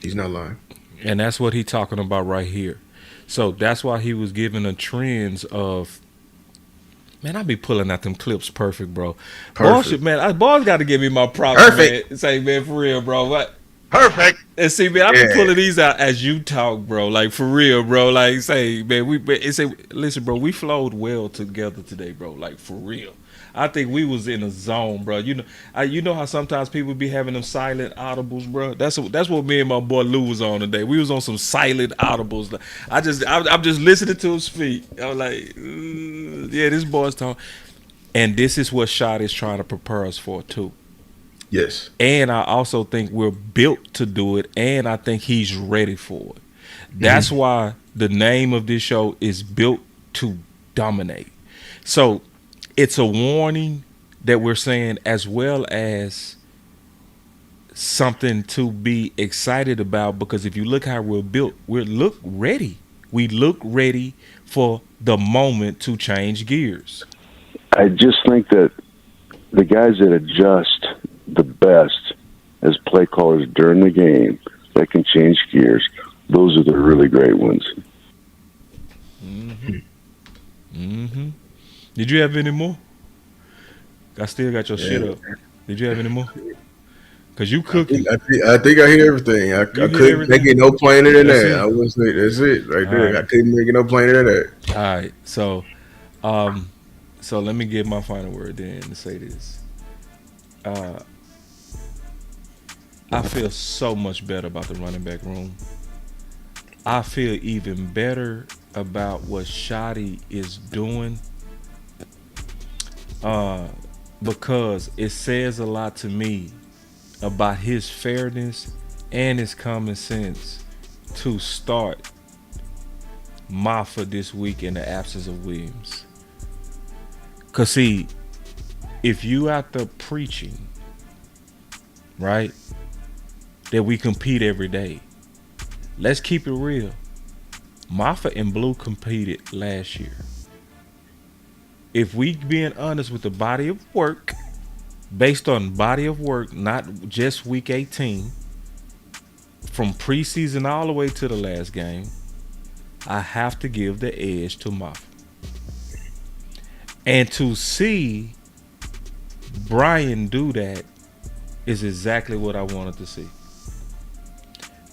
S2: He's not lying.
S4: And that's what he's talking about right here. So that's why he was giving the trends of, man, I be pulling out them clips perfect, bro. Bullshit, man. Boss got to give me my props,
S2: perfect.
S4: Man. Say, man, for real, bro. What?
S2: Perfect.
S4: And see, man, I be pulling these out as you talk, bro. Like, for real, bro. Like, say, man, listen, bro, we flowed well together today, bro. Like, for real. I think we was in a zone, bro. You know how sometimes people be having them silent audibles, bro. That's what me and my boy Lou was on today. We was on some silent audibles. I'm just listening to him speak. I'm like, yeah, this boy's talking. And this is what Shot is trying to prepare us for too.
S2: Yes.
S4: And I also think we're built to do it, and I think he's ready for it. That's why the name of this show is Built to Dominate. So it's a warning that we're saying, as well as something to be excited about, because if you look how we're built, we look ready. We look ready for the moment to change gears.
S1: I just think that the guys that adjust the best as play callers during the game that can change gears, those are the really great ones.
S4: Did you have any more? I still got your shit up. Did you have any more? Cause you cooking.
S2: I think I hear everything. I couldn't make it no plainer than that. I was like, that's it right there. Right. I couldn't make it no plainer than that.
S4: All right. So let me get my final word then to say this. I feel so much better about the running back room. I feel even better about what Shotty is doing. Because it says a lot to me about his fairness and his common sense to start Mafah this week in the absence of Williams. Because, see, if you out there preaching, right, that we compete every day, let's keep it real. Mafah and Blue competed last year. If we being honest with the body of work, based on body of work, not just week 18, from preseason all the way to the last game, I have to give the edge to Mafah. And to see Brian do that is exactly what I wanted to see.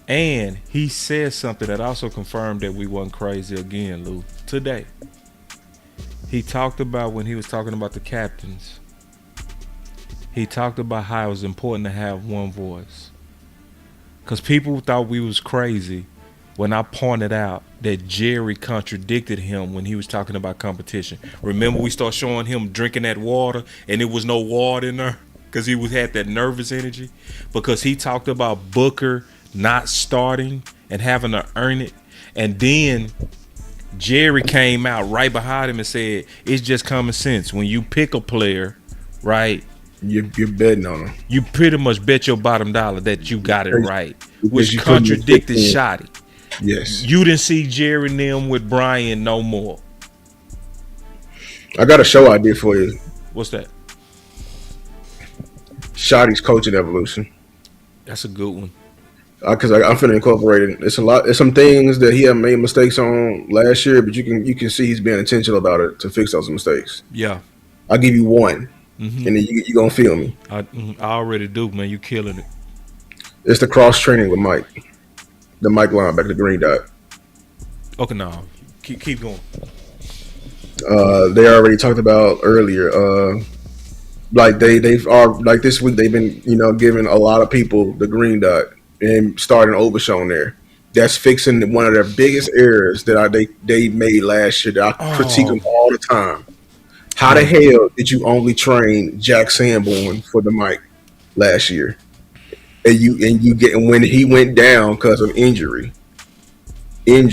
S4: And he said something that also confirmed that we wasn't crazy again, Lou, today. He talked about, when he was talking about the captains, he talked about how it was important to have one voice. Because people thought we was crazy when I pointed out that Jerry contradicted him when he was talking about competition. Remember, we started showing him drinking that water and there was no water in there because he had that nervous energy. Because he talked about Booker not starting and having to earn it. And then Jerry came out right behind him and said, it's just common sense. When you pick a player, right,
S2: you're betting on him.
S4: You pretty much bet your bottom dollar that you got it right, which contradicted Shotty.
S2: Yes.
S4: You didn't see Jerry and them with Brian no more.
S2: I got a show idea for you.
S4: What's that?
S2: Shotty's coaching evolution.
S4: That's a good one.
S2: Because I'm finna incorporate it. It's a lot. It's some things that he had made mistakes on last year, but you can see he's being intentional about it to fix those mistakes.
S4: Yeah.
S2: I'll give you one, and then you gonna feel me.
S4: I already do, man. You killing it.
S2: It's the cross training with Mike, the Mike linebacker, the green dot.
S4: Okay, no, keep going.
S2: They already talked about earlier. Like they've like this week they've been giving a lot of people the green dot and starting Overshown there. That's fixing one of their biggest errors that they made last year that I critique them all the time. How the hell did you only train Jack Sanborn for the mic last year? And you get when he went down because of injury, and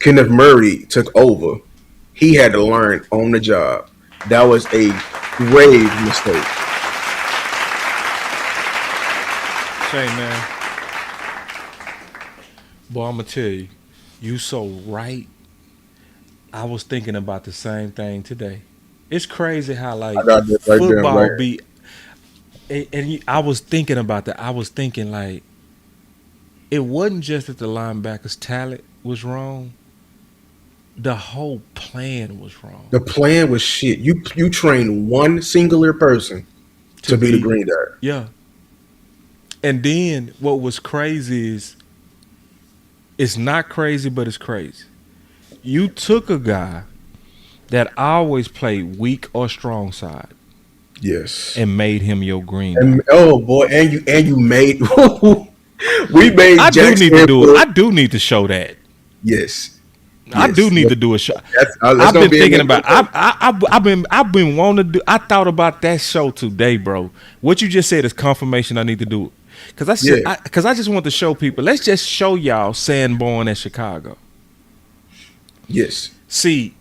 S2: Kenneth Murray took over, he had to learn on the job. That was a grave mistake.
S4: Shane, man. Boy, I'm gonna tell you, you so right. I was thinking about the same thing today. It's crazy how like football be. And I was thinking about that. I was thinking like, it wasn't just that the linebackers' talent was wrong. The whole plan was wrong.
S2: The plan was shit. You train one singular person to be the green dot.
S4: Yeah. And then what was crazy is, it's not crazy, but it's crazy. You took a guy that always played weak or strong side.
S2: Yes.
S4: And made him your green.
S2: Oh boy, and you made we made
S4: I do need to do it. I do need to show that.
S2: Yes.
S4: I do need to do a show. I've been thinking about. I've been wanting to do. I thought about that show today, bro. What you just said is confirmation. I need to do it because I just want to show people. Let's just show y'all Sanborn at Chicago.
S2: Yes.
S4: See,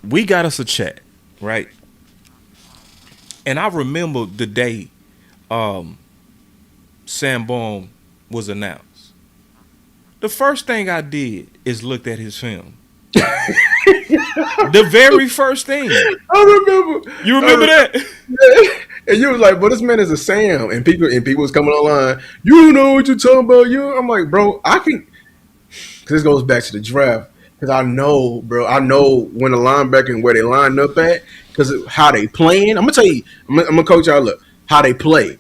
S4: we got us a chat, right? And I remember the day Sanborn was announced. The first thing I did is looked at his film. The very first thing.
S2: I remember.
S4: You remember that?
S2: And you was like, "But this man is a Sam," and people was coming online. You don't know what you're talking about. I'm like, bro, I can. Because this goes back to the draft. Because I know, bro. I know when the linebacker and where they line up at. Because how they playing. I'm gonna tell you. I'm gonna coach y'all. Look how they play.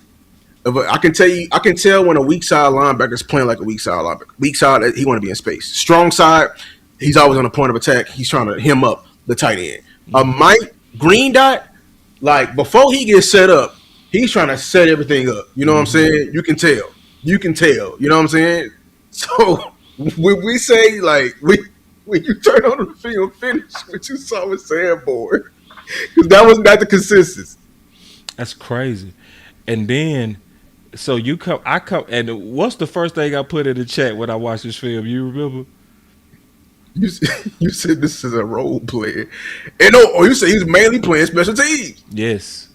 S2: I can tell you. I can tell when a weak side linebacker is playing like a weak side linebacker. Weak side, he want to be in space. Strong side, he's always on the point of attack. He's trying to hem up the tight end. A Mike Green Dot, like before he gets set up, he's trying to set everything up. You know what I'm saying? You can tell. You know what I'm saying? So when we say like when you turn on the field, finish what you saw with Sanborn, because that was not the consistency.
S4: That's crazy. And then, so I come, and what's the first thing I put in the chat when I watched this film? You remember?
S2: You said this is a role player, and you said he's mainly playing special teams.
S4: Yes.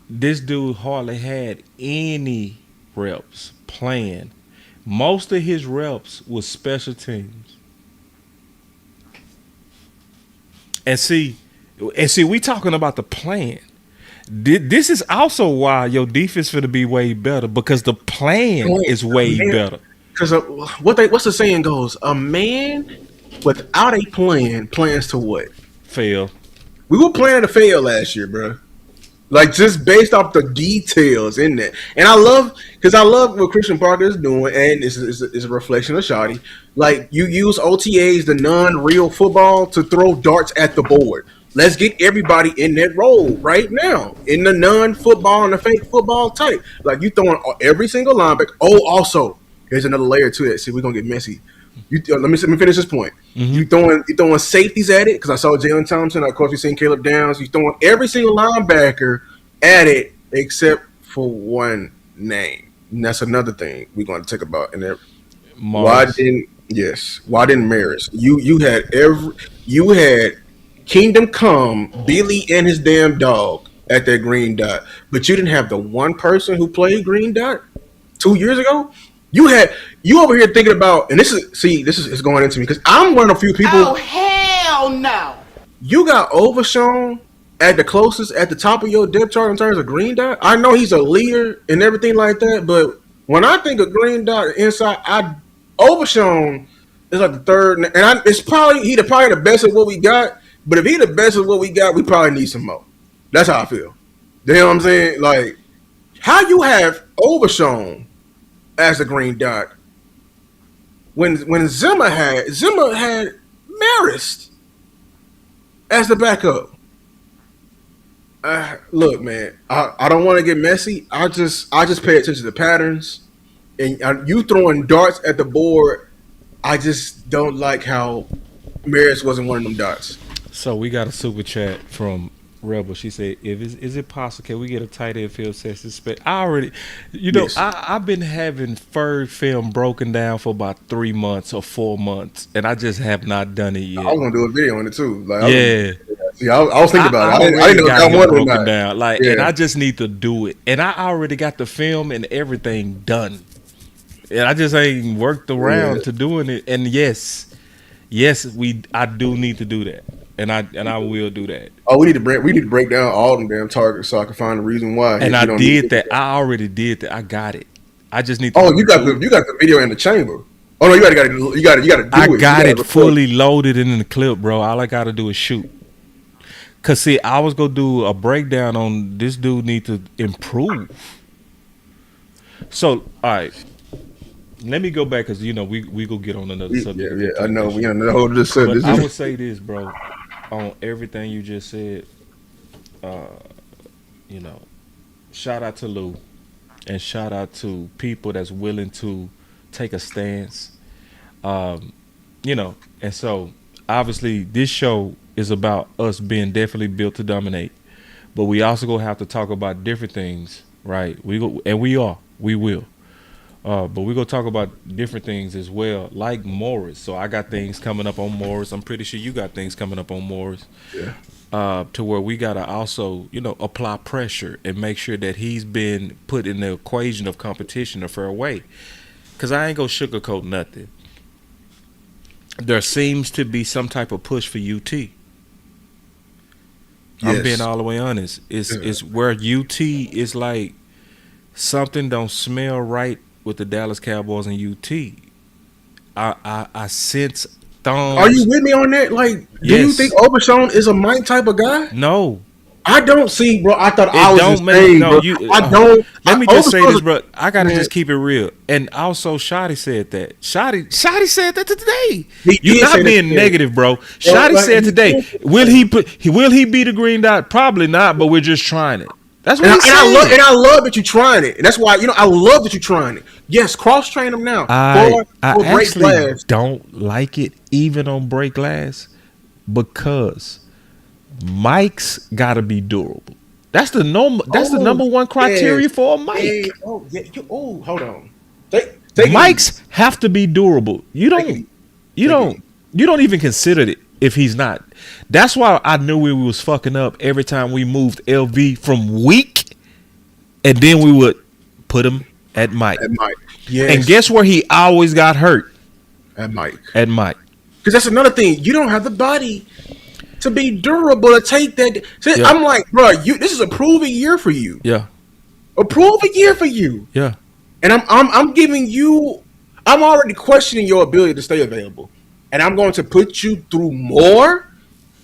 S4: This dude hardly had any reps playing. Most of his reps was special teams. And see, we talking about the plan. This is also why your defense finna be way better, because the plan is way better.
S2: Because what's the saying goes? A man without a plan plans to what?
S4: Fail.
S2: We were planning to fail last year, bro. Like just based off the details in that. And I love what Christian Parker is doing, and it's a reflection of Shoddy. Like you use OTAs, the non-real football, to throw darts at the board. Let's get everybody in that role right now, in the non-football and the fake football type. Like you throwing every single linebacker. Oh, also, here's another layer to it. See, we're gonna get messy. Let me finish this point. Mm-hmm. You throwing safeties at it, because I saw Jalen Thompson. Of course, we seen Caleb Downs. You throwing every single linebacker at it except for one name, and that's another thing we're going to talk about. And why didn't Maris? You had Kingdom Come, Billy and his damn dog at that green dot, but you didn't have the one person who played green dot 2 years ago. You over here thinking about, and this is going into me because I'm one of the few people.
S20: Oh hell no!
S2: You got Overshown at the closest, at the top of your depth chart in terms of green dot. I know he's a leader and everything like that, but when I think of green dot inside, Overshown is like the third, and he's probably the best at what we got. But if he the best at what we got, we probably need some more. That's how I feel. You know what I'm saying? Like, how you have Overshown as a green dot when Zimmer had Marist as the backup. Look, man, I don't want to get messy. I just pay attention to patterns, and you throwing darts at the board. I just don't like how Marist wasn't one of them dots.
S4: So we got a super chat from Rebel. She said, is it possible, can we get a tight end film session? I already,
S2: Yes.
S4: I've been having third film broken down for about 3 months or 4 months, and I just have not done it yet.
S2: I was gonna do a video on it too. Like, I was thinking about it. I didn't know
S4: got
S2: that one
S4: broken down. Like, and I just need to do it. And I already got the film and everything done. And I just ain't worked around to doing it. And yes, I do need to do that. And I will do that.
S2: Oh, we need to break down all them damn targets so I can find the reason why.
S4: And I did that. I already did that. I got it. I just need to.
S2: Oh, you got the video in the chamber. Oh no, you gotta do it.
S4: I got it fully loaded in the clip, bro. All I gotta do is shoot. Cause see, I was gonna do a breakdown on this dude need to improve. So, all right. Let me go back because we go get on another subject.
S2: Yeah, I know. We on the whole this subject.
S4: But I would say this, bro, on everything you just said. Shout out to Lou, and shout out to people that's willing to take a stance. And so obviously this show is about us being definitely built to dominate, but we also gonna have to talk about different things, right? We will. But we're going to talk about different things as well, like Morris. So I got things coming up on Morris. I'm pretty sure you got things coming up on Morris.
S2: Yeah.
S4: To where we got to also, apply pressure and make sure that he's been put in the equation of competition a fair way. Because I ain't going to sugarcoat nothing. There seems to be some type of push for UT. I'm being all the way honest. It's where UT is like something don't smell right with the Dallas Cowboys and UT. I sense thumbs.
S2: Are you with me on that? Like, do you think Obershon is a Mike type of guy?
S4: No.
S2: I don't see, bro. I thought I was insane, bro. I don't.
S4: Let me just say this, bro. I gotta just keep it real. And also, Shotty said that. Shotty said that today. You're not being negative, bro. Shotty said today. Will he be the green dot? Probably not. But we're just trying it. That's what he said.
S2: And I love that you're trying it. And that's why, I love that you're trying it. Yes, cross-train them now.
S4: I actually don't like it even on break glass because Mike's got to be durable. That's the number one criteria for a Mike.
S2: Hold on.
S4: Mike's have to be durable. You don't even consider it if he's not. That's why I knew we was fucking up every time we moved LV from weak, and then we would put him at Mike.
S2: Yes.
S4: And guess where he always got hurt?
S2: At Mike.
S4: Because
S2: that's another thing. You don't have the body to be durable to take that. See,
S4: Yeah.
S2: I'm like, bro, this is a proven year for you.
S4: Yeah.
S2: A proven year for you.
S4: Yeah.
S2: And I'm giving you. I'm already questioning your ability to stay available, and I'm going to put you through more.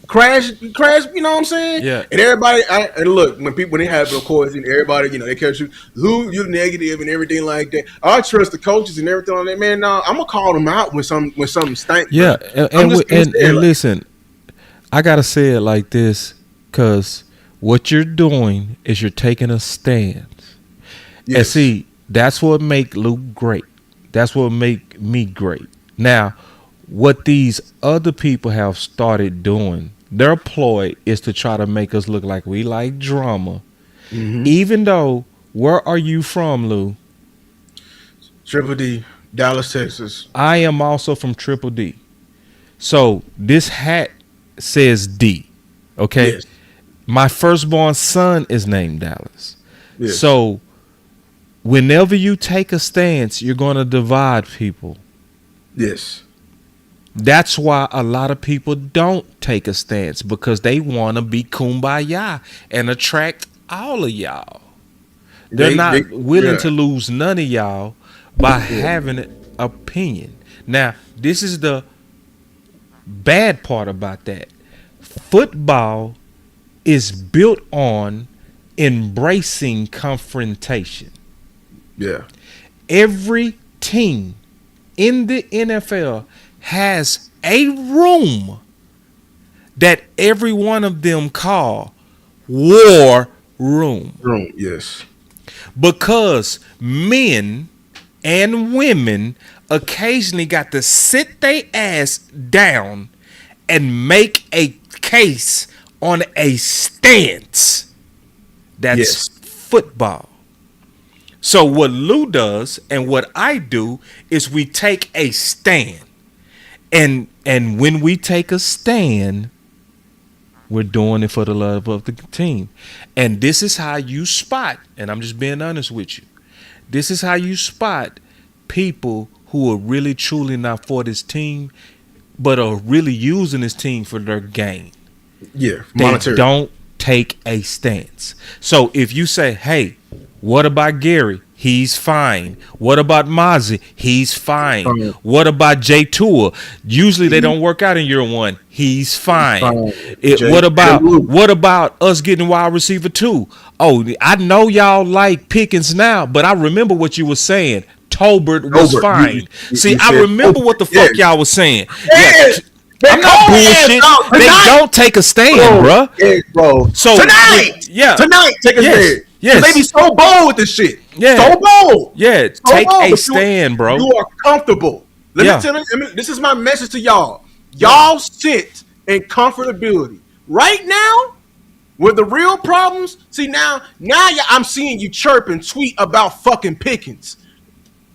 S2: Crash, you know what I'm saying?
S4: Yeah.
S2: And everybody, and look, when they have the course and everybody, they catch you, Lou, you're negative and everything like that. I trust the coaches and everything on that, man. No, I'm gonna call them out when something stinks.
S4: Yeah, and listen, I gotta say it like this, because what you're doing is you're taking a stand. Yes. And see, that's what make Luke great. That's what make me great. Now, what these other people have started doing, their ploy is to try to make us look like we like drama. Mm-hmm. Even though, where are you from, Lou?
S2: Triple D, Dallas, Texas.
S4: I am also from Triple D. So this hat says D. Okay? Yes. My firstborn son is named Dallas. Yes. So whenever you take a stance, you're going to divide people.
S2: Yes.
S4: That's why a lot of people don't take a stance, because they want to be kumbaya and attract all of y'all. They're not willing to lose none of y'all by having an opinion. Now, this is the bad part about that. Football is built on embracing confrontation.
S2: Yeah.
S4: Every team in the NFL has a room that every one of them call war room.
S2: Yes.
S4: Because men and women occasionally got to sit their ass down and make a case on a stance. That's football. So what Lou does and what I do is we take a stand. And when we take a stand, we're doing it for the love of the team. And this is how you spot, and I'm just being honest with you, this is how you spot people who are really truly not for this team, but are really using this team for their gain.
S2: Yeah,
S4: monetary. They don't take a stance. So if you say, hey, what about Gary? He's fine. What about Mozzie? He's fine. What about Jay Tua? Usually they don't work out in year one. He's fine. What about us getting wide receiver 2? Oh, I know y'all like Pickens now, but I remember what you were saying. Tolbert was fine. See, I remember what the fuck y'all was saying. I'm not bullshit. They don't take a stand, bro.
S2: Bro.
S4: So
S2: tonight, take a stand.
S4: Yes.
S2: They be so bold with this shit.
S4: Yeah.
S2: So bold.
S4: Yeah.
S2: So
S4: take
S2: bold,
S4: a stand, bro.
S2: You are comfortable. Let me tell you, this is my message to y'all. Y'all sit in comfortability. Right now, with the real problems, see now I'm seeing you chirp and tweet about fucking Pickens.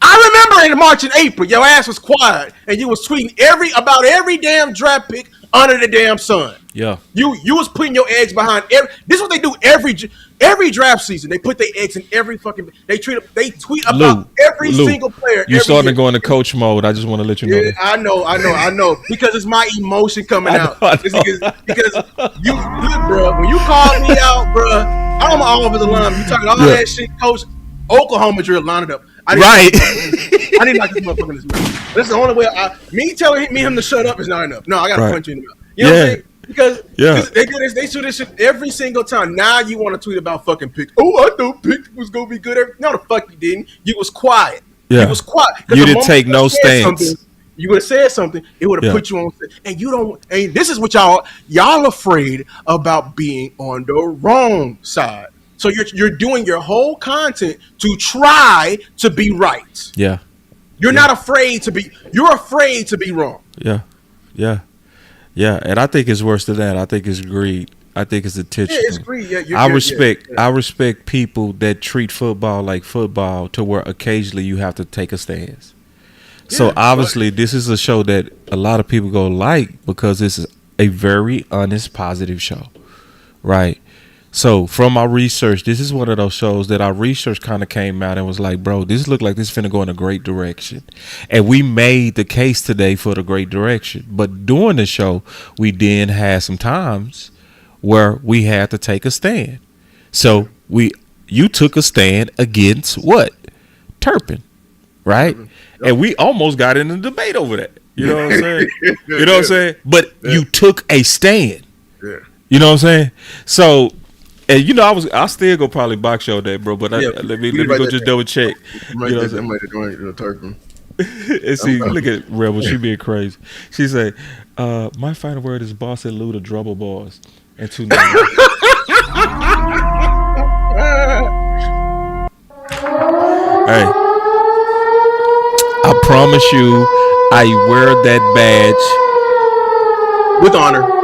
S2: I remember in March and April, your ass was quiet and you was tweeting about every damn draft pick under the damn sun.
S4: Yeah.
S2: You was putting your eggs behind this is what they do every draft season. They put their eggs in every fucking they tweet about every single player.
S4: You starting to go into coach mode. I just want to let you know.
S2: Yeah, I know. Because it's my emotion coming out. Because you look, bro, when you call me out, bro, I'm all over the line. You talking all that shit, coach. Oklahoma drill, line it up. I didn't like this motherfucker in this mouth. That's the only way. Me telling him to shut up is not enough. No, I gotta punch you in the mouth. You know what I'm saying? Because they do this, they do this shit every single time. Now you want to tweet about fucking Pick. Oh, I thought Pick was gonna be good. No, the fuck you didn't. You was quiet.
S4: Yeah.
S2: You was quiet.
S4: You didn't take no stance.
S2: You would have said something. It would have put you on. And you don't. And this is what y'all afraid about being on the wrong side. So you're doing your whole content to try to be right.
S4: Yeah.
S2: You're not afraid to be. You're afraid to be wrong.
S4: Yeah. Yeah. Yeah. And I think it's worse than that. I think it's greed. I think it's attention.
S2: Yeah, it's greed. Yeah,
S4: I respect people that treat football like football to where occasionally you have to take a stance. So obviously this is a show that a lot of people go like because this is a very honest, positive show. Right? So from our research, this is one of those shows that our research kind of came out and was like, bro, this look like this finna go in a great direction. And we made the case today for the great direction. But during the show, we then had some times where we had to take a stand. So you took a stand against what? Turpin, right? And we almost got in a debate over that. You know what I'm saying? You know what I'm saying? But you took a stand.
S2: Yeah.
S4: You know what I'm saying? So, and you know, I still go probably box show day, bro. But let me go just double check. You know what I'm saying? And see, look at Rebel. She being crazy. She said, "My final word is boss and Lou the drummer boys and 2 names." Hey, I promise you, I wear that badge
S2: with honor.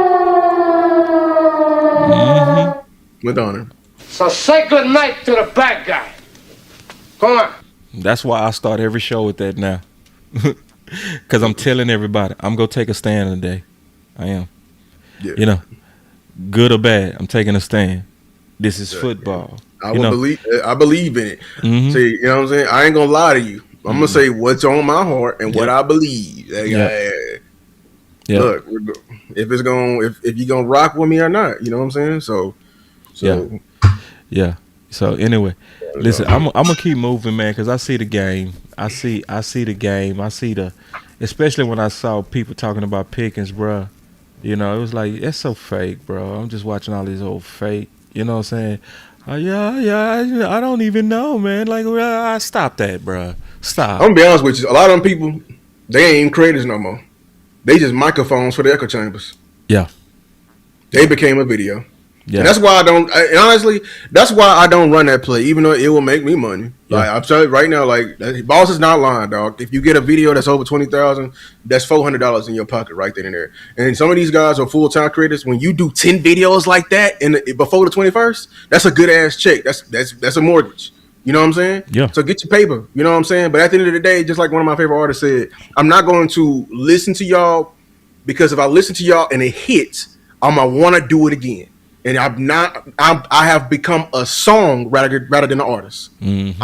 S2: With honor.
S3: So say good night to the bad guy. Come on.
S4: That's why I start every show with that now. Because I'm telling everybody, I'm going to take a stand today. I am. Yeah. You know, good or bad, I'm taking a stand. This is football.
S2: I believe in it.
S4: Mm-hmm.
S2: See, you know what I'm saying? I ain't going to lie to you. I'm going to say what's on my heart and what I believe. Look, if you're going to rock with me or not, you know what I'm saying? So
S4: So anyway, listen, I'm gonna keep moving, man, because I see the game. I see the game. I see especially when I saw people talking about Pickens, bro. You know, it was like that's so fake, bro. I'm just watching all these old fake. You know what I'm saying? I don't even know, man. Like, I stop that, bro. Stop.
S2: I'm gonna be honest with you. A lot of them people, they ain't even creators no more. They just microphones for the echo chambers.
S4: Yeah.
S2: They became a video.
S4: Yeah.
S2: And that's why I don't. Honestly, that's why I don't run that play, even though it will make me money.
S4: Yeah.
S2: Like I'm telling you right now, like boss is not lying, dog. If you get a video that's over 20,000, that's $400 in your pocket right then and there. And some of these guys are full time creators. When you do 10 videos like that before the 21st, that's a good ass check. That's a mortgage. You know what I'm saying?
S4: Yeah.
S2: So get your paper. You know what I'm saying? But at the end of the day, just like one of my favorite artists said, I'm not going to listen to y'all because if I listen to y'all and it hits, I'm gonna want to do it again. And I have become a song rather than an artist.
S4: Mm-hmm.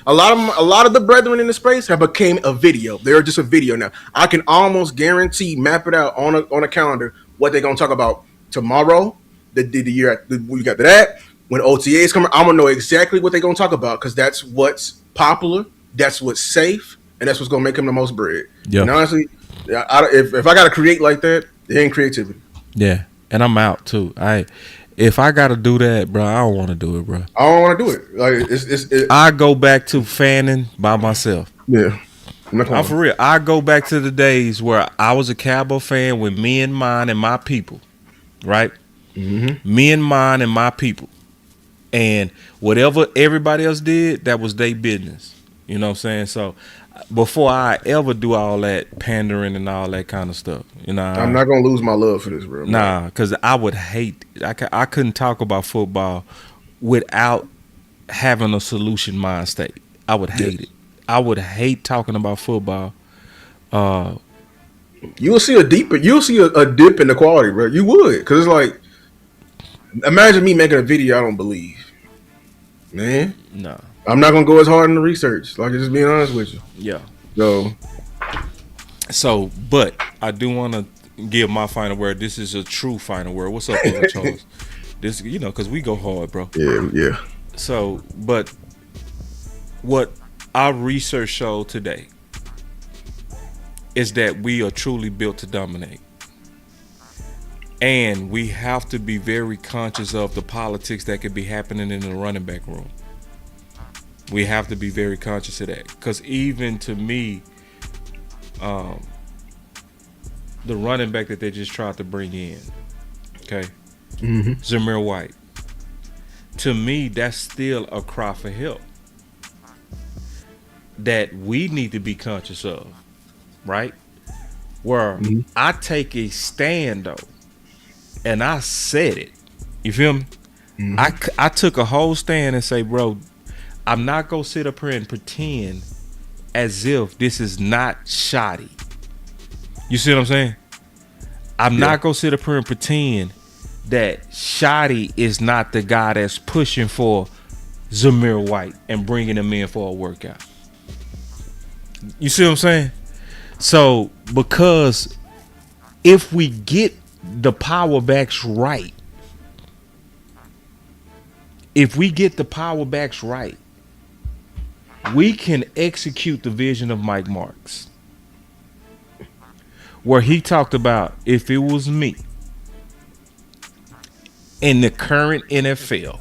S2: A lot of the brethren in the space have became a video. They're just a video now. I can almost guarantee, map it out on a calendar what they're gonna talk about tomorrow. The year we got to that. When OTAs come, I'm gonna know exactly what they're gonna talk about because that's what's popular, that's what's safe, and that's what's gonna make them the most bread.
S4: Yeah.
S2: And honestly, if I gotta create like that, it ain't creativity.
S4: Yeah. And I'm out too. If I gotta do that, bro, I don't want to do it, bro.
S2: I don't want to do it. Like
S4: I go back to fanning by myself.
S2: Yeah,
S4: I'm for real. I go back to the days where I was a Cowboy fan with me and mine and my people, right?
S2: Mm-hmm.
S4: Me and mine and my people, and whatever everybody else did, that was their business. You know what I'm saying? So before I ever do all that pandering and all that kind of stuff, you know,
S2: I'm not gonna lose my love for this, bro.
S4: Nah, because I would hate. I couldn't talk about football without having a solution mind state. I would hate it. I would hate talking about football.
S2: You'll see a dip in the quality, bro. You would, because it's like, imagine me making a video I don't believe, man.
S4: No.
S2: I'm not gonna go as hard in the research. Like, just being honest with you.
S4: Yeah.
S2: So,
S4: but I do want to give my final word. This is a true final word. What's up, Brother Charles? This, because we go hard, bro.
S2: Yeah.
S4: So, but what our research showed today is that we are truly built to dominate. And we have to be very conscious of the politics that could be happening in the running back room. We have to be very conscious of that. Because even to me, the running back that they just tried to bring in, okay, Zamir White, to me, that's still a cry for help that we need to be conscious of, right? Where I take a stand, though, and I said it. You feel me? I took a whole stand and say, bro, I'm not going to sit up here and pretend as if this is not shoddy. You see what I'm saying? I'm not going to sit up here and pretend that shoddy is not the guy that's pushing for Zamir White and bringing him in for a workout. You see what I'm saying? So, because if we get the power backs right, we can execute the vision of Mike Marks, where he talked about, if it was me in the current NFL,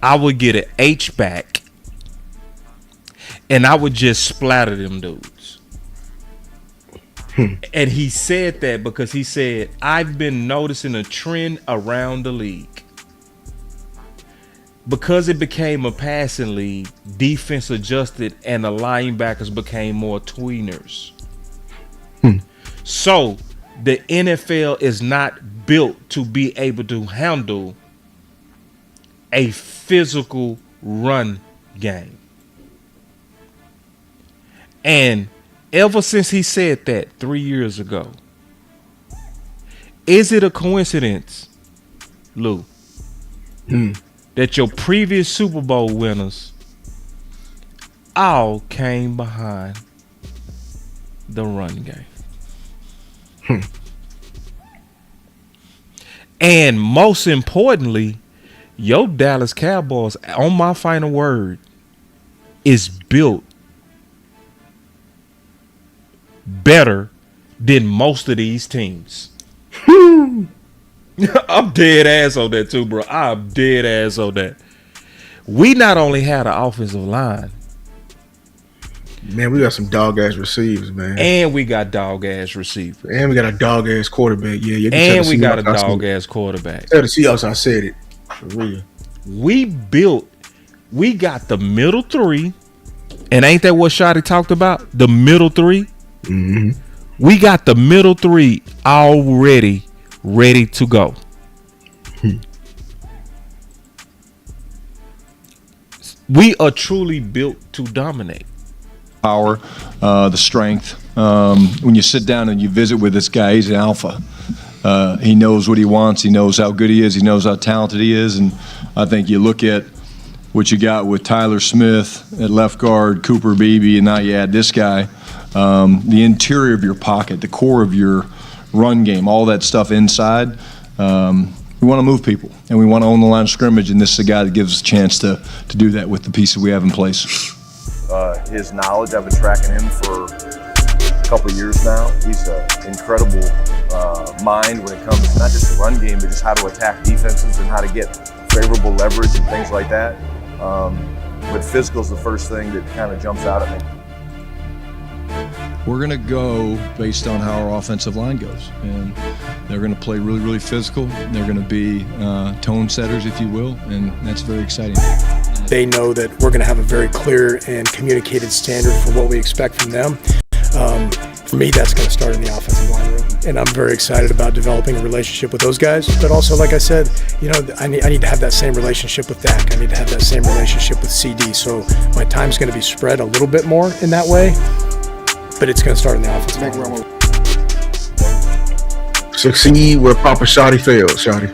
S4: I would get an H-back and I would just splatter them dudes. And he said that because he said, I've been noticing a trend around the league. Because it became a passing league, defense adjusted and the linebackers became more tweeners. So the NFL is not built to be able to handle a physical run game. And ever since he said that 3 years ago, is it a coincidence, Lou, that your previous Super Bowl winners all came behind the run game? And most importantly, your Dallas Cowboys, on my final word, is built better than most of these teams. I'm dead ass on that too, bro. I'm dead ass on that. We not only had an offensive line,
S2: Man, we got some dog ass receivers, man.
S4: And we got dog ass receivers.
S2: And we got a dog ass quarterback. Yeah, you can
S4: And
S2: tell
S4: we
S2: the
S4: got a
S2: Seahawks
S4: dog ass quarterback.
S2: Tell the Seahawks I said it. For real.
S4: We got the middle three. And ain't that what Shotty talked about? The middle three?
S2: Mm-hmm.
S4: We got the middle three already ready to go. We are truly built to dominate.
S5: Power, the strength. When you sit down and you visit with this guy, he's an alpha. He knows what he wants. He knows how good he is. He knows how talented he is. And I think you look at what you got with Tyler Smith at left guard, Cooper Beebe, and now you add this guy. The interior of your pocket, the core of your run game, all that stuff inside. We want to move people, and we want to own the line of scrimmage, and this is a guy that gives us a chance to do that with the pieces we have in place.
S12: His knowledge, I've been tracking him for a couple of years now. He's an incredible mind when it comes to not just the run game, but just how to attack defenses and how to get favorable leverage and things like that. But physical is the first thing that kind of jumps out at me.
S5: We're going to go based on how our offensive line goes, and they're going to play really, really physical. They're going to be tone setters, if you will, and that's very exciting.
S10: They know that we're going to have a very clear and communicated standard for what we expect from them. For me, that's going to start in the offensive line room, and I'm very excited about developing a relationship with those guys. But also, like I said, I need to have that same relationship with Dak. I need to have that same relationship with CD. So my time's going to be spread a little bit more in that way. But it's going to start in the offensive line.
S2: Succeed where Papa Shotty failed, Shotty.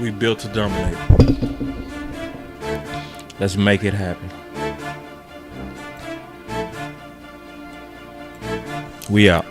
S4: We built to dominate. Let's make it happen. We out.